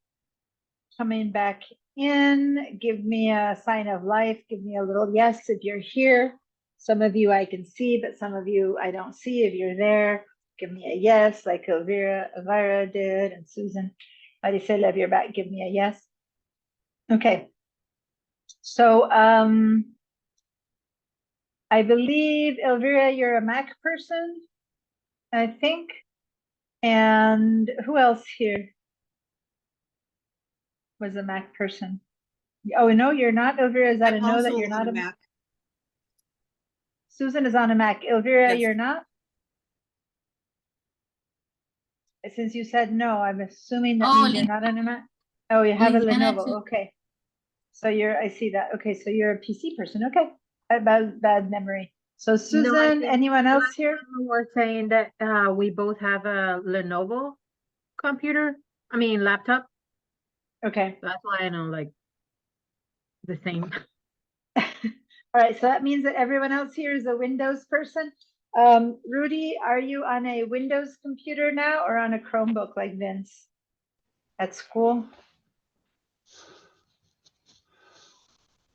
coming back in, give me a sign of life, give me a little yes if you're here. Some of you I can see, but some of you I don't see. If you're there, give me a yes, like Elvira did, and Susan. Maricela, if you're back, give me a yes. Okay. So I believe, Elvira, you're a Mac person, I think. And who else here was a Mac person? Oh, no, you're not, Elvira. Is that a I'm no that also you're not on a a Mac. Susan is on a Mac. Elvira, Yes. you're not? Since you said no, I'm assuming that Oh, means you're not on a Mac. Oh, you have a Liliana Lenovo. too. Okay. So I see that. Okay, so you're a PC person. Okay. Bad memory. So No, I Susan, think anyone else here? we're saying that we both have a Lenovo computer. I mean laptop. Okay. That's why I know like the same. All right, so that means that everyone else here is a Windows person. Rudy, are you on a Windows computer now or on a Chromebook like Vince at school?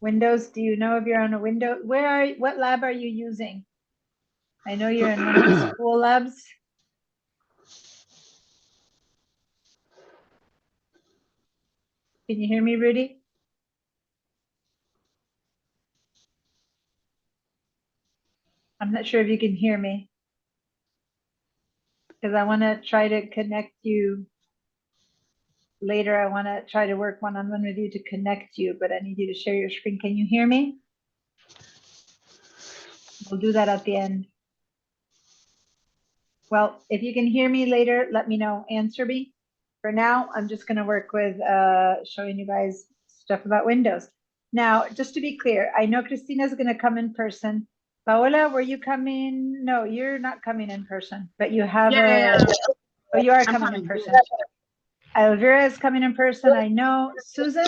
Windows, do you know if you're on a window? What lab are you using? I know you're in one of the school labs. Can you hear me, Rudy? I'm not sure if you can hear me. Because I want to try to connect you later. I want to try to work one-on-one with you to connect you, but I need you to share your screen. Can you hear me? We'll do that at the end. Well, if you can hear me later, let me know, answer me. For now, I'm just gonna work with showing you guys stuff about Windows. Now, just to be clear, I know Christina's gonna come in person. Paola, were you coming? No, you're not coming in person, but you have oh, you are coming in person. Elvira is coming in person, I know. Susan?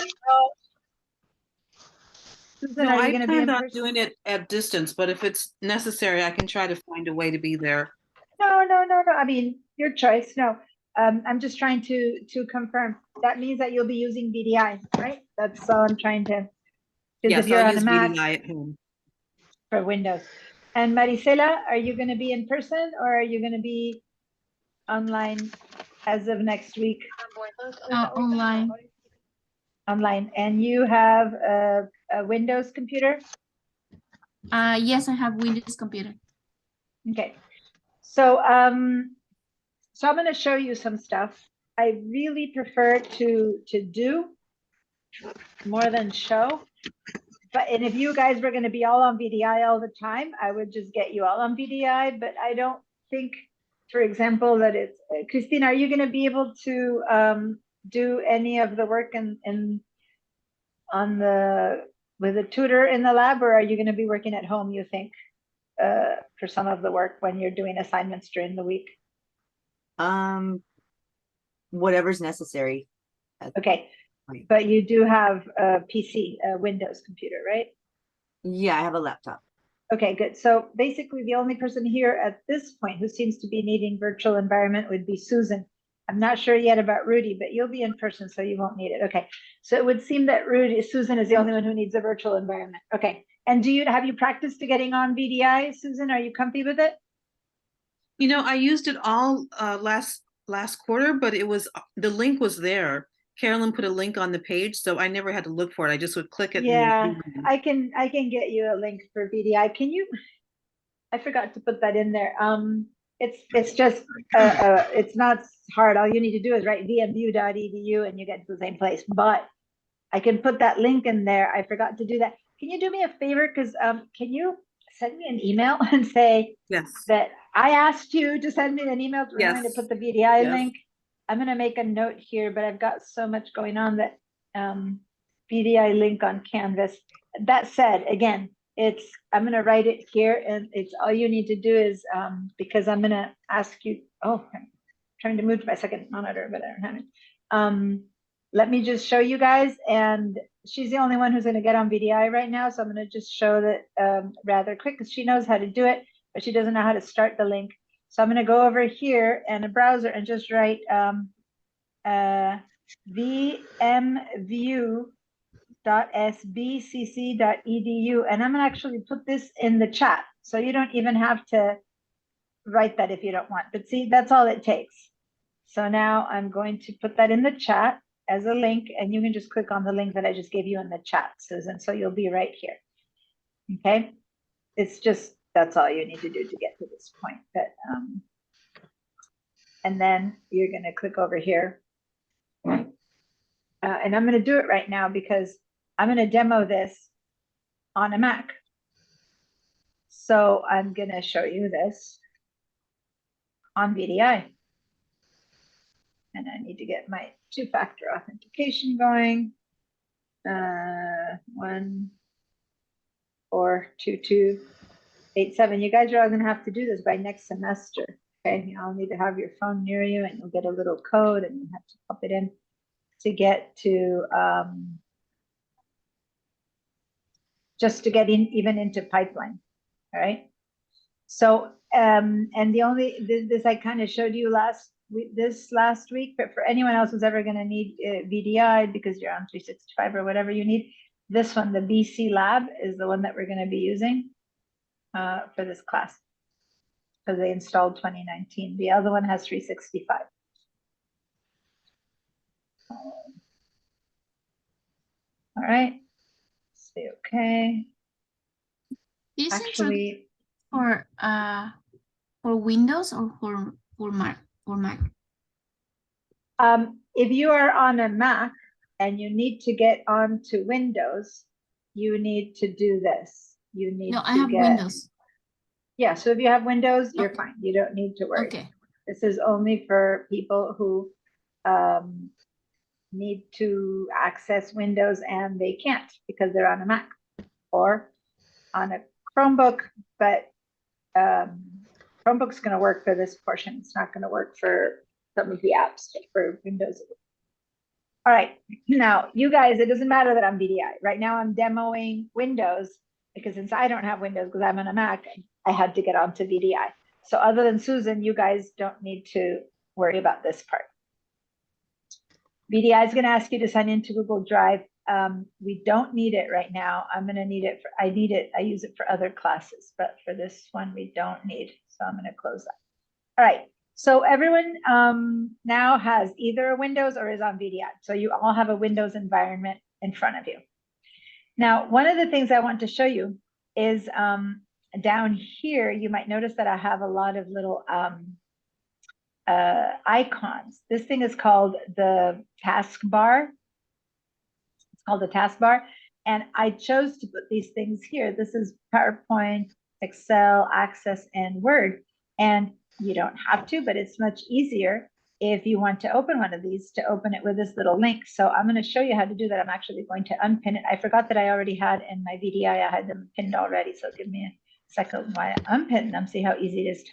Susan, No, are you I gonna be in planned on person? doing it at distance, but if it's necessary, I can try to find a way to be there. No. I mean, your choice. No, I'm just trying to confirm. That means that you'll be using VDI, right? That's all I'm trying to. Because if Yes, you're I'll on a use Mac VDI at home. for Windows. And Maricela, are you going to be in person or are you going to be online as of next week? Online. Online. And you have a Windows computer? Yes, I have Windows computer. Okay. So so I'm going to show you some stuff. I really prefer to do more than show. And if you guys were going to be all on VDI all the time, I would just get you all on VDI. But I don't think, for example, that it's Christine. Are you going to be able to do any of the work with a tutor in the lab, or are you going to be working at home? You think for some of the work when you're doing assignments during the week? Whatever's necessary. Okay, but you do have a PC, a Windows computer, right? Yeah, I have a laptop. Okay, good. So basically the only person here at this point who seems to be needing virtual environment would be Susan. I'm not sure yet about Rudy, but you'll be in person, so you won't need it. Okay. So it would seem that Susan is the only one who needs a virtual environment. Okay. And have you practiced to getting on VDI, Susan? Are you comfy with it? You know, I used it all last quarter, but the link was there. Carolyn put a link on the page, so I never had to look for it. I just would click it. Yeah, I can get you a link for VDI. Can you? I forgot to put that in there. It's just it's not hard. All you need to do is write vmu.edu and you get to the same place. But I can put that link in there. I forgot to do that. Can you do me a favor? Because can you send me an email and say that I asked you to send me an email to remind me to put the VDI link? I'm gonna make a note here, but I've got so much going on that if VDI link on Canvas. That said, again, I'm going to write it here, and it's all you need to do is, because I'm going to ask you, I'm trying to move to my second monitor, but I don't have it. Let me just show you guys, and she's the only one who's going to get on VDI right now, so I'm going to just show that rather quick, because she knows how to do it, but she doesn't know how to start the link. So I'm going to go over here in a browser and just write vmview.sbcc.edu, and I'm going to actually put this in the chat, so you don't even have to write that if you don't want, but see, that's all it takes. So now I'm going to put that in the chat as a link, and you can just click on the link that I just gave you in the chat, Susan, so you'll be right here. Okay, it's just, that's all you need to do to get to this point. But and then you're going to click over here, and I'm going to do it right now because I'm going to demo this on a Mac. So I'm going to show you this on VDI. And I need to get my two-factor authentication going. 142287. You guys are all going to have to do this by next semester. Okay, you'll need to have your phone near you, and you'll get a little code, and you have to pop it in to get to just to get in even into pipeline. All right. So and this I kind of showed you last week, but for anyone else who's ever going to need VDI because you're on 365 or whatever you need, this one, the BC Lab, is the one that we're going to be using for this class, because they installed 2019. The other one has 365. All right. Say okay. Is Actually, for Windows or for Mac? If you are on a Mac and you need to get onto Windows, you need to do this. You need No, to I have get, Windows. Yeah, so if you have Windows, you're Okay. fine. You don't need to worry. Okay. This is only for people who need to access Windows and they can't because they're on a Mac or on a Chromebook, but Chromebook's going to work for this portion. It's not going to work for some of the apps, but for Windows. All right, now you guys, it doesn't matter that I'm VDI. Right now I'm demoing Windows because since I don't have Windows because I'm on a Mac, I had to get onto VDI. So other than Susan, you guys don't need to worry about this part. VDI is going to ask you to sign into Google Drive. We don't need it right now. I'm going to need it I use it for other classes, but for this one, we don't need. So I'm going to close that. All right. So everyone now has either a Windows or is on VDI. So you all have a Windows environment in front of you. Now, one of the things I want to show you is down here, you might notice that I have a lot of little icons. This thing is called the taskbar. It's called the taskbar. And I chose to put these things here. This is PowerPoint, Excel, Access, and Word. And you don't have to, but it's much easier if you want to open one of these to open it with this little link. So I'm going to show you how to do that. I'm actually going to unpin it. I forgot that I already had in my VDI, I had them pinned already. So give me a second while I unpin them, see how easy it is to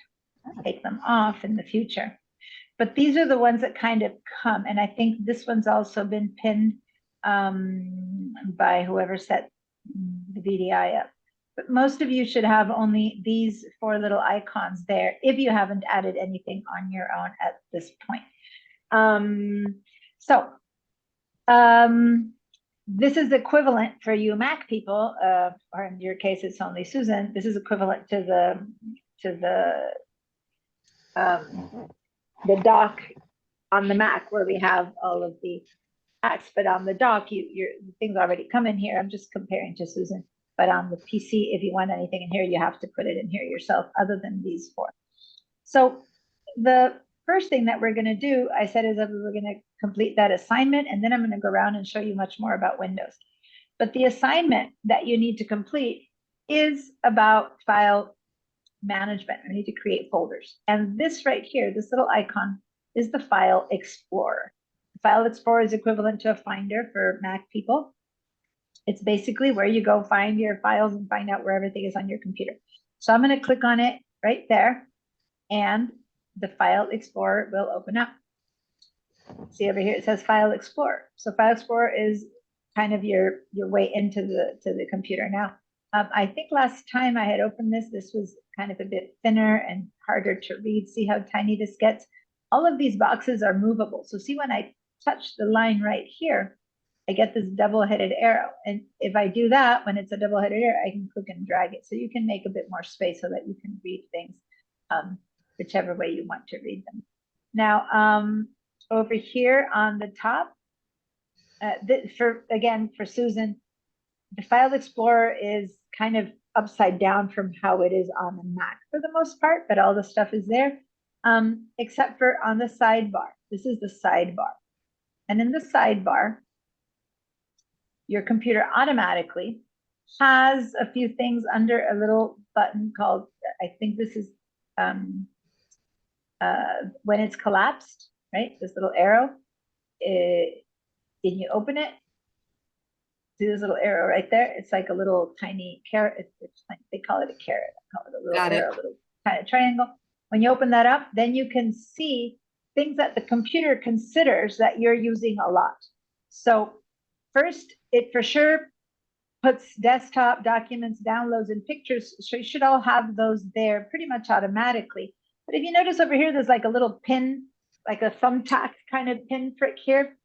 take them off in the future. But these are the ones that kind of come. And I think this one's also been pinned by whoever set the VDI up. But most of you should have only these 4 little icons there if you haven't added anything on your own at this point. This is equivalent for you Mac people, or in your case, it's only Susan. This is equivalent to the dock on the Mac where we have all of the apps, but on the dock, your things already come in here. I'm just comparing to Susan. But on the PC, if you want anything in here, you have to put it in here yourself, other than these 4. So the first thing that we're going to do, I said, is that we're going to complete that assignment, and then I'm going to go around and show you much more about Windows. But the assignment that you need to complete is about file management. We need to create folders. And this right here, this little icon, is the File Explorer. The File Explorer is equivalent to a Finder for Mac people. It's basically where you go find your files and find out where everything is on your computer. So I'm going to click on it right there, and the File Explorer will open up. See over here, it says File Explorer. So File Explorer is kind of your way into the computer. Now, I think last time I had opened this, this was kind of a bit thinner and harder to read. See how tiny this gets? All of these boxes are movable. So see, when I touch the line right here, I get this double-headed arrow. And if I do that, when it's a double-headed arrow, I can click and drag it. So you can make a bit more space so that you can read things whichever way you want to read them. Now, over here on the top, for Susan, the File Explorer is kind of upside down from how it is on the Mac for the most part, but all the stuff is there, except for on the sidebar. This is the sidebar. And in the sidebar, your computer automatically has a few things under a little button called, I think this is when it's collapsed, right? This little arrow. Can you open it? See this little arrow right there? It's like a little tiny carrot. It's like, they call it a carrot. I call it a little arrow, a little kind of triangle. When you open that up, then you can see things that the computer considers that you're using a lot. So first, it for sure puts desktop, documents, downloads, and pictures. So you should all have those there pretty much automatically. But if you notice over here, there's like a little pin, like a thumbtack kind of pin prick here.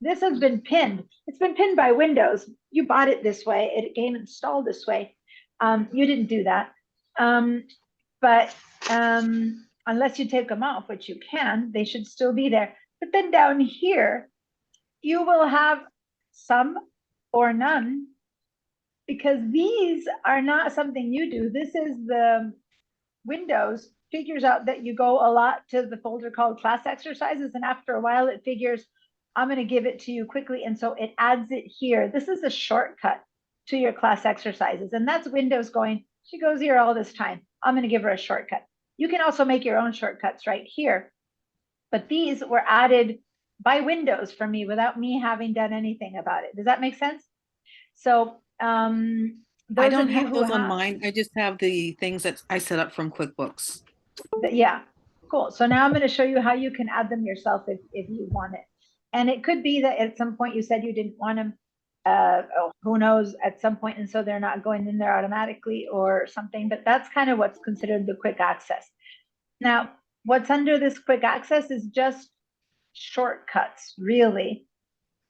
This has been pinned. It's been pinned by Windows. You bought it this way. It came installed this way. You didn't do that. But unless you take them off, which you can, they should still be there. But then down here, you will have some or none, because these are not something you do. This is the Windows figures out that you go a lot to the folder called class exercises. And after a while, it figures, I'm going to give it to you quickly. And so it adds it here. This is a shortcut to your class exercises. And that's Windows going, she goes here all this time. I'm going to give her a shortcut. You can also make your own shortcuts right here. But these were added by Windows for me without me having done anything about it. Does that make sense? So I don't have those on mine. I just have the things that I set up from QuickBooks. Yeah, cool. So now I'm going to show you how you can add them yourself if you want it. And it could be that at some point you said you didn't want them, who knows, at some point, and so they're not going in there automatically or something, but that's kind of what's considered the quick access. Now, what's under this quick access is just shortcuts, really.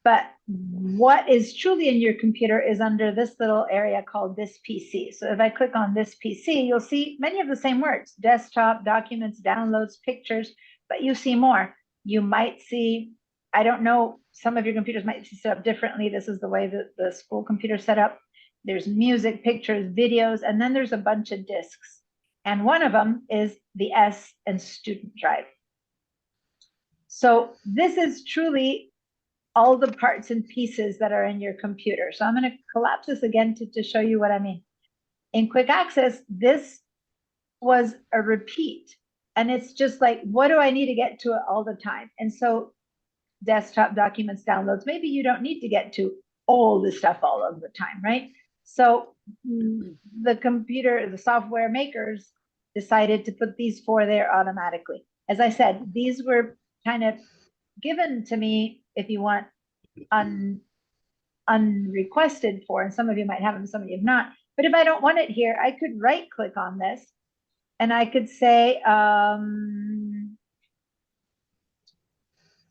But what is truly in your computer is under this little area called this PC. So if I click on this PC, you'll see many of the same words: desktop, documents, downloads, pictures, but you see more. You might see, I don't know, some of your computers might be set up differently. This is the way that the school computer set up. There's music, pictures, videos, and then there's a bunch of disks. And one of them is the S and student drive. So this is truly all the parts and pieces that are in your computer. So I'm going to collapse this again to show you what I mean. In quick access, this was a repeat. And it's just like, what do I need to get to it all the time? And so desktop, documents, downloads, maybe you don't need to get to all the stuff all of the time, right? So the computer, the software makers decided to put these four there automatically. As I said, these were kind of given to me, if you want, unrequested for, and some of you might have them, some of you have not. But if I don't want it here, I could right click on this and I could say,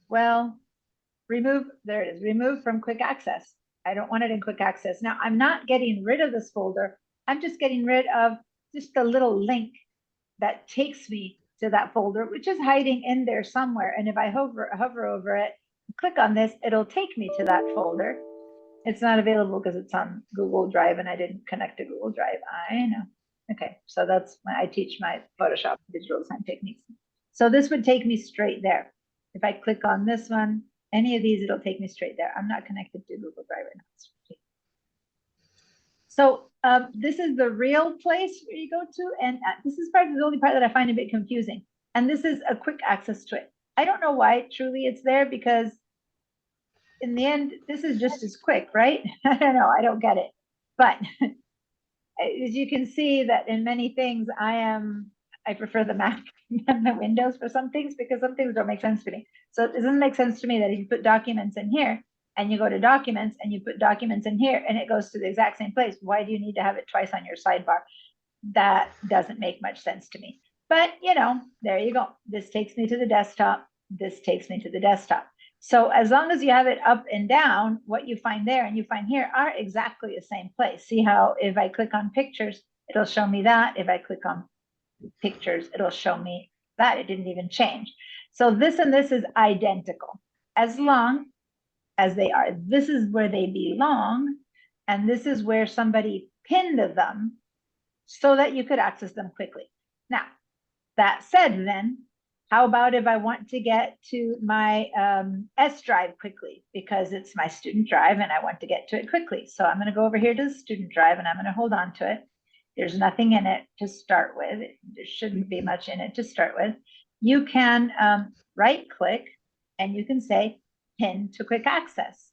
well, remove, there it is, remove from quick access. I don't want it in quick access. Now, I'm not getting rid of this folder. I'm just getting rid of just a little link that takes me to that folder, which is hiding in there somewhere. And if I hover over it, click on this, it'll take me to that folder. It's not available because it's on Google Drive and I didn't connect to Google Drive. I know. Okay, so that's when I teach my Photoshop digital design techniques. So this would take me straight there. If I click on this one, any of these, it'll take me straight there. I'm not connected to Google Drive right now. So this is the real place where you go to, and this is probably the only part that I find a bit confusing. And this is a quick access to it. I don't know why truly it's there, because in the end, this is just as quick, right? I don't know, I don't get it. But as you can see that in many things, I prefer the Mac than the Windows for some things, because some things don't make sense to me. So it doesn't make sense to me that if you put documents in here and you go to documents and you put documents in here and it goes to the exact same place, why do you need to have it twice on your sidebar? That doesn't make much sense to me. But there you go. This takes me to the desktop. This takes me to the desktop. So as long as you have it up and down, what you find there and you find here are exactly the same place. See how if I click on pictures, it'll show me that. If I click on pictures, it'll show me that. It didn't even change. So this and this is identical as long as they are. This is where they belong, and this is where somebody pinned them so that you could access them quickly. Now, that said, then, how about if I want to get to my S drive quickly, because it's my student drive and I want to get to it quickly. So I'm going to go over here to the student drive and I'm going to hold on to it. There's nothing in it to start with. There shouldn't be much in it to start with. You can right click and you can say pin to quick access.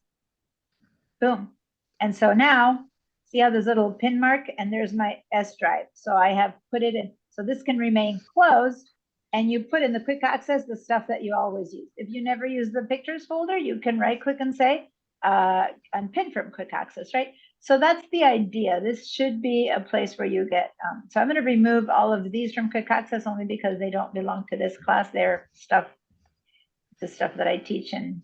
Boom. And so now, see how there's a little pin mark, and there's my S drive. So I have put it in. So this can remain closed, and you put in the quick access the stuff that you always use. If you never use the pictures folder, you can right click and say unpin from quick access, right? So that's the idea. This should be a place where you get, so I'm going to remove all of these from quick access only because they don't belong to this class. They're the stuff that I teach in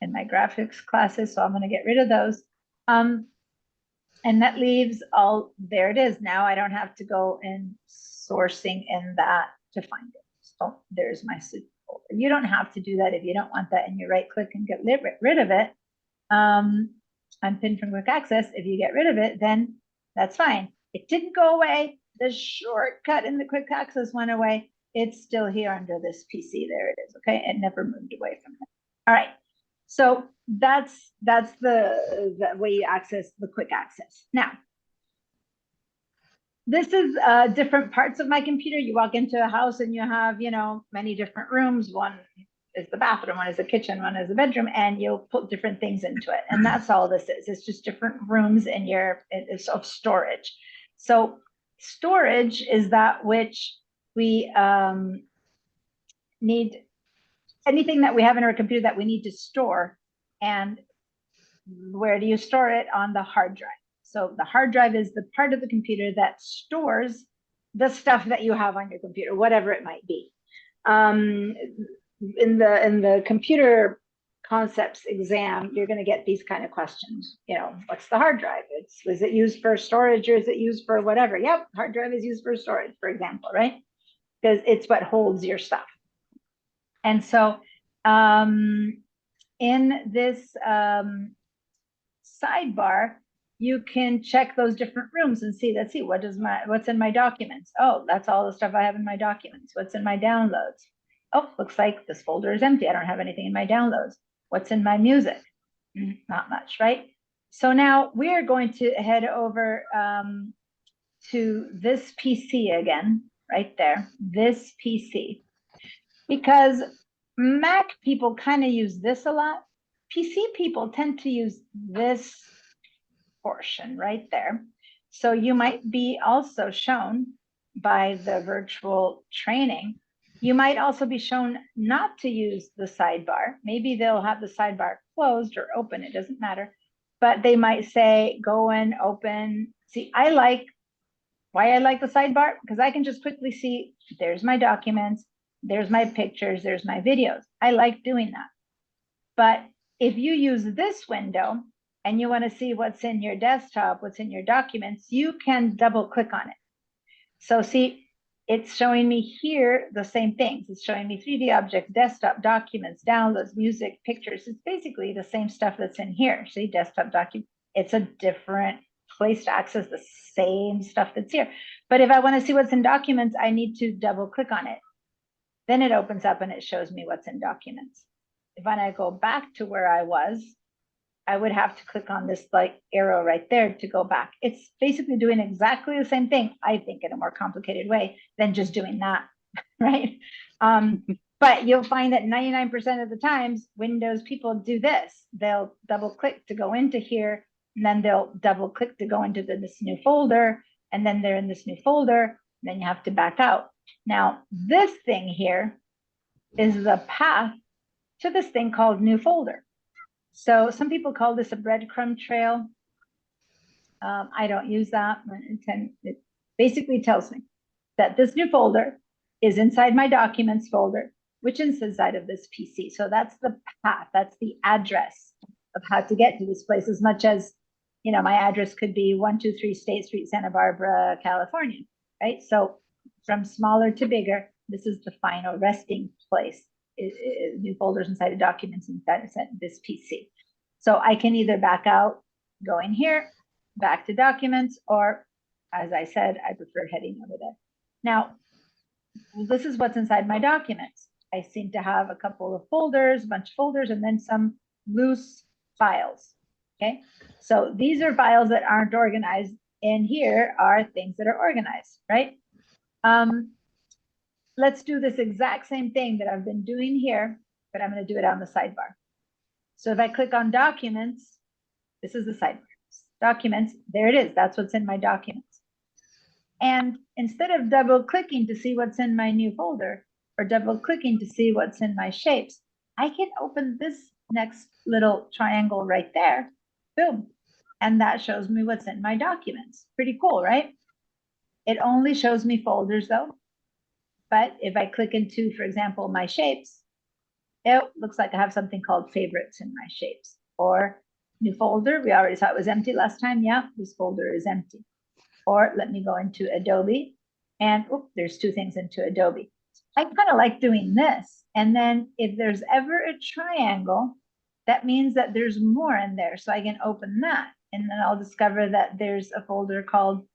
my graphics classes. So I'm going to get rid of those. And that leaves all, there it is. Now I don't have to go in sourcing in that to find it. So there's my student folder. You don't have to do that if you don't want that, and you right click and get rid of it. Unpin from quick access. If you get rid of it, then that's fine. It didn't go away. The shortcut in the quick access went away. It's still here under this PC. There it is. Okay. It never moved away from it. All right. So that's the way you access the quick access. Now, this is different parts of my computer. You walk into a house and you have, many different rooms. One is the bathroom, one is the kitchen, one is the bedroom, and you'll put different things into it. And that's all this is. It's just different rooms in it's of storage. So storage is that which we need, anything that we have in our computer that we need to store. And where do you store it? On the hard drive. So the hard drive is the part of the computer that stores the stuff that you have on your computer, whatever it might be. In the computer concepts exam, you're going to get these kind of questions. What's the hard drive? Is it used for storage, or is it used for whatever? Yep, hard drive is used for storage, for example, right? Because it's what holds your stuff. And so in this sidebar, you can check those different rooms and see, let's see, what's in my documents? Oh, that's all the stuff I have in my documents. What's in my downloads? Oh, looks like this folder is empty. I don't have anything in my downloads. What's in my music? Not much, right? So now we are going to head over to this PC again, right there, this PC, because Mac people kind of use this a lot. PC people tend to use this portion right there. So you might be also shown by the virtual training. You might also be shown not to use the sidebar. Maybe they'll have the sidebar closed or open, it doesn't matter. But they might say, go and open. See, why I like the sidebar, because I can just quickly see, there's my documents, there's my pictures, there's my videos. I like doing that. But if you use this window and you want to see what's in your desktop, what's in your documents, you can double click on it. So see, it's showing me here the same things. It's showing me 3D objects, desktop, documents, downloads, music, pictures. It's basically the same stuff that's in here. See, desktop document. It's a different place to access the same stuff that's here. But if I want to see what's in documents, I need to double click on it. Then it opens up and it shows me what's in documents. If I go back to where I was, I would have to click on this arrow right there to go back. It's basically doing exactly the same thing, I think, in a more complicated way than just doing that, right? But you'll find that 99% of the times, Windows people do this. They'll double click to go into here, and then they'll double click to go into this new folder, and then they're in this new folder, then you have to back out. Now, this thing here is the path to this thing called new folder. So some people call this a breadcrumb trail. I don't use that. It basically tells me that this new folder is inside my documents folder, which is inside of this PC. So that's the path, that's the address of how to get to this place, as much as, you know, my address could be 123 State Street, Santa Barbara, California, right? So from smaller to bigger, this is the final resting place. New folders inside of documents inside of this PC. So I can either back out, go in here, back to documents, or as I said, I prefer heading over there. Now, this is what's inside my documents. I seem to have a couple of folders, a bunch of folders, and then some loose files. Okay, so these are files that aren't organized, and here are things that are organized, right? Let's do this exact same thing that I've been doing here, but I'm going to do it on the sidebar. So if I click on documents, this is the sidebar. Documents, there it is. That's what's in my documents. And instead of double clicking to see what's in my new folder, or double clicking to see what's in my shapes, I can open this next little triangle right there. Boom. And that shows me what's in my documents. Pretty cool, right? It only shows me folders though. But if I click into, for example, my shapes, it looks like I have something called favorites in my shapes. Or new folder, we already saw it was empty last time. Yeah, this folder is empty. Or let me go into Adobe, and there's two things into Adobe. I kind of like doing this. And then if there's ever a triangle, that means that there's more in there. So I can open that, and then I'll discover that there's a folder called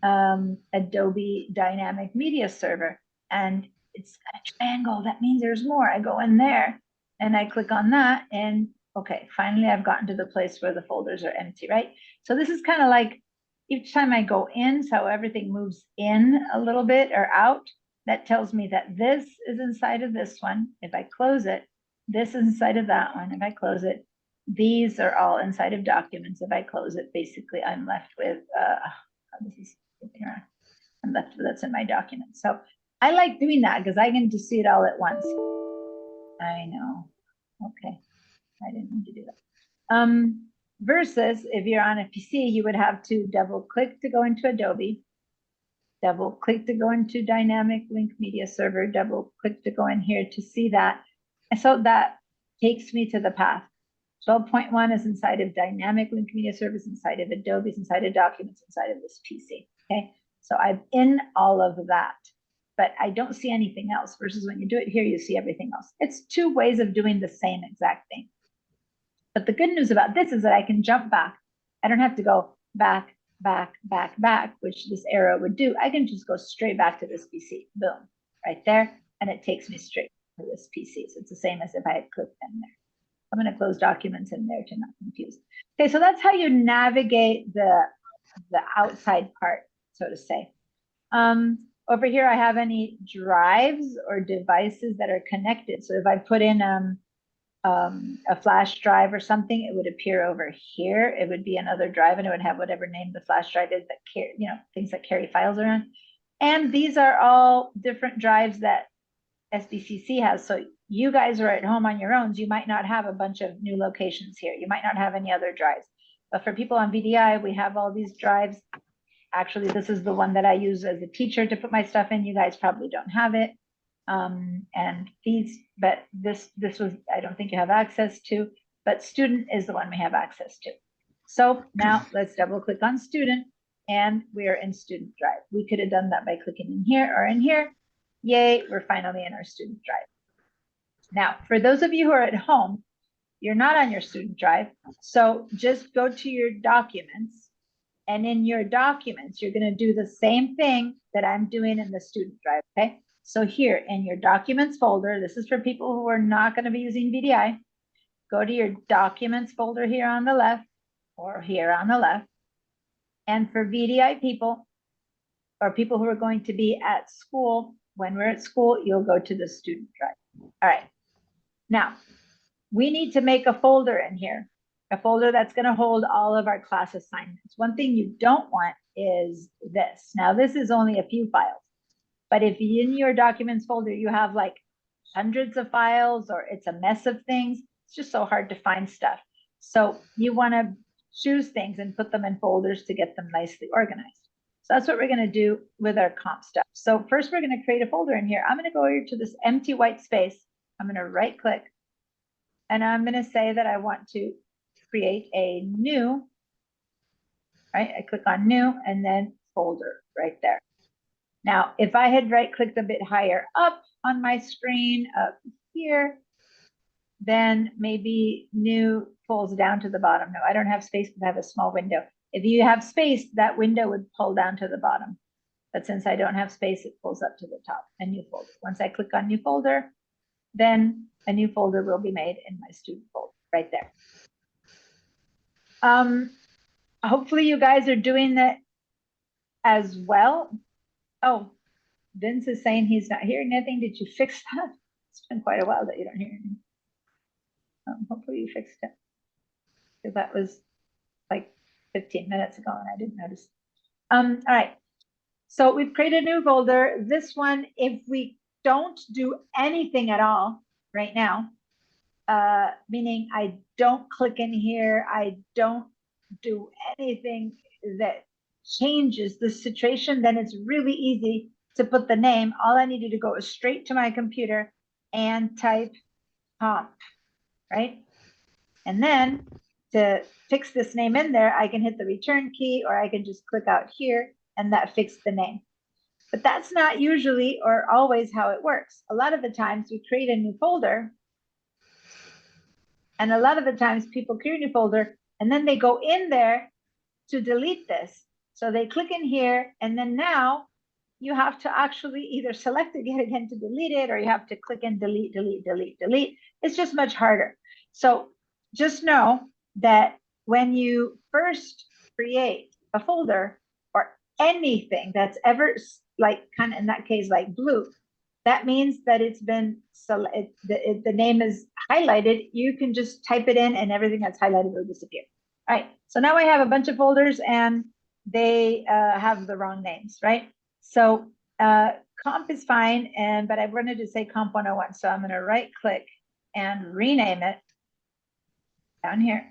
Adobe Dynamic Media Server, and it's got a triangle. That means there's more. I go in there and I click on that, and okay, finally I've gotten to the place where the folders are empty, right? So this is kind of like each time I go in, so everything moves in a little bit or out, that tells me that this is inside of this one. If I close it, this is inside of that one. If I close it, these are all inside of documents. If I close it, basically I'm left with, this is, I'm left with that's in my documents. So I like doing that because I can just see it all at once. I know. Okay. I didn't mean to do that. Versus if you're on a PC, you would have to double click to go into Adobe, double click to go into Dynamic Link Media Server, double click to go in here to see that. And so that takes me to the path. 12.1 is inside of Dynamic Link Media Service, inside of Adobe, inside of Documents, inside of this PC. Okay, so I'm in all of that, but I don't see anything else. Versus when you do it here, you see everything else. It's two ways of doing the same exact thing. But the good news about this is that I can jump back. I don't have to go back, back, back, back, which this arrow would do. I can just go straight back to this PC. Boom, right there. And it takes me straight to this PC. So it's the same as if I had clicked in there. I'm going to close documents in there to not confuse. Okay, so that's how you navigate the outside part, so to say. Over here, I have any drives or devices that are connected. So if I put in a flash drive or something, it would appear over here. It would be another drive, and it would have whatever name the flash drive is that carry, you know, things that carry files around. And these are all different drives that SBCC has. So you guys are at home on your own. You might not have a bunch of new locations here. You might not have any other drives. But for people on VDI, we have all these drives. Actually, this is the one that I use as a teacher to put my stuff in. You guys probably don't have it. And these, but this was, I don't think you have access to, but student is the one we have access to. So now let's double click on student, and we're in student drive. We could have done that by clicking in here or in here. Yay, we're finally in our student drive. Now, for those of you who are at home, you're not on your student drive. So just go to your documents, and in your documents, you're going to do the same thing that I'm doing in the student drive. Okay. So here in your documents folder, this is for people who are not going to be using VDI. Go to your documents folder here on the left, or here on the left. And for VDI people, or people who are going to be at school, when we're at school, you'll go to the student drive. All right. Now, we need to make a folder in here, a folder that's going to hold all of our class assignments. One thing you don't want is this. Now, this is only a few files, but if in your documents folder, you have like hundreds of files or it's a mess of things, it's just so hard to find stuff. So you want to choose things and put them in folders to get them nicely organized. So that's what we're going to do with our comp stuff. So first we're going to create a folder in here. I'm going to go here to this empty white space. I'm going to right click and I'm going to say that I want to create a new, right? I click on new and then folder right there. Now, if I had right clicked a bit higher up on my screen up here, then maybe new pulls down to the bottom. No, I don't have space because I have a small window. If you have space, that window would pull down to the bottom. But since I don't have space, it pulls up to the top, a new folder. Once I click on new folder, then a new folder will be made in my student folder right there. Hopefully you guys are doing that as well. Oh, Vince is saying he's not hearing anything. Did you fix that? It's been quite a while that you don't hear anything. Hopefully you fixed it. Because that was like 15 minutes ago and I didn't notice. All right. So we've created a new folder. This one, if we don't do anything at all right now, meaning I don't click in here, I don't do anything that changes the situation, then it's really easy to put the name. All I needed to go is straight to my computer and type comp, right? And then to fix this name in there, I can hit the return key or I can just click out here and that fixed the name. But that's not usually or always how it works. A lot of the times we create a new folder and a lot of the times people create a new folder and then they go in there to delete this. So they click in here and then now you have to actually either select it again to delete it or you have to click and delete, delete, delete, delete. It's just much harder. So just know that when you first create a folder or anything that's ever like kind of in that case like blue, that means that it's been the name is highlighted. You can just type it in and everything that's highlighted will disappear. All right, so now I have a bunch of folders and they have the wrong names, right? So comp is fine, but I wanted to say comp 101. So I'm going to right click and rename it down here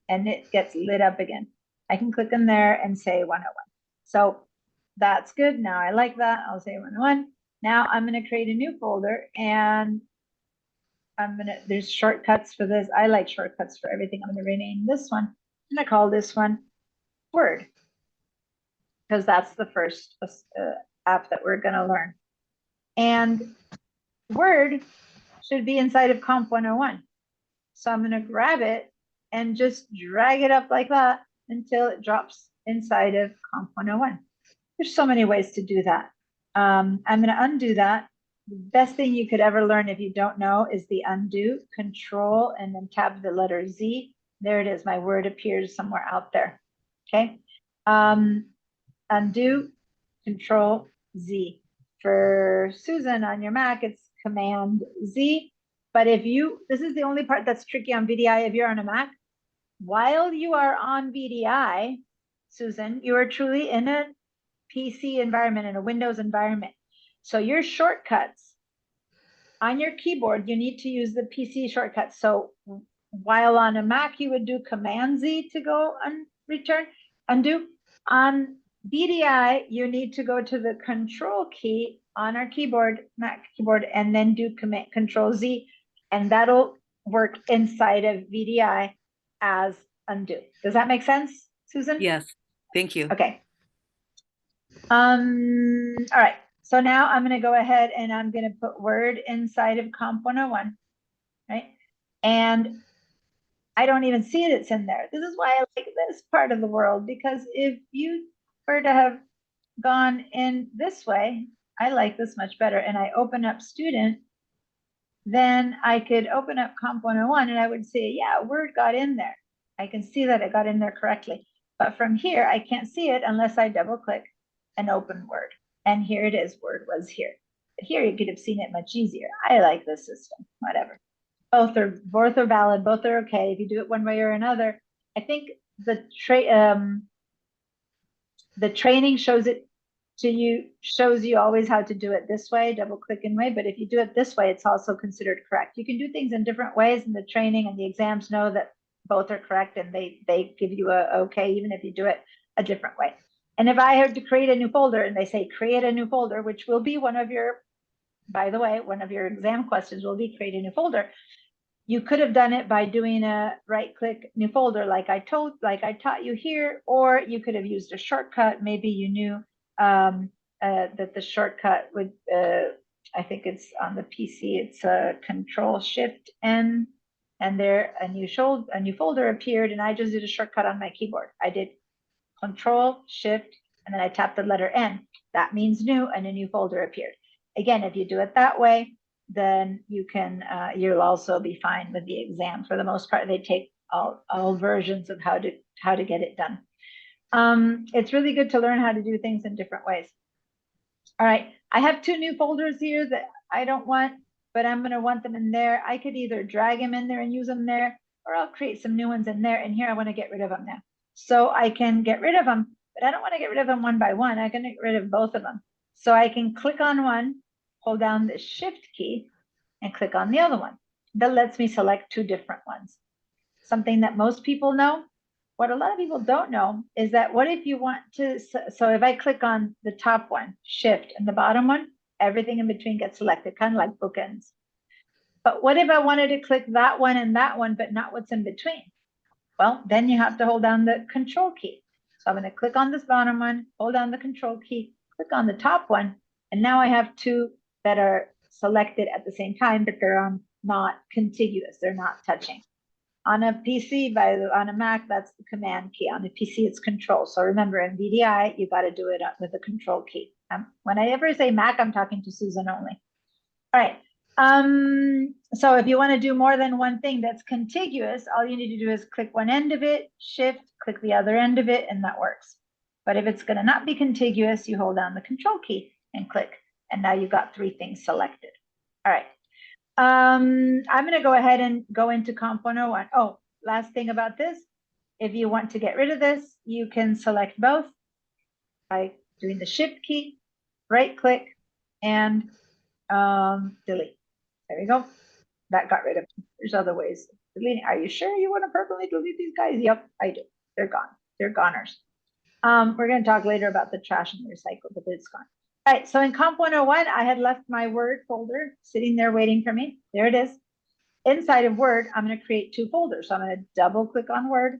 and it gets lit up again. I can click in there and say 101. So that's good. Now I like that. I'll say 101. Now I'm going to create a new folder and there's shortcuts for this. I like shortcuts for everything. I'm going to rename this one. I'm going to call this one Word because that's the first app that we're going to learn. And Word should be inside of Comp 101. So I'm going to grab it and just drag it up like that until it drops inside of Comp 101. There's so many ways to do that. I'm going to undo that. The best thing you could ever learn if you don't know is the undo, control, and then tab the letter Z. There it is. My word appears somewhere out there. Okay. Undo, control, Z. For Susan on your Mac, it's Command Z. But if this is the only part that's tricky on VDI if you're on a Mac. While you are on VDI, Susan, you are truly in a PC environment, in a Windows environment. So your shortcuts on your keyboard, you need to use the PC shortcuts. So while on a Mac, you would do Command Z to go and return, undo. On VDI, you need to go to the Control key on our keyboard, Mac keyboard, and then do Control Z, and that'll work inside of VDI as undo. Does that make sense, Susan? Yes, thank you. Okay. All right. So now I'm going to go ahead and I'm going to put Word inside of Comp 101, right? And I don't even see it. It's in there. This is why I like this part of the world, because if you were to have gone in this way, I like this much better. And I open up Student, then I could open up Comp 101 and I would say, yeah, Word got in there. I can see that it got in there correctly. But from here, I can't see it unless I double click and open Word. And here it is, Word was here. here you could have seen it much easier. I like this system, whatever. Both are valid, both are okay. If you do it one way or another, I think the training shows you always how to do it this way, double click in way, but if you do it this way, it's also considered correct. You can do things in different ways, and the training and the exams know that both are correct, and they give you a okay, even if you do it a different way. And if I had to create a new folder and they say create a new folder, which will be one of your, by the way, one of your exam questions will be create a new folder. You could have done it by doing a right click new folder like I taught you here, or you could have used a shortcut. Maybe you knew that the shortcut would, I think it's on the PC, it's a Control Shift N, and there a new folder appeared, and I just did a shortcut on my keyboard. I did Control Shift, and then I tapped the letter N. That means new, and a new folder appeared. Again, if you do it that way, then you can, you'll also be fine with the exam. For the most part, they take all versions of how to get it done. It's really good to learn how to do things in different ways. All right, I have 2 new folders here that I don't want, but I'm gonna want them in there. I could either drag them in there and use them there, or I'll create some new ones in there, and here I wanna get rid of them now. So I can get rid of them, but I don't wanna get rid of them one by one. I can get rid of both of them. So I can click on one, hold down the Shift key, and click on the other one. That lets me select 2 different ones. Something that most people know, what a lot of people don't know, is that what if you want to, so if I click on the top one, Shift, and the bottom one, everything in between gets selected, kind of like bookends. But what if I wanted to click that one and that one, but not what's in between? Well, then you have to hold down the Control key. So I'm going to click on this bottom one, hold down the Control key, click on the top one, and now I have 2 that are selected at the same time, but they're not contiguous. They're not touching. On a PC, on a Mac, that's the Command key. On a PC, it's Control. So remember, in VDI, you got to do it with the Control key. When I ever say Mac, I'm talking to Susan only. All right. So if you want to do more than one thing that's contiguous, all you need to do is click one end of it, Shift, click the other end of it, and that works. But if it's going to not be contiguous, you hold down the Control key and click, and now you've got 3 things selected. All right. I'm going to go ahead and go into Comp 101. Oh, last thing about this, if you want to get rid of this, you can select both by doing the Shift key, right click, and delete. There we go. That got rid of them. There's other ways of deleting. Are you sure you want to permanently delete these guys? Yep, I do. They're gone. They're goners. We're going to talk later about the trash and the recycle, but it's gone. All right, so in Comp 101, I had left my Word folder sitting there waiting for me. There it is. Inside of Word, I'm going to create 2 folders. So I'm going to double click on Word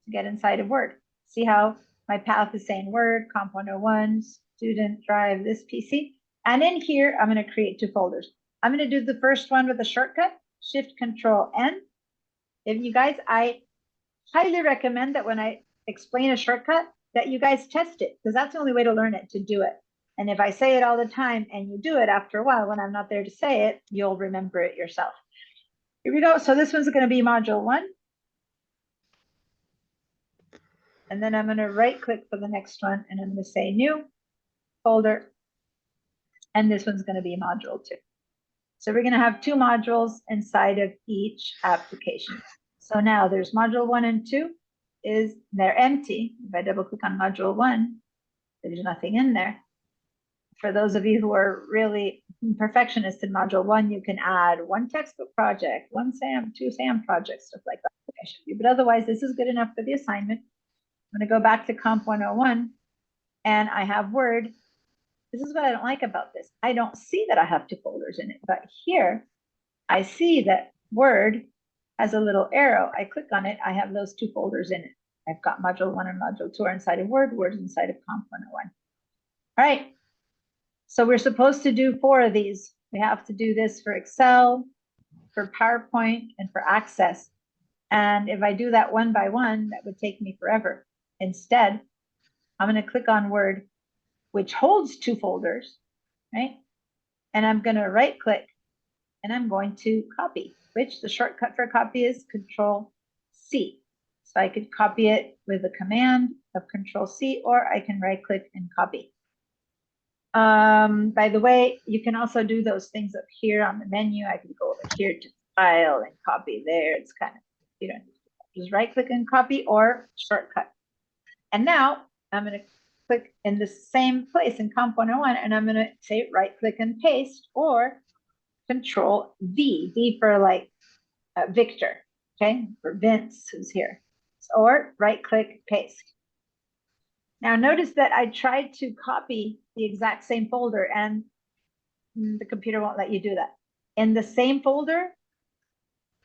to get inside of Word. See how my path is saying Word, Comp 101, Student Drive, this PC. And in here, I'm going to create 2 folders. I'm going to do the first one with a shortcut, Shift Control N. If you guys, I highly recommend that when I explain a shortcut, that you guys test it, because that's the only way to learn it, to do it. And if I say it all the time and you do it, after a while, when I'm not there to say it, you'll remember it yourself. Here we go. So this one's going to be module 1. And then I'm going to right click for the next one, and I'm going to say new folder. And this one's going to be module 2. So we're going to have 2 modules inside of each application. So now there's module 1 and 2. They're empty. If I double click on module 1, there's nothing in there. For those of you who are really perfectionists in module 1, you can add 1 textbook project, 1 SAM, 2 SAM projects, stuff like that. But otherwise, this is good enough for the assignment. I'm going to go back to Comp 101, and I have Word. This is what I don't like about this. I don't see that I have 2 folders in it, but here I see that Word has a little arrow. I click on it, I have those 2 folders in it. I've got module 1 and module 2 are inside of Word, Word's inside of Comp 101. All right, so we're supposed to do 4 of these. We have to do this for Excel, for PowerPoint, and for Access. And if I do that one by one, that would take me forever. Instead, I'm going to click on Word, which holds 2 folders, right? And I'm going to right click, and I'm going to copy, which the shortcut for copy is Control C. So I could copy it with the command of Control C, or I can right click and copy. By the way, you can also do those things up here on the menu. I can go over here to file and copy there. It's kind of, you know, just right click and copy or shortcut. And now I'm going to click in the same place in Comp 101 and I'm going to say right click and paste or Control V, V for like Victor, okay, for Vince who's here, or right click paste. Now notice that I tried to copy the exact same folder and the computer won't let you do that. In the same folder,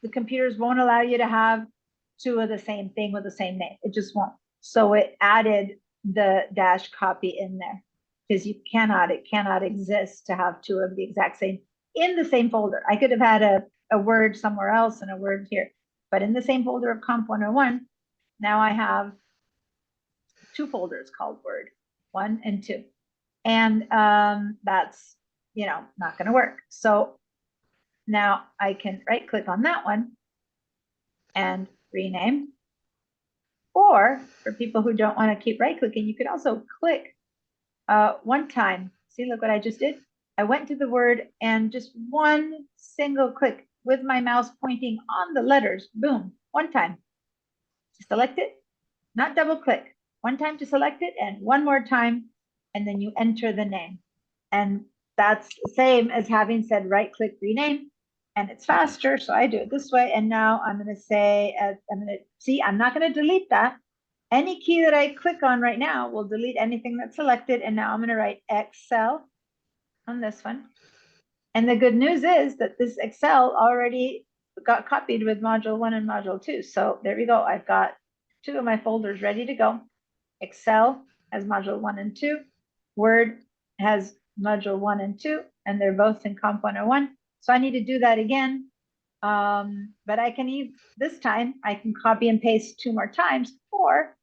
the computers won't allow you to have two of the same thing with the same name. It just won't. So it added the dash copy in there because it cannot exist to have two of the exact same in the same folder. I could have had a word somewhere else and a word here, but in the same folder of Comp 101, now I have two folders called Word 1 and 2. And that's, you know, not going to work. So now I can right click on that one and rename. Or for people who don't want to keep right clicking, you could also click one time. See, look what I just did. I went to the word and just one single click with my mouse pointing on the letters. Boom, one time. Select it, not double click. One time to select it and one more time, and then you enter the name. And that's the same as having said right click rename, and it's faster, so I do it this way. And now I'm going to say, I'm not going to delete that. Any key that I click on right now will delete anything that's selected. And now I'm going to write Excel on this one. And the good news is that this Excel already got copied with module 1 and module 2. So there we go. I've got two of my folders ready to go. Excel has module 1 and 2. Word has module 1 and 2, and they're both in Comp 101. So I need to do that again. But I can this time I can copy and paste two more times, or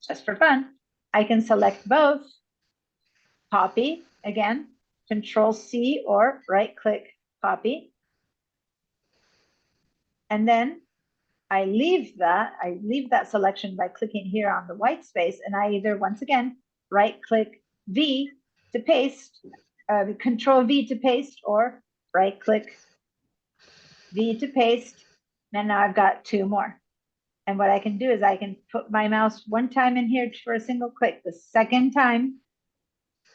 just for fun, I can select both, copy again, Control C or right click copy. And then I leave that selection by clicking here on the white space, and I either once again right click V to paste, Control V to paste, or right click V to paste. And now I've got two more. And what I can do is I can put my mouse one time in here for a single click, the second time,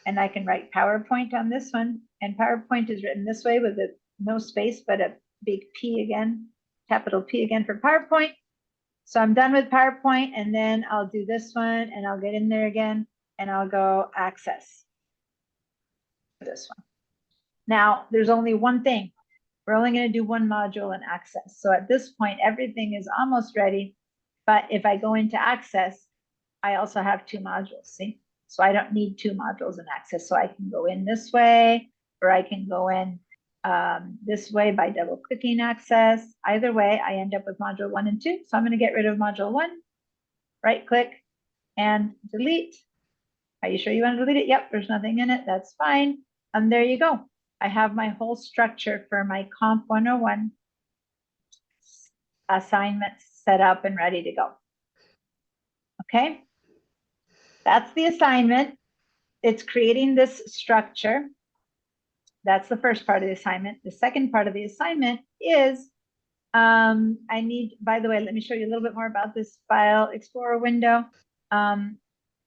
and I can write PowerPoint on this one. And PowerPoint is written this way with no space, but a big P again, capital P again for PowerPoint. So I'm done with PowerPoint, and then I'll do this one and I'll get in there again and I'll go access this one. Now there's only one thing. We're only going to do one module in access. So at this point, everything is almost ready. But if I go into access, I also have two modules, see? So I don't need two modules in access. So I can go in this way, or I can go in this way by double clicking access. Either way, I end up with module 1 and 2. So I'm going to get rid of module 1, right click and delete. Are you sure you want to delete it? Yep, there's nothing in it. That's fine. And there you go. I have my whole structure for my Comp 101 assignments set up and ready to go. Okay, that's the assignment. It's creating this structure. That's the first part of the assignment. The second part of the assignment is I need, by the way, let me show you a little bit more about this File Explorer window.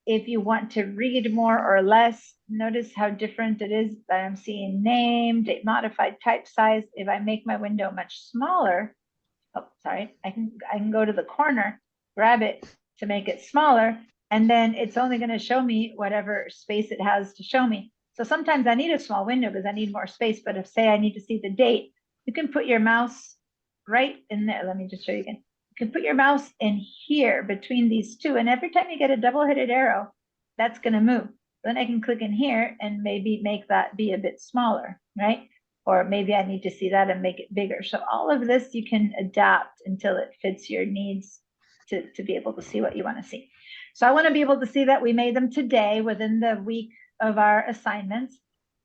If you want to read more or less, notice how different it is that I'm seeing name, date modified, type size. If I make my window much smaller, oh, sorry, I can go to the corner, grab it to make it smaller, and then it's only going to show me whatever space it has to show me. So sometimes I need a small window because I need more space, but if say I need to see the date, you can put your mouse right in there. Let me just show you again. You can put your mouse in here between these two, and every time you get a double-headed arrow, that's going to move. Then I can click in here and maybe make that be a bit smaller, right? Or maybe I need to see that and make it bigger. So all of this you can adapt until it fits your needs to be able to see what you want to see. So I want to be able to see that we made them today within the week of our assignments.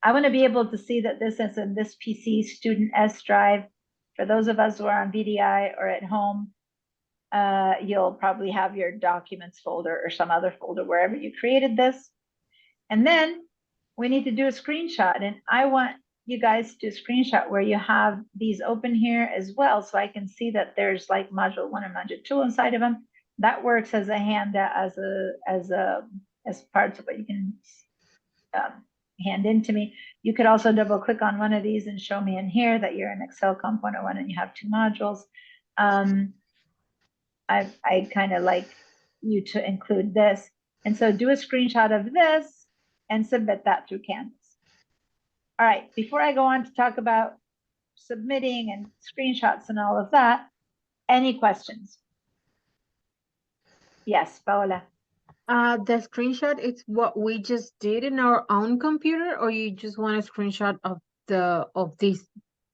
I want to be able to see that this is in this PC student S drive. For those of us who are on VDI or at home, you'll probably have your documents folder or some other folder wherever you created this. And then we need to do a screenshot, and I want you guys to do a screenshot where you have these open here as well, so I can see that there's like module 1 and module 2 inside of them. That works as a handout, as parts of what you can hand into me. You could also double click on one of these and show me in here that you're in Excel Comp 101 and you have 2 modules. I'd kind of like you to include this. And so do a screenshot of this and submit that through Canvas. All right, before I go on to talk about submitting and screenshots and all of that, any questions? Yes, Paola. The screenshot, it's what we just did in our own computer, or you just want a screenshot of this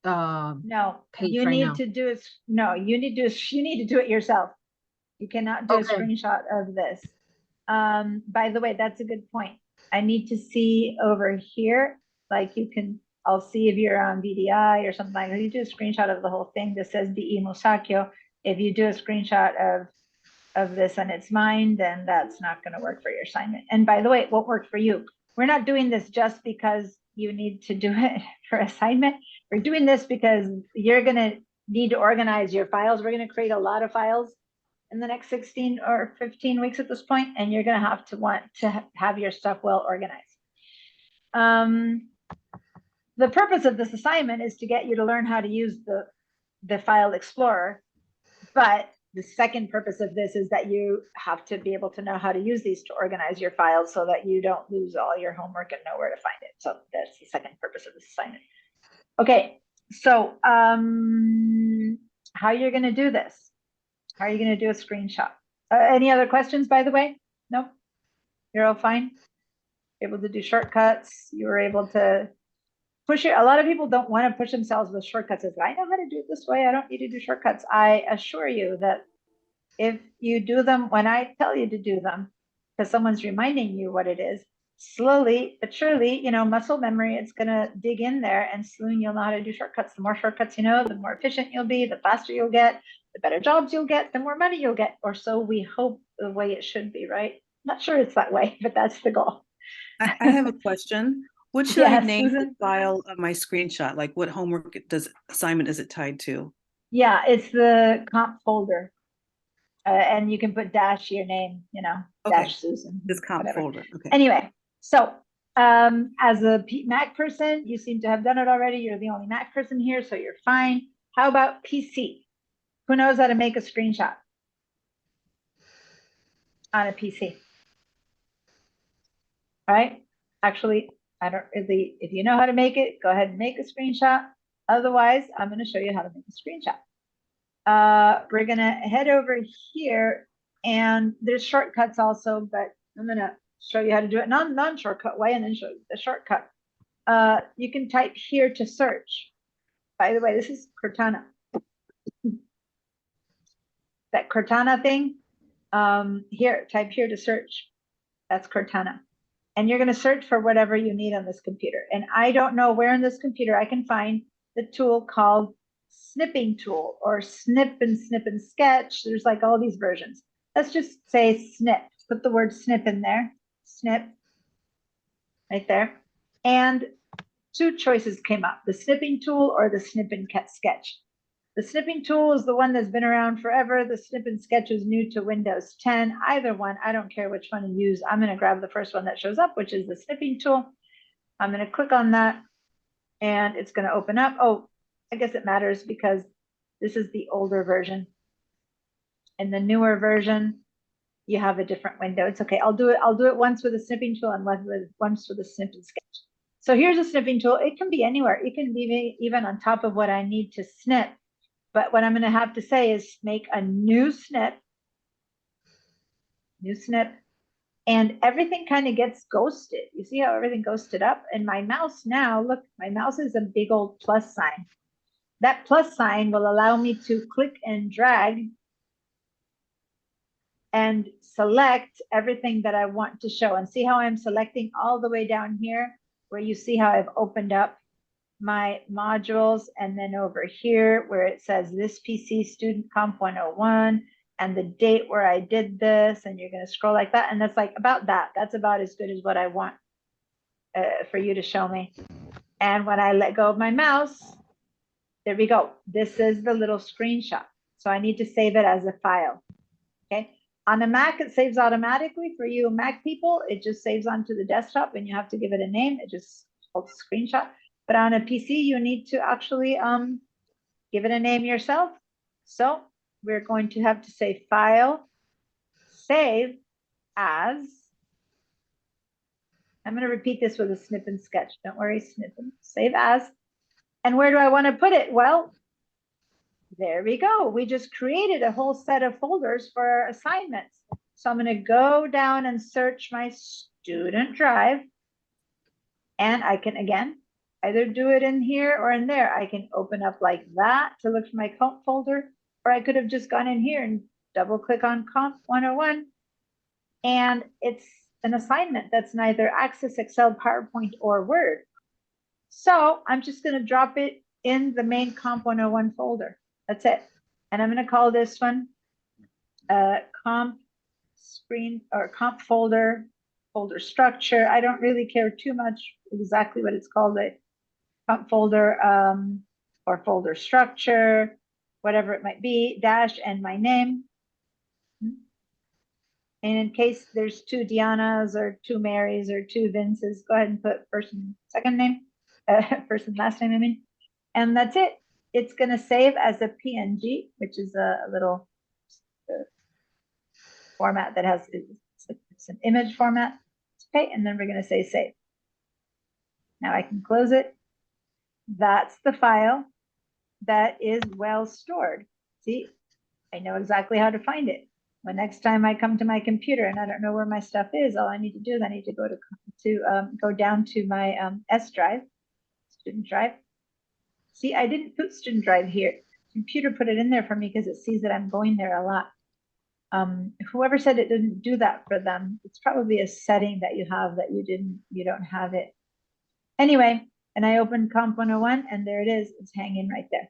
no, page you right need now? to do it. No, you need to do it yourself. You cannot do a screenshot of this. By the way, that's a good point. I need to see over here, like I'll see if you're on VDI or something like that. You do a screenshot of the whole thing that says DE Musacchio. If you do a screenshot of this and it's mine, then that's not going to work for your assignment. And by the way, it won't work for you. We're not doing this just because you need to do it for assignment. We're doing this because you're going to need to organize your files. We're going to create a lot of files in the next 16 or 15 weeks at this point, and you're going to have to want to have your stuff well organized. The purpose of this assignment is to get you to learn how to use the file explorer, but the second purpose of this is that you have to be able to know how to use these to organize your files so that you don't lose all your homework and know where to find it. So that's the second purpose of this assignment. Okay, so how you're going to do this? How are you going to do a screenshot? Any other questions, by the way? Nope. You're all fine? Able to do shortcuts. You were able to push it. A lot of people don't want to push themselves with shortcuts. As I know how to do it this way. I don't need to do shortcuts. I assure you that if you do them when I tell you to do them, because someone's reminding you what it is, slowly but surely, muscle memory, it's going to dig in there, and soon you'll know how to do shortcuts. The more shortcuts you know, the more efficient you'll be, the faster you'll get, the better jobs you'll get, the more money you'll get, or so we hope the way it should be, right? Not sure it's that way, but that's the goal. I have a question. What should I name the file of my screenshot? Like what homework assignment is it tied to? Yeah, it's the comp folder. And you can put dash your name, dash Susan. This comp whatever. folder. Okay. Anyway, so as a Mac person, you seem to have done it already. You're the only Mac person here, so you're fine. How about PC? Who knows how to make a screenshot on a PC? All right. Actually, I don't really, if you know how to make it, go ahead and make a screenshot. Otherwise, I'm going to show you how to make a screenshot. We're going to head over here, and there's shortcuts also, but I'm going to show you how to do it non-shortcut way and then show you the shortcut. You can type here to search. By the way, this is Cortana. That Cortana thing, here, type here to search. That's Cortana. And you're going to search for whatever you need on this computer. And I don't know where in this computer I can find the tool called snipping tool or snip and sketch. There's like all these versions. Let's just say snip. Put the word snip in there. Snip. Right there. And 2 choices came up, the snipping tool or the snip and sketch. The snipping tool is the one that's been around forever. The snip and sketch is new to Windows 10. Either one, I don't care which one you use. I'm going to grab the first one that shows up, which is the snipping tool. I'm going to click on that, and it's going to open up. Oh, I guess it matters because this is the older version. In the newer version, you have a different window. It's okay. I'll do it once with the snipping tool and once with the snip and sketch. So here's a snipping tool. It can be anywhere. It can be even on top of what I need to snip. But what I'm going to have to say is make a new snip, and everything kind of gets ghosted. You see how everything ghosted up? And my mouse now, look, my mouse is a big old plus sign. That plus sign will allow me to click and drag and select everything that I want to show. And see how I'm selecting all the way down here, where you see how I've opened up my modules, and then over here where it says this PC student comp 101 and the date where I did this, and you're going to scroll like that, and that's like about that. That's about as good as what I want. for you to show me. And when I let go of my mouse, there we go. This is the little screenshot. So I need to save it as a file. Okay. On a Mac, it saves automatically. For you Mac people, it just saves onto the desktop and you have to give it a name. It just holds a screenshot. But on a PC, you need to actually give it a name yourself. So we're going to have to say file, save as. I'm going to repeat this with a snip and sketch. Don't worry, snip and save as. And where do I want to put it? Well, there we go. We just created a whole set of folders for our assignments. So I'm going to go down and search my student drive. And I can, again, either do it in here or in there. I can open up like that to look for my comp folder, or I could have just gone in here and double click on comp 101. And it's an assignment that's neither Access, Excel, PowerPoint, or Word. So I'm just going to drop it in the main comp 101 folder. That's it. And I'm going to call this one comp screen or comp folder structure. I don't really care too much exactly what it's called, a comp folder or folder structure, whatever it might be, dash and my name. And in case there's two Dianas or two Marys or two Vinces, go ahead and put first and second name, first and last name, I mean. And that's it. It's going to save as a PNG, which is a little format that has, it's an image format. Okay, and then we're going to say save. Now I can close it. That's the file that is well stored. See, I know exactly how to find it. When next time I come to my computer and I don't know where my stuff is, all I need to do is I need to go down to my S drive, student drive. See, I didn't put student drive here. Computer put it in there for me because it sees that I'm going there a lot. Whoever said it didn't do that for them, it's probably a setting that you have that you don't have it. Anyway, and I opened Comp 101 and there it is. It's hanging right there.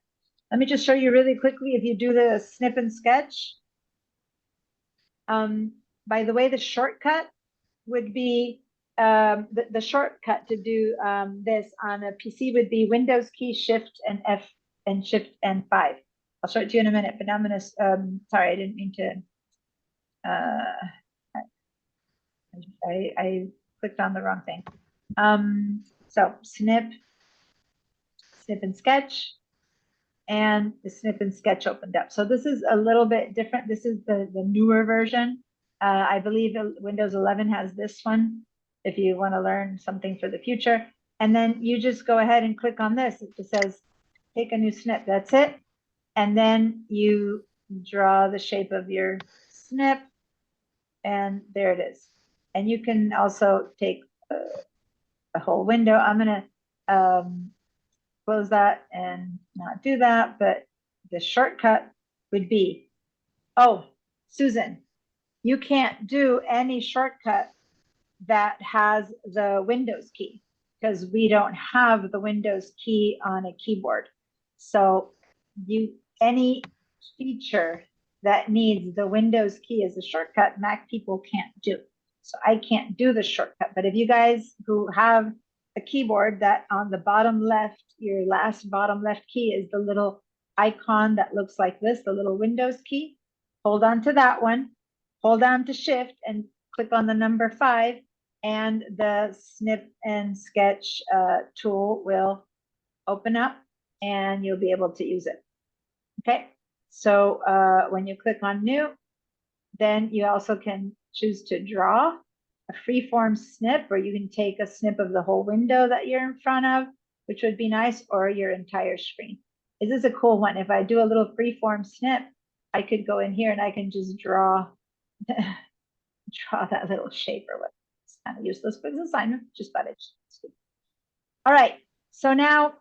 Let me just show you really quickly. If you do the snip and sketch, by the way, the shortcut would be the shortcut to do this on a PC would be Windows key Shift and F and Shift and 5. I'll show it to you in a minute, but now I'm gonna sorry, I didn't mean to I clicked on the wrong thing. So snip and sketch, and the snip and sketch opened up. So this is a little bit different. This is the newer version. I believe Windows 11 has this one if you want to learn something for the future. And then you just go ahead and click on this. It just says take a new snip. That's it. And then you draw the shape of your snip, and there it is. And you can also take a whole window. I'm going to close that and not do that, but the shortcut would be, oh, Susan, you can't do any shortcut that has the Windows key because we don't have the Windows key on a keyboard. So any feature that needs the Windows key as a shortcut, Mac people can't do. So I can't do the shortcut. But if you guys who have a keyboard that on the bottom left, your last bottom left key is the little icon that looks like this, the little Windows key, hold on to that one, hold on to Shift and click on the number 5, and the snip and sketch tool will open up and you'll be able to use it. Okay, so when you click on new, then you also can choose to draw a freeform snip, or you can take a snip of the whole window that you're in front of, which would be nice, or your entire screen. This is a cool one. If I do a little freeform snip, I could go in here and I can just draw that little shape or whatever. It's kind of useless for this assignment, just thought it. All right, so now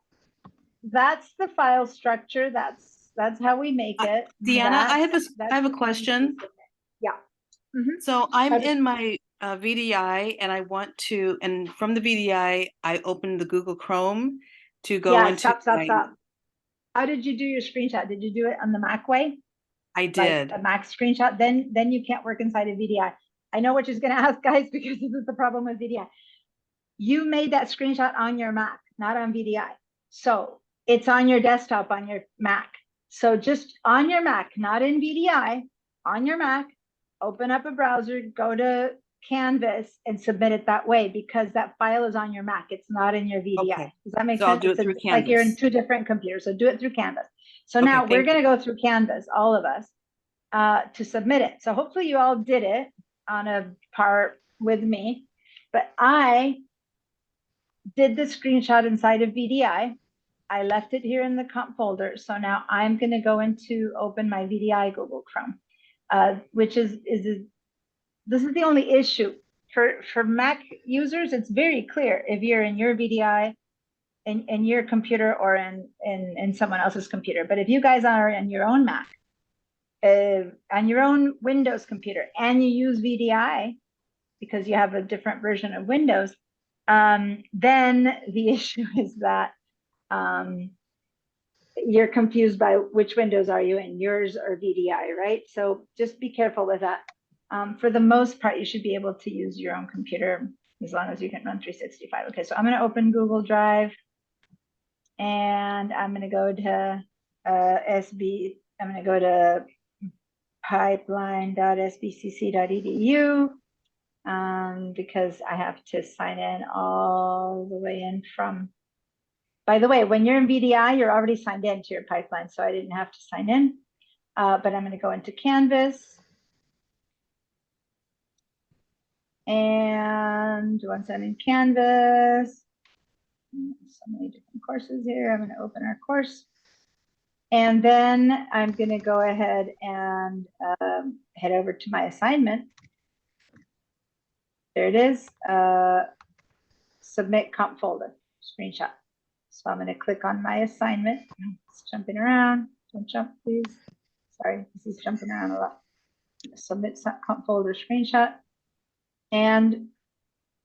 that's the file structure. That's how we make it. Deanna, I have a question. Yeah. Mm-hmm. So I'm in my VDI and I want to, and from the VDI, I opened the Google Chrome to go into. Stop. How did you do your screenshot? Did you do it on the Mac way? I did. Like a Mac screenshot? Then you can't work inside of VDI. I know what you're going to ask, guys, because this is the problem with VDI. you made that screenshot on your Mac, not on VDI. So it's on your desktop on your Mac. So just on your Mac, not in VDI, on your Mac, open up a browser, go to Canvas and submit it that way, because that file is on your Mac. It's not in your VDI. Okay. Does that make So I'll sense? do it through It's like you're in Canvas. 2 different computers. So do it through Canvas. So Okay, now we're thank going to go through Canvas, all of us, to submit it. So hopefully you all did it on a part with me, but I did the screenshot inside of VDI. I left it here in the comp folder. So now I'm going to go into open my VDI Google Chrome, which is this is the only issue for Mac users. It's very clear if you're in your VDI in your computer or in someone else's computer. But if you guys are in your own Mac, on your own Windows computer, and you use VDI because you have a different version of Windows, then the issue is that you're confused by which Windows are you in, yours or VDI, right? So just be careful with that. For the most part, you should be able to use your own computer as long as you can run 365. Okay, so I'm going to open Google Drive, and I'm going to go to I'm going to go to pipeline.sbcc.edu because I have to sign in all the way in from. By the way, when you're in VDI, you're already signed in to your pipeline, so I didn't have to sign in. But I'm going to go into Canvas. And once I'm in Canvas, so many different courses here. I'm going to open our course. And then I'm going to go ahead and head over to my assignment. There it is. Submit comp folder, screenshot. So I'm going to click on my assignment. It's jumping around. Don't jump, please. Sorry, this is jumping around a lot. Submit comp folder screenshot. And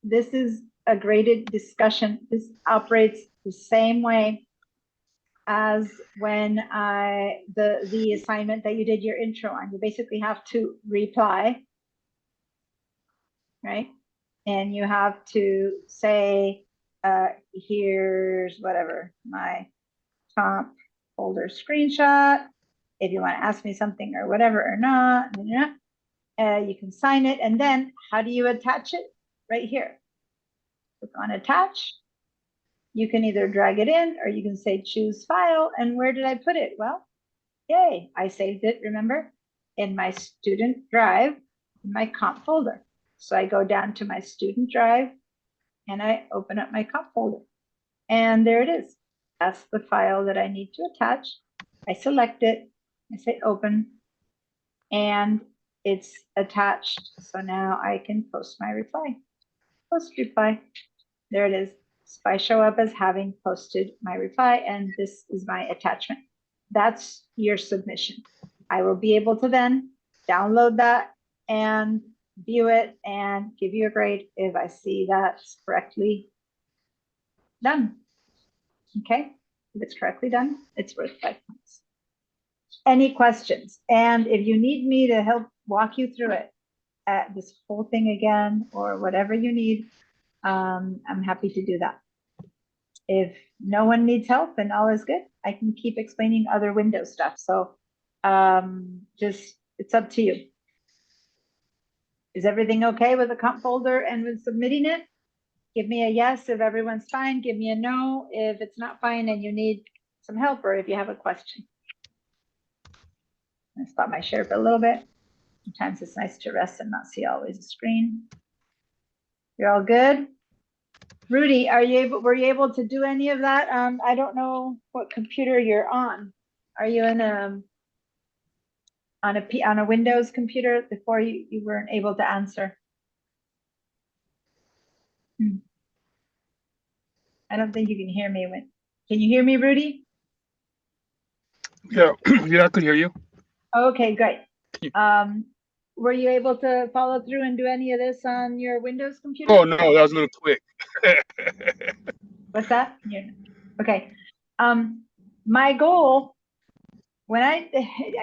this is a graded discussion. This operates the same way as when the assignment that you did your intro on. You basically have to reply, right? And you have to say, here's whatever, my comp folder screenshot. If you want to ask me something or whatever or not, you can sign it. And then how do you attach it? Right here. Click on attach. You can either drag it in or you can say choose file. And where did I put it? Well, yay, I saved it, remember, in my student drive, in my comp folder. So I go down to my student drive and I open up my comp folder. And there it is. That's the file that I need to attach. I select it, I say open, and it's attached. So now I can post my reply. Post reply. There it is. So I show up as having posted my reply, and this is my attachment. That's your submission. I will be able to then download that and view it and give you a grade if I see that's correctly done. Okay, if it's correctly done, it's worth 5 points. Any questions? And if you need me to help walk you through it, at this whole thing again, or whatever you need, I'm happy to do that. If no one needs help and all is good, I can keep explaining other Windows stuff. So just, it's up to you. Is everything okay with the comp folder and with submitting it? Give me a yes if everyone's fine. Give me a no if it's not fine and you need some help, or if you have a question. I'm gonna stop my share for a little bit. Sometimes it's nice to rest and not see always a screen. You're all good? Rudy, were you able to do any of that? I don't know what computer you're on. Are you in on a Windows computer? Before you weren't able to answer. I don't think you can hear me. Can you hear me, Rudy? Yeah, yeah, I could hear you. Okay, great. Were you able to follow through and do any of this on your Windows computer? Oh no, that was a little quick. What's that? Yeah. Okay. My goal, when I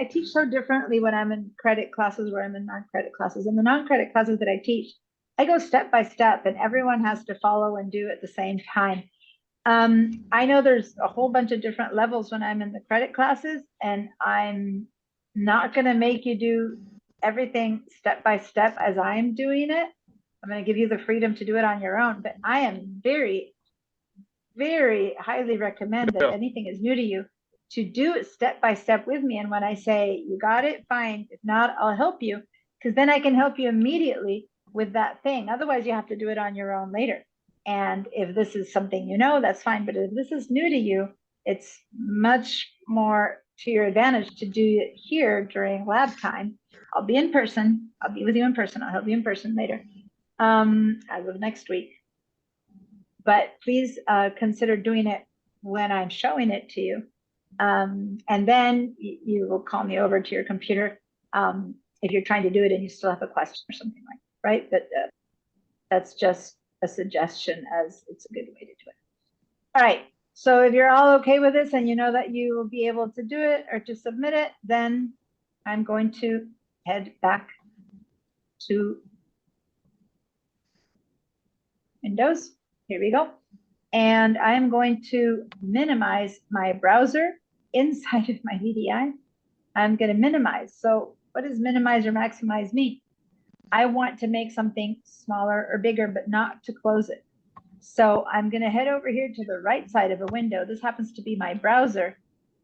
teach so differently when I'm in credit classes where I'm in non-credit classes. In the non-credit classes that I teach, I go step by step, and everyone has to follow and do at the same time. I know there's a whole bunch of different levels when I'm in the credit classes, and I'm not going to make you do everything step by step as I'm doing it. I'm going to give you the freedom to do it on your own, but I am very, very highly recommend that anything is new to you to do it step by step with me. And when I say you got it, fine. If not, I'll help you, because then I can help you immediately with that thing. Otherwise, you have to do it on your own later. And if this is something you know, that's fine. But if this is new to you, it's much more to your advantage to do it here during lab time. I'll be in person. I'll be with you in person. I'll help you in person later, as of next week. But please consider doing it when I'm showing it to you. And then you will call me over to your computer if you're trying to do it and you still have a question or something like that, right? But that's just a suggestion, as it's a good way to do it. All right. So if you're all okay with this and you know that you will be able to do it or to submit it, then I'm going to head back to Windows. Here we go. And I'm going to minimize my browser inside of my VDI. I'm going to minimize. So what does minimize or maximize mean? I want to make something smaller or bigger, but not to close it. So I'm going to head over here to the right side of a window. This happens to be my browser.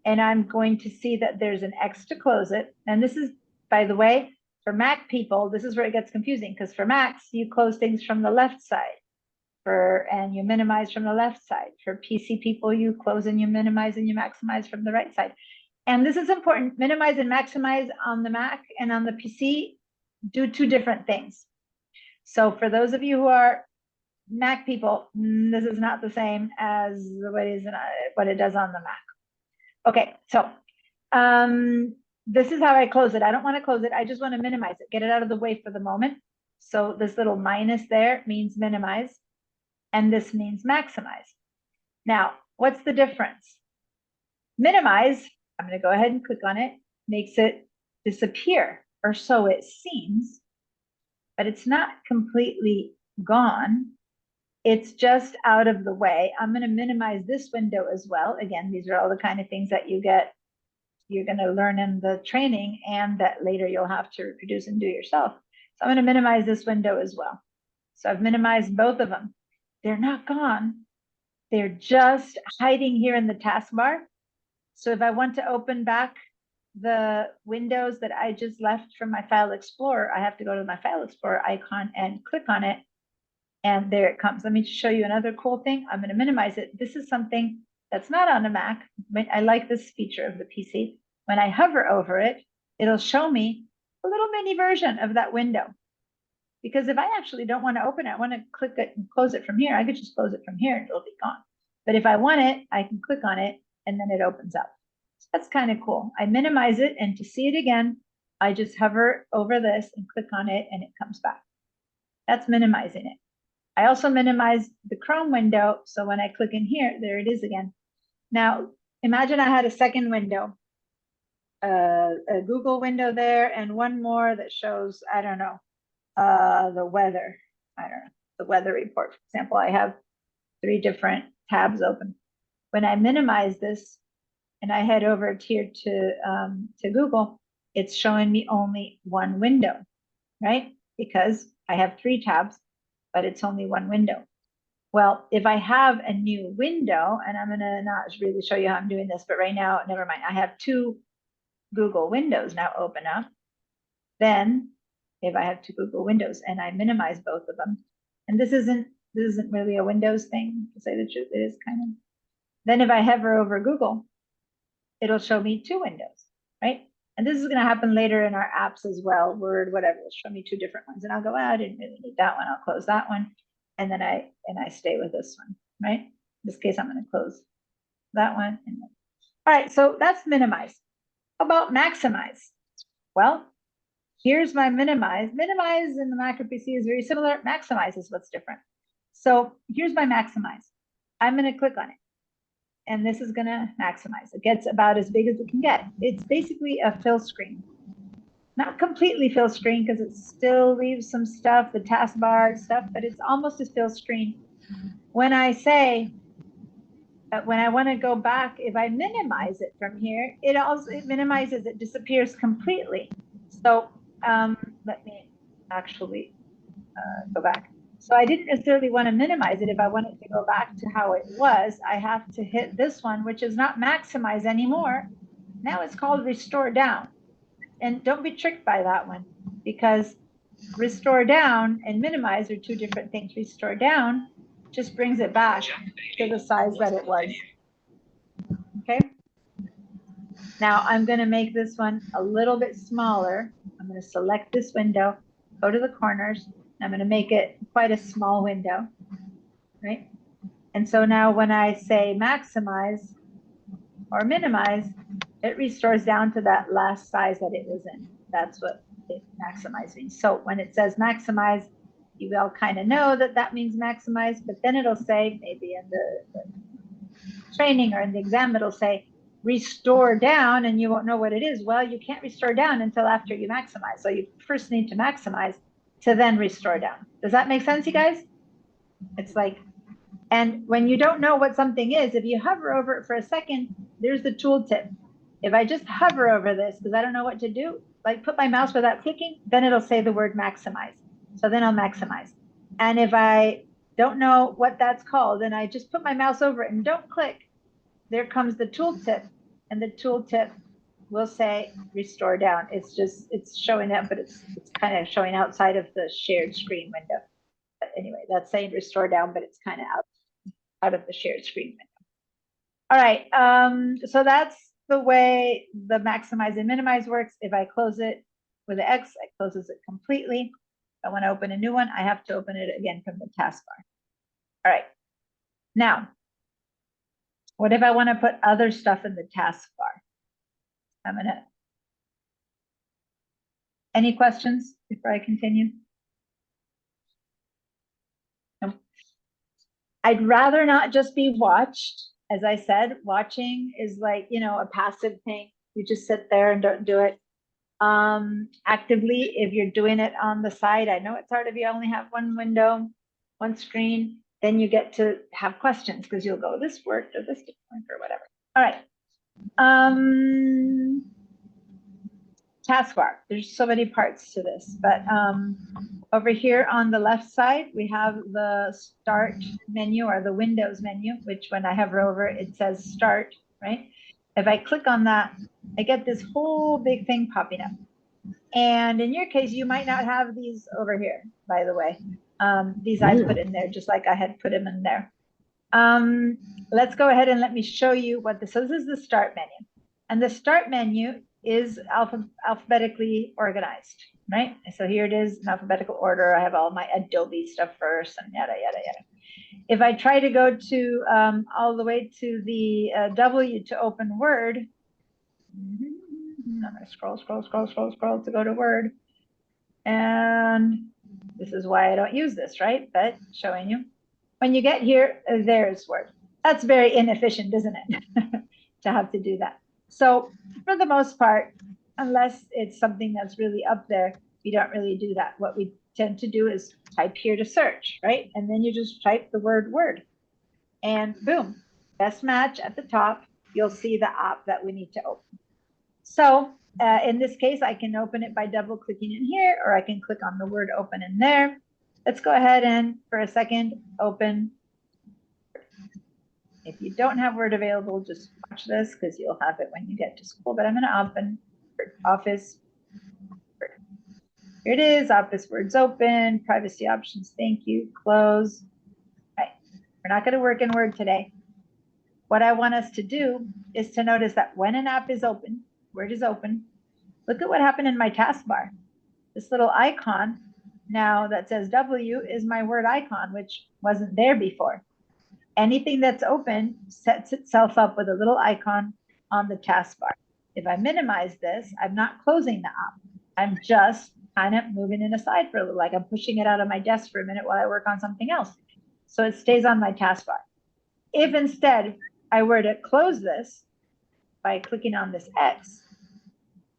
And I'm going to see that there's an X to close it. And this is, by the way, for Mac people, this is where it gets confusing, because for Macs, you close things from the left side. And you minimize from the left side. For PC people, you close and you minimize and you maximize from the right side. And this is important. Minimize and maximize on the Mac and on the PC do two different things. So for those of you who are Mac people, this is not the same as what it does on the Mac. Okay, so this is how I close it. I don't want to close it. I just want to minimize it, get it out of the way for the moment. So this little minus there means minimize, and this means maximize. Now, what's the difference? Minimize, I'm going to go ahead and click on it, makes it disappear, or so it seems, but it's not completely gone. It's just out of the way. I'm going to minimize this window as well. Again, these are all the kind of things that you're going to learn in the training and that later you'll have to reproduce and do yourself. So I'm going to minimize this window as well. So I've minimized both of them. They're not gone. They're just hiding here in the taskbar. So if I want to open back the windows that I just left from my File Explorer, I have to go to my File Explorer icon and click on it. And there it comes. Let me just show you another cool thing. I'm going to minimize it. This is something that's not on a Mac. I like this feature of the PC. When I hover over it, it'll show me a little mini version of that window. Because if I actually don't want to open it, I want to click it and close it from here, I could just close it from here and it'll be gone. But if I want it, I can click on it and then it opens up. So that's kind of cool. I minimize it, and to see it again, I just hover over this and click on it and it comes back. That's minimizing it. I also minimize the Chrome window, so when I click in here, there it is again. Now, imagine I had a second window, a Google window there, and one more that shows, I don't know, the weather. I don't know, the weather report, for example. I have 3 different tabs open. When I minimize this and I head over here to Google, it's showing me only one window, right? Because I have 3 tabs, but it's only one window. Well, if I have a new window, and I'm going to not really show you how I'm doing this, but right now, never mind. I have 2 Google windows now open up. Then if I have 2 Google windows and I minimize both of them, and this isn't really a Windows thing, to say the truth, it is kind of. Then if I hover over Google, it'll show me 2 windows, right? And this is going to happen later in our apps as well, Word, whatever. It'll show me 2 different ones, and I'll go, I didn't really need that one. I'll close that one, and then I stay with this one, right? In this case, I'm going to close that one. All right, so that's minimize. How about maximize? Well, here's my minimize. Minimize in the Mac or PC is very similar. Maximize is what's different. So here's my maximize. I'm going to click on it. And this is going to maximize. It gets about as big as it can get. It's basically a fill screen. not completely fill screen because it still leaves some stuff, the taskbar stuff, but it's almost a fill screen. When I say, when I want to go back, if I minimize it from here, it minimizes, it disappears completely. So let me actually go back. So I didn't necessarily want to minimize it. If I wanted to go back to how it was, I have to hit this one, which is not maximize anymore. Now it's called restore down. And don't be tricked by that one, because restore down and minimize are two different things. Restore down just brings it back to the size that it was. Okay. Now I'm going to make this one a little bit smaller. I'm going to select this window, go to the corners. I'm going to make it quite a small window, right? And so now when I say maximize or minimize, it restores down to that last size that it was in. That's what it maximize means. So when it says maximize, you will kind of know that that means maximize, but then it'll say, maybe in the training or in the exam, it'll say restore down, and you won't know what it is. Well, you can't restore down until after you maximize. So you first need to maximize to then restore down. Does that make sense, you guys? It's like, and when you don't know what something is, if you hover over it for a second, there's the tooltip. If I just hover over this because I don't know what to do, like put my mouse without clicking, then it'll say the word maximize. So then I'll maximize. And if I don't know what that's called and I just put my mouse over it and don't click, there comes the tooltip, and the tooltip will say restore down. It's just, it's showing up, but it's kind of showing outside of the shared screen window. But anyway, that's saying restore down, but it's kind of out of the shared screen window. All right, so that's the way the maximize and minimize works. If I close it with an X, it closes it completely. If I want to open a new one, I have to open it again from the taskbar. All right, now, what if I want to put other stuff in the taskbar? Any questions before I continue? No. I'd rather not just be watched. As I said, watching is like, you know, a passive thing. You just sit there and don't do it. Actively, if you're doing it on the side, I know it's hard if you only have one window, one screen, then you get to have questions because you'll go, this worked or this didn't work or whatever. All right. Taskbar, there's so many parts to this, but over here on the left side, we have the start menu or the Windows menu, which when I hover over it says start, right? If I click on that, I get this whole big thing popping up. And in your case, you might not have these over here, by the way. These I put in there, just like I had put them in there. Let's go ahead and let me show you what this is. So this is the start menu. And the start menu is alphabetically organized, right? So here it is in alphabetical order. I have all my Adobe stuff first and yada, yada, yada. If I try to go to all the way to the W to open Word, I'm going to scroll to go to Word. And this is why I don't use this, right? But showing you. When you get here, there's Word. That's very inefficient, isn't it? To have to do that. So for the most part, unless it's something that's really up there, we don't really do that. What we tend to do is type here to search, right? And then you just type the word Word. And boom, best match at the top, you'll see the app that we need to open. So in this case, I can open it by double clicking in here, or I can click on the word open in there. Let's go ahead and for a second, open. If you don't have Word available, just watch this because you'll have it when you get to school. But I'm going to open Office. Here it is, Office Word's open, privacy options, thank you, close. Right. We're not going to work in Word today. What I want us to do is to notice that when an app is open, Word is open, look at what happened in my taskbar. This little icon now that says W is my Word icon, which wasn't there before. Anything that's open sets itself up with a little icon on the taskbar. If I minimize this, I'm not closing the app. I'm just kind of moving it aside for a little, like I'm pushing it out of my desk for a minute while I work on something else. So it stays on my taskbar. If instead I were to close this by clicking on this X,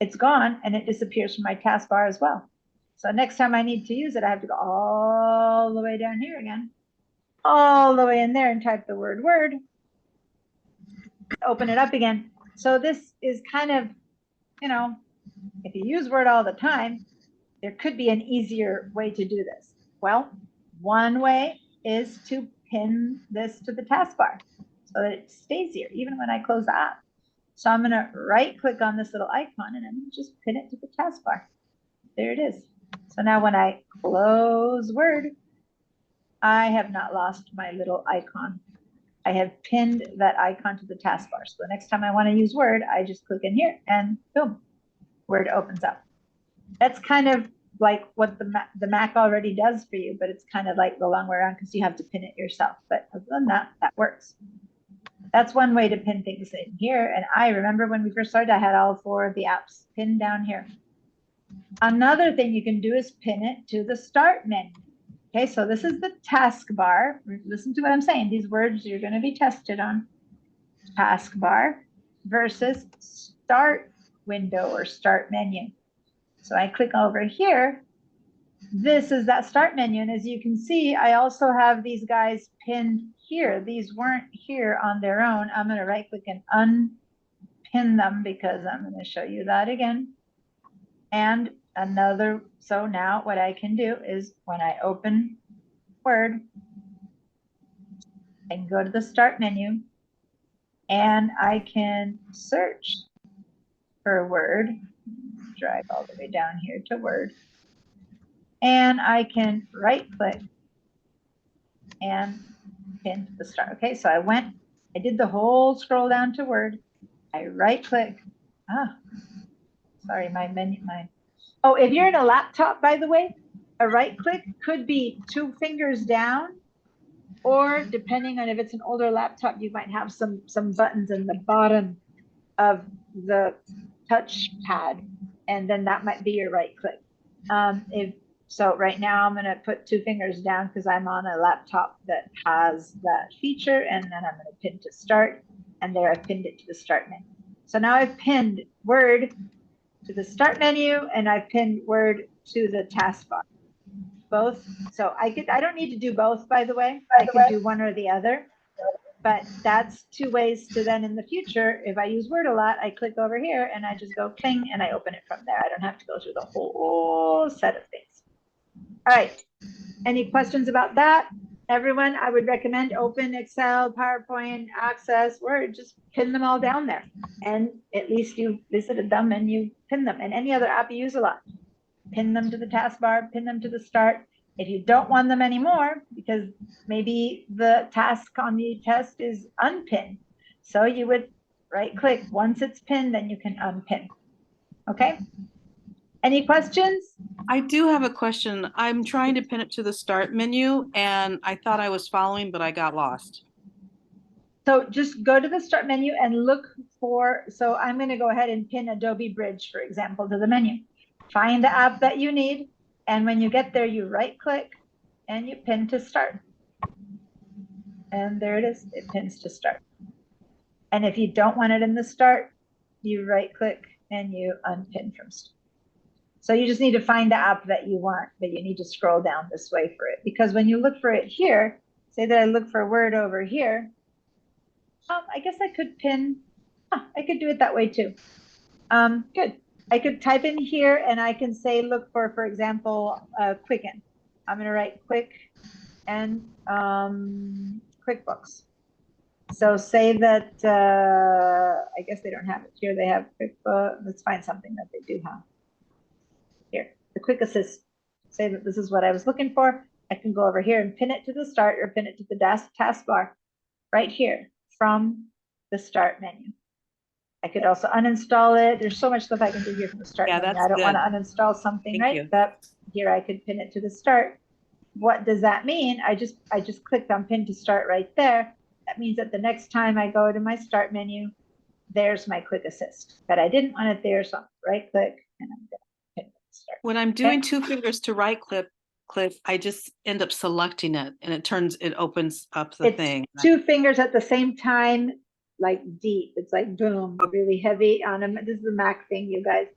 it's gone and it disappears from my taskbar as well. So next time I need to use it, I have to go all the way down here again, all the way in there and type the word word, open it up again. So this is kind of, you know, if you use Word all the time, there could be an easier way to do this. Well, one way is to pin this to the taskbar so that it stays here even when I close the app. So I'm going to right click on this little icon and I'm going to just pin it to the taskbar. There it is. So now when I close Word, I have not lost my little icon. I have pinned that icon to the taskbar. So the next time I want to use Word, I just click in here and boom, Word opens up. That's kind of like what the Mac already does for you, but it's kind of like the long way around because you have to pin it yourself. But other than that, that works. That's one way to pin things in here. And I remember when we first started, I had all 4 of the apps pinned down here. Another thing you can do is pin it to the start menu. Okay, so this is the taskbar. Listen to what I'm saying. These words you're going to be tested on. Taskbar versus start window or start menu. So I click over here. This is that start menu. And as you can see, I also have these guys pinned here. These weren't here on their own. I'm going to right click and unpin them because I'm going to show you that again. And another, so now what I can do is when I open Word, I can go to the start menu and I can search for a word, drive all the way down here to Word, and I can right click and pin to the start. Okay, so I did the whole scroll down to Word. I right click. Sorry, my menu, oh, if you're in a laptop, by the way, a right click could be 2 fingers down, or depending on if it's an older laptop, you might have some buttons in the bottom of the touch pad, and then that might be your right click. So right now I'm going to put 2 fingers down because I'm on a laptop that has that feature, and then I'm going to pin to start, and there I've pinned it to the start menu. So now I've pinned Word to the start menu and I've pinned Word to the taskbar. Both. So I don't need to do both, by the way. I could do one or the other, but that's 2 ways to then in the future, if I use Word a lot, I click over here and I just go cling and I open it from there. I don't have to go through the whole set of things. All right. Any questions about that? Everyone, I would recommend open Excel, PowerPoint, Access, Word, just pin them all down there. And at least you visited them and you pin them. And any other app you use a lot, pin them to the taskbar, pin them to the start. If you don't want them anymore, because maybe the task on the test is unpinned, so you would right click. Once it's pinned, then you can unpin. Okay. Any questions? I do have a question. I'm trying to pin it to the start menu and I thought I was following, but I got lost. So just go to the start menu and look for, so I'm going to go ahead and pin Adobe Bridge, for example, to the menu. Find the app that you need. And when you get there, you right click and you pin to start. And there it is. It pins to start. And if you don't want it in the start, you right click and you unpin from start. So you just need to find the app that you want, but you need to scroll down this way for it. Because when you look for it here, say that I look for Word over here, I guess I could pin, I could do it that way too. Good. I could type in here and I can say, look for example, Quicken. I'm going to write quick and QuickBooks. So say that, I guess they don't have it here. They have QuickBooks. Let's find something that they do have. Here, the Quick Assist. Say that this is what I was looking for. I can go over here and pin it to the start or pin it to the taskbar right here from the start menu. I could also uninstall it. There's so much stuff I can do here from the start menu. I don't want to uninstall something, right? But here I could pin it to the start. What does that mean? I just clicked on pin to start right there. That means that the next time I go to my start menu, there's my Quick Assist. But I didn't want it there, so I'm right click and I'm going to pin to start. When I'm doing 2 fingers to right click, I just end up selecting it and it opens up the thing. 2 fingers at the same time, like deep. It's like boom, really heavy on them. This is the Mac thing, you guys.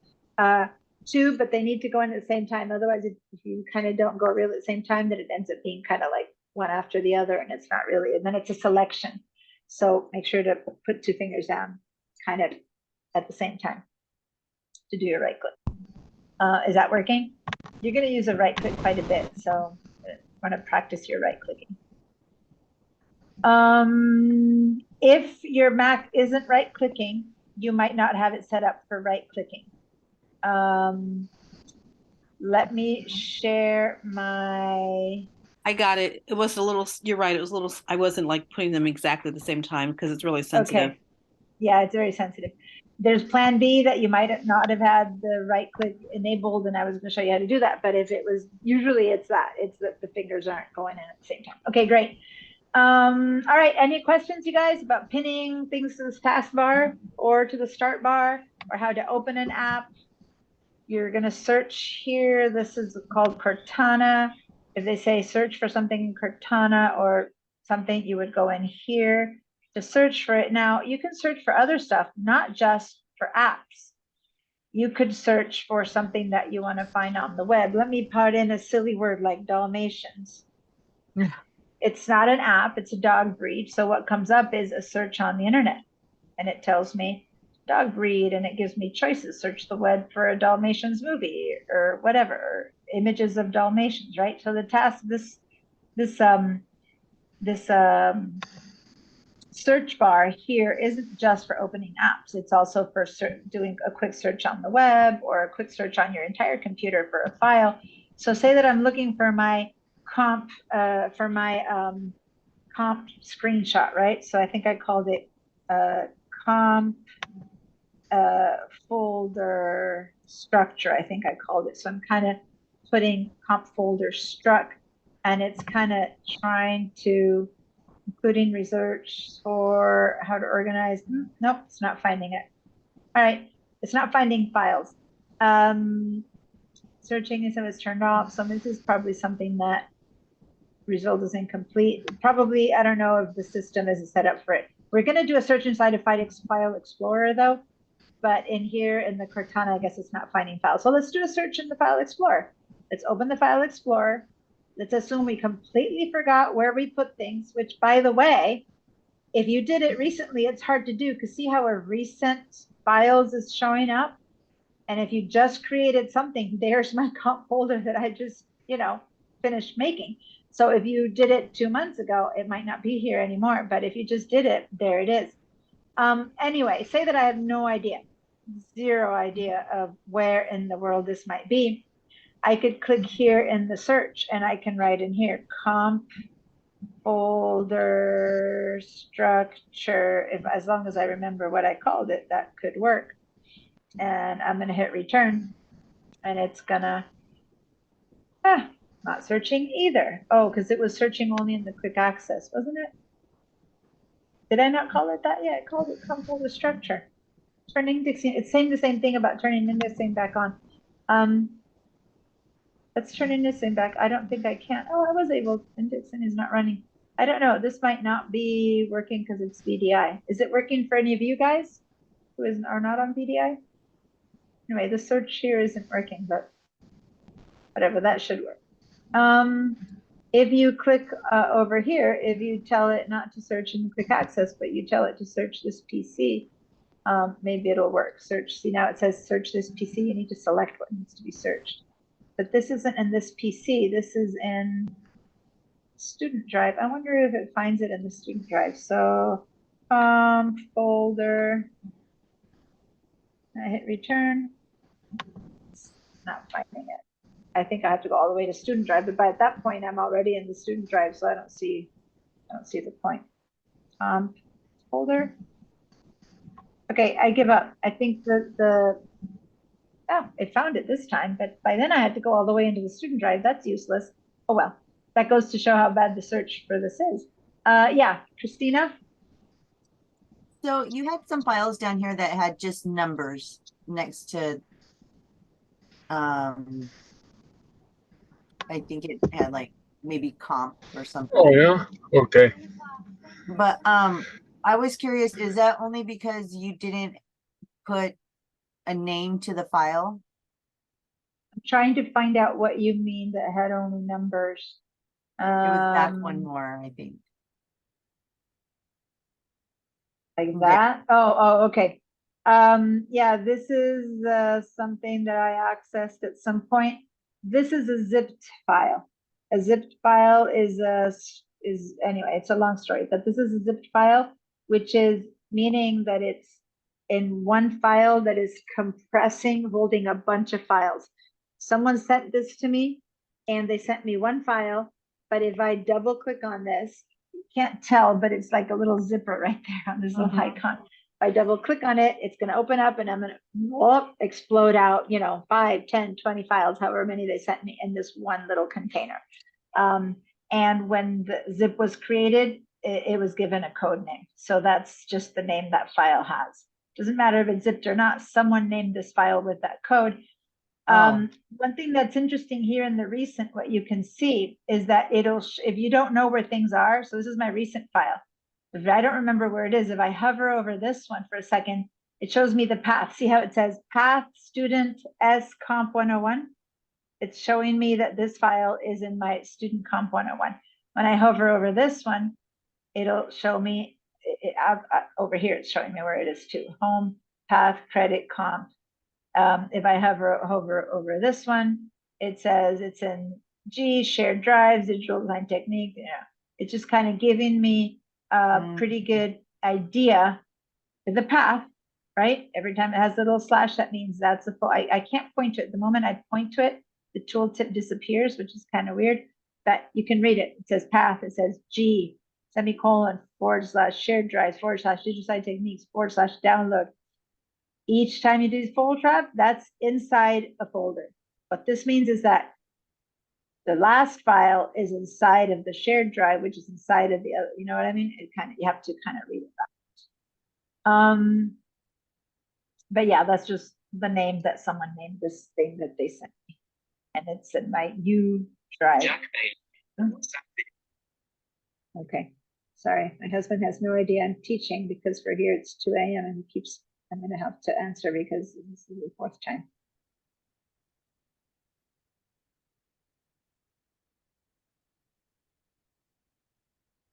two, but they need to go in at the same time. Otherwise, if you kind of don't go real at the same time, then it ends up being kind of like one after the other, and it's not really. And then it's a selection. So make sure to put two fingers down, kind of at the same time, to do your right click. Is that working? You're going to use a right click quite a bit, so want to practice your right clicking. If your Mac isn't right clicking, you might not have it set up for right clicking. Let me share my. I got it. It was a little, you're right. It was a little, I wasn't like putting them exactly at the same time because it's really sensitive. Okay. Yeah, it's very sensitive. There's plan B that you might not have had the right click enabled, and I was going to show you how to do that. But if it was, usually it's that the fingers aren't going in at the same time. Okay, great. All right, any questions, you guys, about pinning things to this taskbar or to the start bar, or how to open an app? You're going to search here. This is called Cortana. If they say search for something in Cortana or something, you would go in here to search for it. Now, you can search for other stuff, not just for apps. You could search for something that you want to find on the web. Let me put in a silly word like Dalmatians. It's not an app, it's a dog breed. So what comes up is a search on the internet, and it tells me dog breed, and it gives me choices. Search the web for a Dalmatians movie or whatever, or images of Dalmatians, right? So the task, this search bar here isn't just for opening apps. It's also for doing a quick search on the web or a quick search on your entire computer for a file. So say that I'm looking for my comp comp screenshot, right? So I think I called it comp folder structure. I think I called it. So I'm kind of putting comp folder struct, and it's kind of trying to, including research for how to organize. Nope, it's not finding it. All right, it's not finding files. Searching is was turned off. So this is probably something that result is incomplete. Probably, I don't know if the system is set up for it. We're going to do a search inside of File Explorer though, but in here in the Cortana, I guess it's not finding files. So let's do a search in the File Explorer. Let's open the File Explorer. Let's assume we completely forgot where we put things, which, by the way, if you did it recently, it's hard to do because see how a recent files is showing up? And if you just created something, there's my comp folder that I just, finished making. So if you did it 2 months ago, it might not be here anymore. But if you just did it, there it is. Anyway, say that I have no idea, zero idea of where in the world this might be. I could click here in the search and I can write in here comp folder structure. As long as I remember what I called it, that could work. And I'm going to hit return, and it's gonna not searching either. Oh, because it was searching only in the quick access, wasn't it? Did I not call it that? Yeah, I called it comp folder structure. Turning indexing. It's saying the same thing about turning indexing back on. Let's turn indexing back. I don't think I can. Oh, I was able. Indexing is not running. I don't know. This might not be working because it's VDI. Is it working for any of you guys who are not on VDI? Anyway, the search here isn't working, but whatever, that should work. If you click over here, if you tell it not to search in quick access, but you tell it to search this PC, maybe it'll work. Search, see now it says search this PC, you need to select what needs to be searched. But this isn't in this PC, this is in student drive. I wonder if it finds it in the student drive. So folder, I hit return, it's not finding it. I think I have to go all the way to student drive, but by that point I'm already in the student drive, so I don't see the point. Folder. Okay, I give up. I think oh, it found it this time, but by then I had to go all the way into the student drive. That's useless. Oh well, that goes to show how bad the search for this is. Yeah, Christina. So you had some files down here that had just numbers next to, I think it had like maybe comp or something. Oh yeah, okay. But I was curious, is that only because you didn't put a name to the file? I'm trying to find out what you mean that had only numbers. It was back one Um, more, I think. Like There. that? Okay. Yeah, this is something that I accessed at some point. This is a zipped file. A zipped file is anyway, it's a long story, but this is a zipped file, which is meaning that it's in one file that is compressing, holding a bunch of files. Someone sent this to me and they sent me one file, but if I double click on this, can't tell, but it's like a little zipper right there on this little icon. If I double click on it, it's going to open up and I'm going to explode out, 5, 10, 20 files, however many they sent me in this one little container. And when the zip was created, it was given a code name. So that's just the name that file has. Doesn't matter if it's zipped or not, someone named this file with that code. One thing that's interesting here in the recent, what you can see is that if you don't know where things are, so this is my recent file. If I don't remember where it is, if I hover over this one for a second, it shows me the path. See how it says path student S comp 101? It's showing me that this file is in my student comp 101. When I hover over this one, it'll show me over here. It's showing me where it is too. Home, path, credit, comp. If I hover over this one, it says it's in G, shared drives, digital design technique. It's just kind of giving me a pretty good idea of the path, right? Every time it has a little slash, that means that's a full. I can't point to it. The moment I point to it, the tooltip disappears, which is kind of weird, but you can read it. It says path, it says G, semicolon, / shared drives, / digital design techniques, / download. Each time you do full tab, that's inside a folder. What this means is that the last file is inside of the shared drive, which is inside of the other. You know what I mean? You have to kind of read it back. But yeah, that's just the name that someone named this thing that they sent me, and it's in my U drive. Okay, sorry, my husband has no idea I'm teaching because for here it's 2 a.m. and he keeps. I'm going to have to answer because this is the 4th time.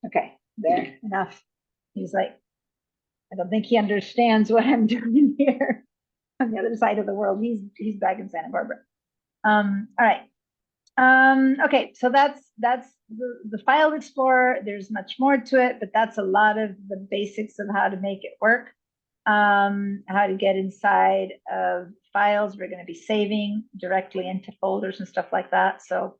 Okay, there, enough. He's like, I don't think he understands what I'm doing here on the other side of the world. He's back in Santa Barbara. All right. Okay, so that's the file explorer. There's much more to it, but that's a lot of the basics of how to make it work. How to get inside of files. We're going to be saving directly into folders and stuff like that. So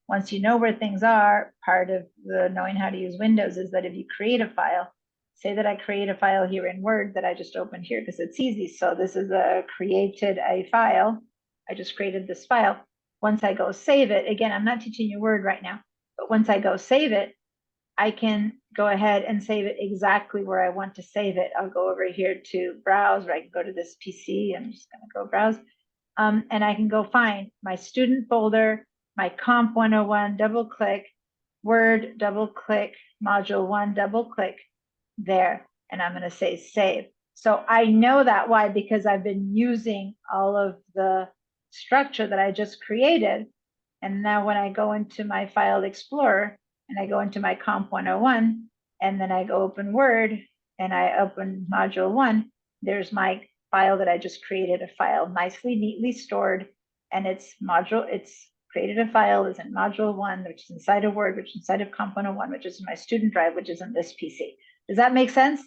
once you know where things are, part of the knowing how to use Windows is that if you create a file, say that I create a file here in Word that I just opened here because it's easy. So this is created a file. I just created this file. Once I go save it, again, I'm not teaching you Word right now, but once I go save it, I can go ahead and save it exactly where I want to save it. I'll go over here to browse, or I can go to this PC. I'm just going to go browse. And I can go find my student folder, my comp 101, double click, Word, double click, module 1, double click there. And I'm going to say save. So I know that. Why? Because I've been using all of the structure that I just created. And now when I go into my file explorer, and I go into my comp 101, and then I go open Word, and I open module 1, there's my file that I just created, a file nicely, neatly stored, and it's created a file, is in module 1, which is inside of Word, which is inside of comp 101, which is my student drive, which is in this PC. Does that make sense?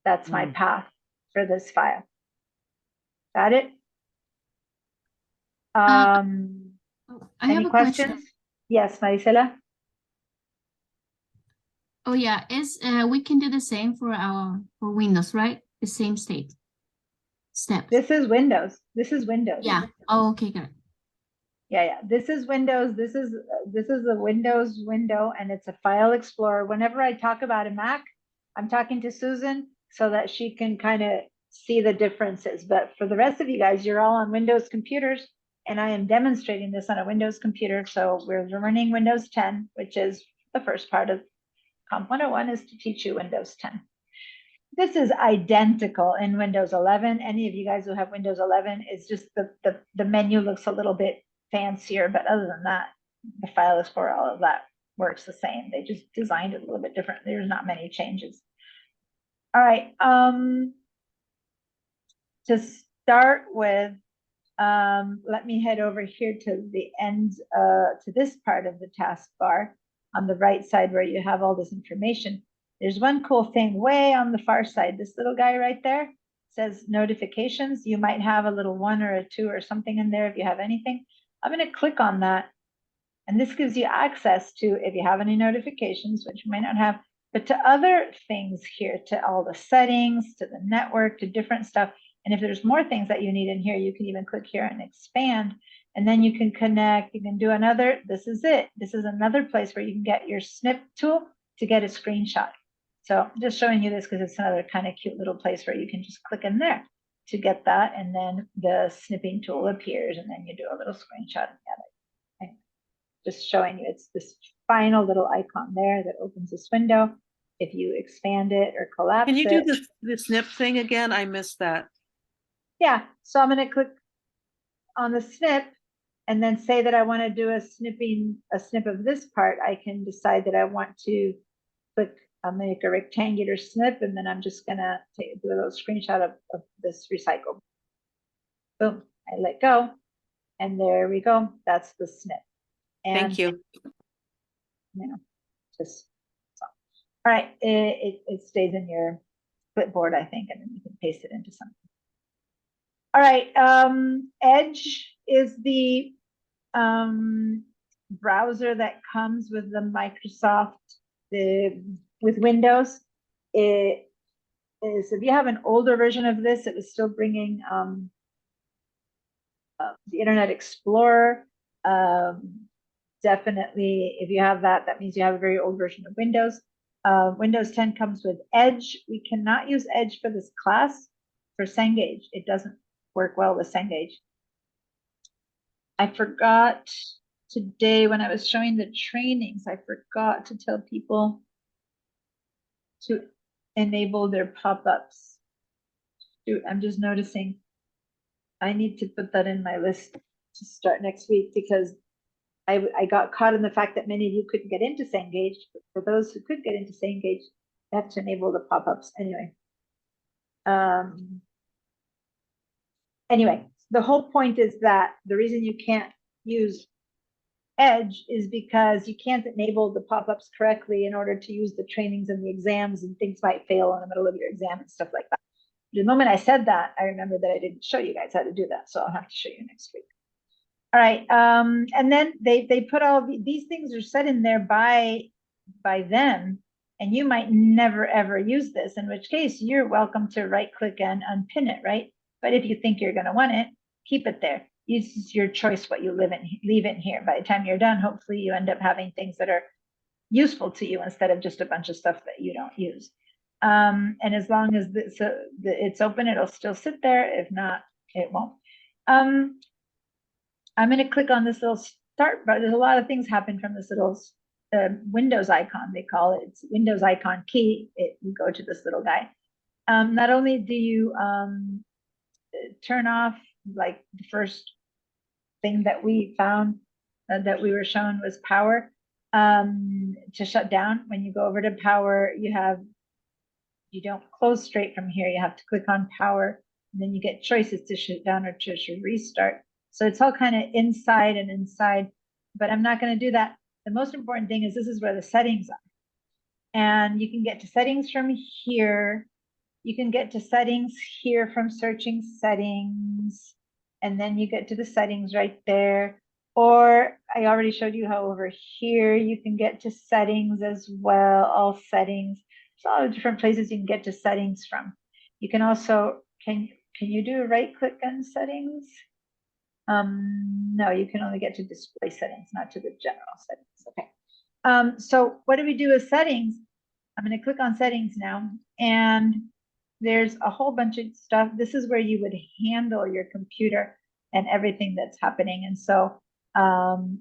That's my path for this file. Got it? I Any have a questions? question. Yes, Marisela? Oh yeah, we can do the same for Windows, right? The same steps. This is Windows. This is Windows. Yeah. Oh, okay, good. Yeah. This is Windows. This is a Windows window, and it's a file explorer. Whenever I talk about a Mac, I'm talking to Susan so that she can kind of see the differences. But for the rest of you guys, you're all on Windows computers, and I am demonstrating this on a Windows computer. So we're learning Windows 10, which is the first part of Comp 101 is to teach you Windows 10. This is identical in Windows 11. Any of you guys who have Windows 11, it's just the menu looks a little bit fancier, but other than that, the File Explorer, all of that works the same. They just designed it a little bit different. There's not many changes. All right. To start with, let me head over here to the end, to this part of the taskbar on the right side where you have all this information. There's one cool thing way on the far side. This little guy right there says notifications. You might have a little 1 or a 2 or something in there if you have anything. I'm going to click on that. And this gives you access to, if you have any notifications, which you may not have, but to other things here, to all the settings, to the network, to different stuff. And if there's more things that you need in here, you can even click here and expand. And then you can connect, you can do another, this is it. This is another place where you can get your snip tool to get a screenshot. So I'm just showing you this because it's another kind of cute little place where you can just click in there to get that. And then the snipping tool appears and then you do a little screenshot and get it. Just showing you, it's this final little icon there that opens this window. If you expand it or collapse it. Can you do the snip thing again? I missed that. Yeah, so I'm going to click on the snip and then say that I want to do a snip of this part. I can decide that I want to click, make a rectangular snip, and then I'm just going to do a little screenshot of this recycle. Boom, I let go, and there we go. That's the snip. And, thank you. You know, just so. All right, it stays in your clipboard, I think, and then you can paste it into something. All right, Edge is the browser that comes with the Microsoft, with Windows. It is, if you have an older version of this, it was still bringing the Internet Explorer. Definitely, if you have that, that means you have a very old version of Windows. Windows 10 comes with Edge. We cannot use Edge for this class for Cengage. It doesn't work well with Cengage. I forgot today when I was showing the trainings, I forgot to tell people to enable their pop-ups. I'm just noticing I need to put that in my list to start next week because I got caught in the fact that many of you couldn't get into Cengage. For those who could get into Cengage, you have to enable the pop-ups anyway. Anyway, the whole point is that the reason you can't use Edge is because you can't enable the pop-ups correctly in order to use the trainings and the exams, and things might fail in the middle of your exam and stuff like that. The moment I said that, I remember that I didn't show you guys how to do that, so I'll have to show you next week. All right, and then they put all these things are set in there by them, and you might never ever use this, in which case you're welcome to right click and unpin it, right? But if you think you're going to want it, keep it there. It's your choice what you leave in here. By the time you're done, hopefully you end up having things that are useful to you instead of just a bunch of stuff that you don't use. And as long as it's open, it'll still sit there. If not, it won't. I'm going to click on this little start button. There's a lot of things happen from this little Windows icon, they call it. It's Windows icon key. You go to this little guy. Not only do you turn off, like the first thing that we found that we were shown was power to shut down. When you go over to power, you don't close straight from here. You have to click on power, and then you get choices to shut down or to restart. So it's all kind of inside and inside, but I'm not going to do that. The most important thing is this is where the settings are. And you can get to settings from here. You can get to settings here from searching settings. And then you get to the settings right there. Or I already showed you how over here you can get to settings as well, all settings. There's a lot of different places you can get to settings from. You can also, can you do a right click on settings? No, you can only get to display settings, not to the general settings. Okay. So what do we do with settings? I'm going to click on settings now, and there's a whole bunch of stuff. This is where you would handle your computer and everything that's happening. And so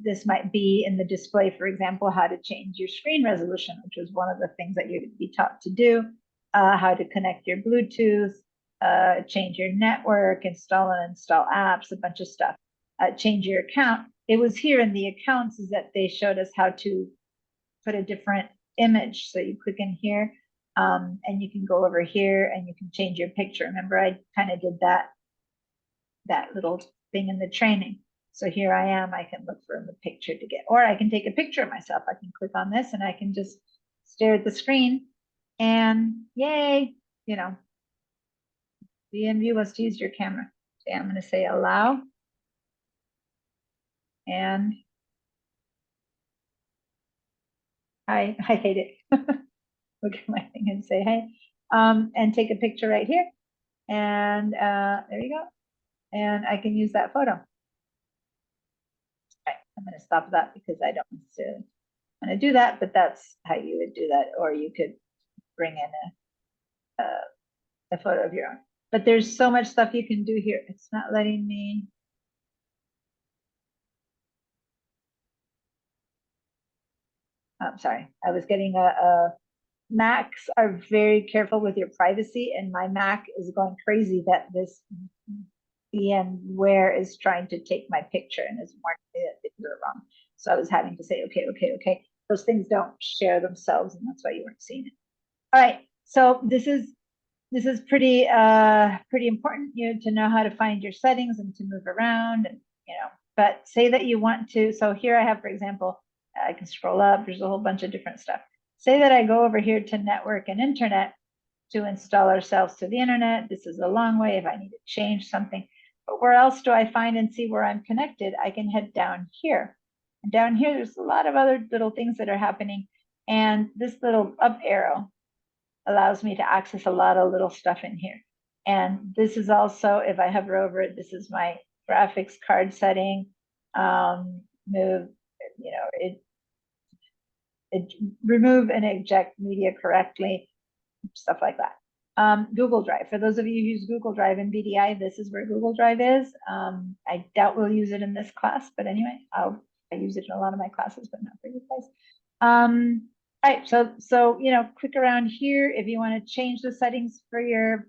this might be in the display, for example, how to change your screen resolution, which was one of the things that you're going to be taught to do, how to connect your Bluetooth, change your network, install and install apps, a bunch of stuff, change your account. it was here in the accounts is that they showed us how to put a different image. So you click in here, and you can go over here and you can change your picture. Remember, I kind of did that little thing in the training. So here I am, I can look for the picture to get, or I can take a picture of myself. I can click on this and I can just stare at the screen and yay, you know, DMV wants to use your camera. Okay, I'm going to say allow. And I hate it. Look at my thing and say, hey, and take a picture right here. And there you go. And I can use that photo. Right, I'm going to stop that because I don't necessarily want to do that, but that's how you would do that. Or you could bring in a photo of your own. But there's so much stuff you can do here. It's not letting me. I'm sorry. I was getting Macs are very careful with your privacy, and my Mac is going crazy that this VMware is trying to take my picture and is marking it that you're wrong. So I was having to say, okay. Those things don't share themselves, and that's why you weren't seeing it. All right. So this is pretty important to know how to find your settings and to move around, and but say that you want to. So here I have, for example, I can scroll up. There's a whole bunch of different stuff. Say that I go over here to network and internet to install ourselves to the internet. This is a long way if I need to change something. But where else do I find and see where I'm connected? I can head down here. And down here, there's a lot of other little things that are happening. And this little up arrow allows me to access a lot of little stuff in here. And this is also, if I hover over it, this is my graphics card setting. Move, it remove and eject media correctly, stuff like that. Google Drive. For those of you who use Google Drive in BDI, this is where Google Drive is. I doubt we'll use it in this class, but anyway, I use it in a lot of my classes, but not for you guys. All right, so click around here if you want to change the settings for your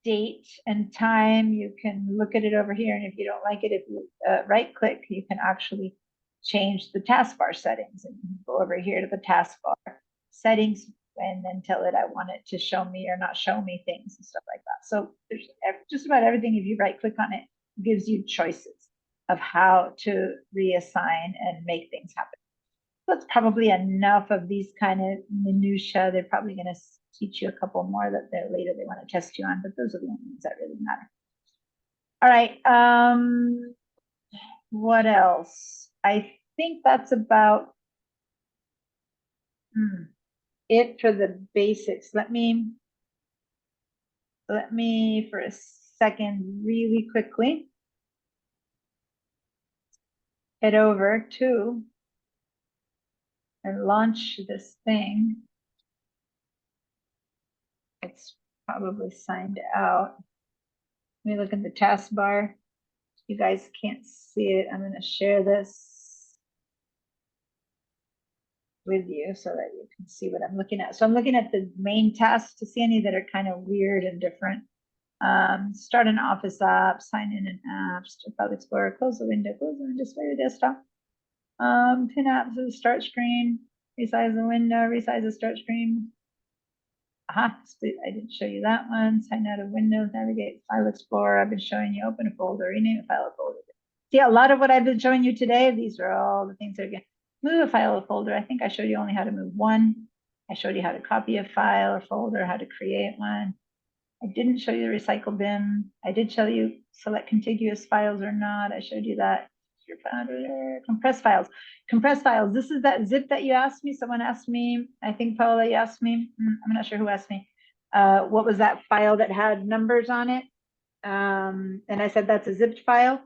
date and time. You can look at it over here, and if you don't like it, if you right click, you can actually change the taskbar settings, and go over here to the taskbar settings and then tell it I want it to show me or not show me things and stuff like that. So there's just about everything. If you right click on it, gives you choices of how to reassign and make things happen. That's probably enough of these kind of minutia. They're probably going to teach you a couple more that later they want to test you on, but those are the only ones that really matter. All right. What else? I think that's about it for the basics. Let me for a second really quickly head over to and launch this thing. It's probably signed out. Let me look at the taskbar. You guys can't see it. I'm going to share this with you so that you can see what I'm looking at. So I'm looking at the main tasks to see any that are kind of weird and different. Start an office app, sign in an app, File Explorer, close the window, display your desktop. Pin apps to the start screen, resize the window, resize the start screen. I didn't show you that one. Sign out of Windows, navigate File Explorer. I've been showing you open a folder, rename a file, a folder. See, a lot of what I've been showing you today, these are all the things that are going to move a file or folder. I think I showed you only how to move one. I showed you how to copy a file or folder, how to create one. I didn't show you the recycle bin. I did show you select contiguous files or not. I showed you that. Your folder, compress files. Compress files. This is that zip that you asked me. Someone asked me. I think Paula, you asked me. I'm not sure who asked me. What was that file that had numbers on it? And I said that's a zipped file.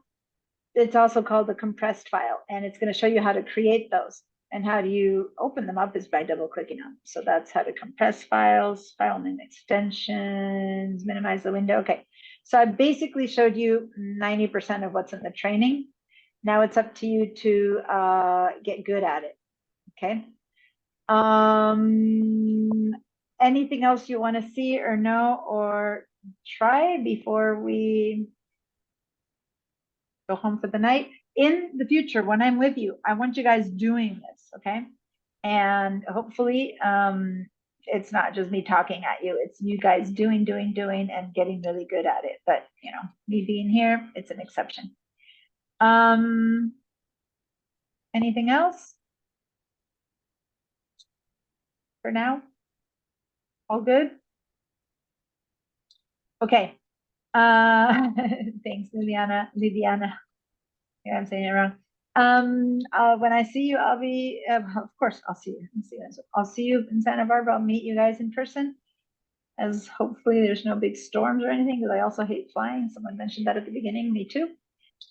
It's also called a compressed file, and it's going to show you how to create those. And how do you open them up is by double clicking on them. So that's how to compress files, file name extensions, minimize the window. Okay, so I basically showed you 90% of what's in the training. Now it's up to you to get good at it. Okay. Anything else you want to see or know or try before we go home for the night? in the future, when I'm with you, I want you guys doing this, okay? And hopefully, it's not just me talking at you, it's you guys doing and getting really good at it. But you know, me being here, it's an exception. Anything else for now? All good? Okay. Thanks, Liliana. Yeah, I'm saying it wrong. When I see you, I'll be, of course, I'll see you. I'll see you in Santa Barbara. I'll meet you guys in person, as hopefully there's no big storms or anything, because I also hate flying. Someone mentioned that at the beginning, me too.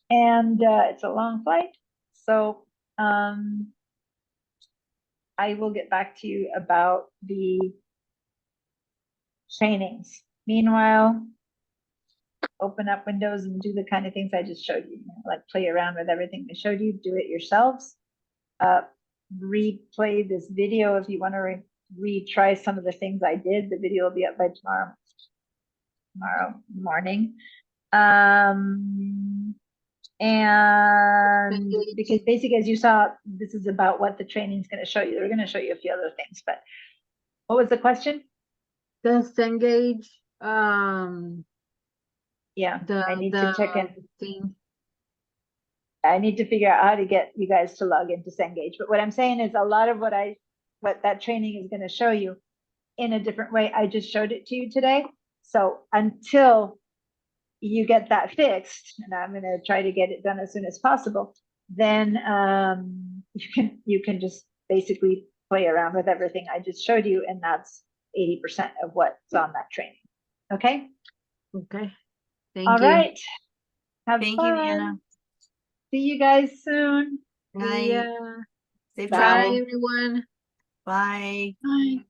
And it's a long flight. So I will get back to you about the trainings. Meanwhile, open up Windows and do the kind of things I just showed you, like play around with everything I showed you, do it yourselves. Replay this video if you want to retry some of the things I did. The video will be up by tomorrow morning. And because basically, as you saw, this is about what the training is going to show you. They're going to show you a few other things, but what was the question? The Cengage, yeah, I need to check in. Thing. I need to figure out how to get you guys to log into Cengage. But what I'm saying is a lot of what that training is going to show you in a different way. I just showed it to you today. So until you get that fixed, and I'm going to try to get it done as soon as possible, then you can just basically play around with everything I just showed you, and that's 80% of what's on that training. Okay. Okay. Thank All you. right. Have Thank fun. you, Anna. See you guys soon. Night. Yeah. Safe Bye, travel. everyone. Bye. Bye.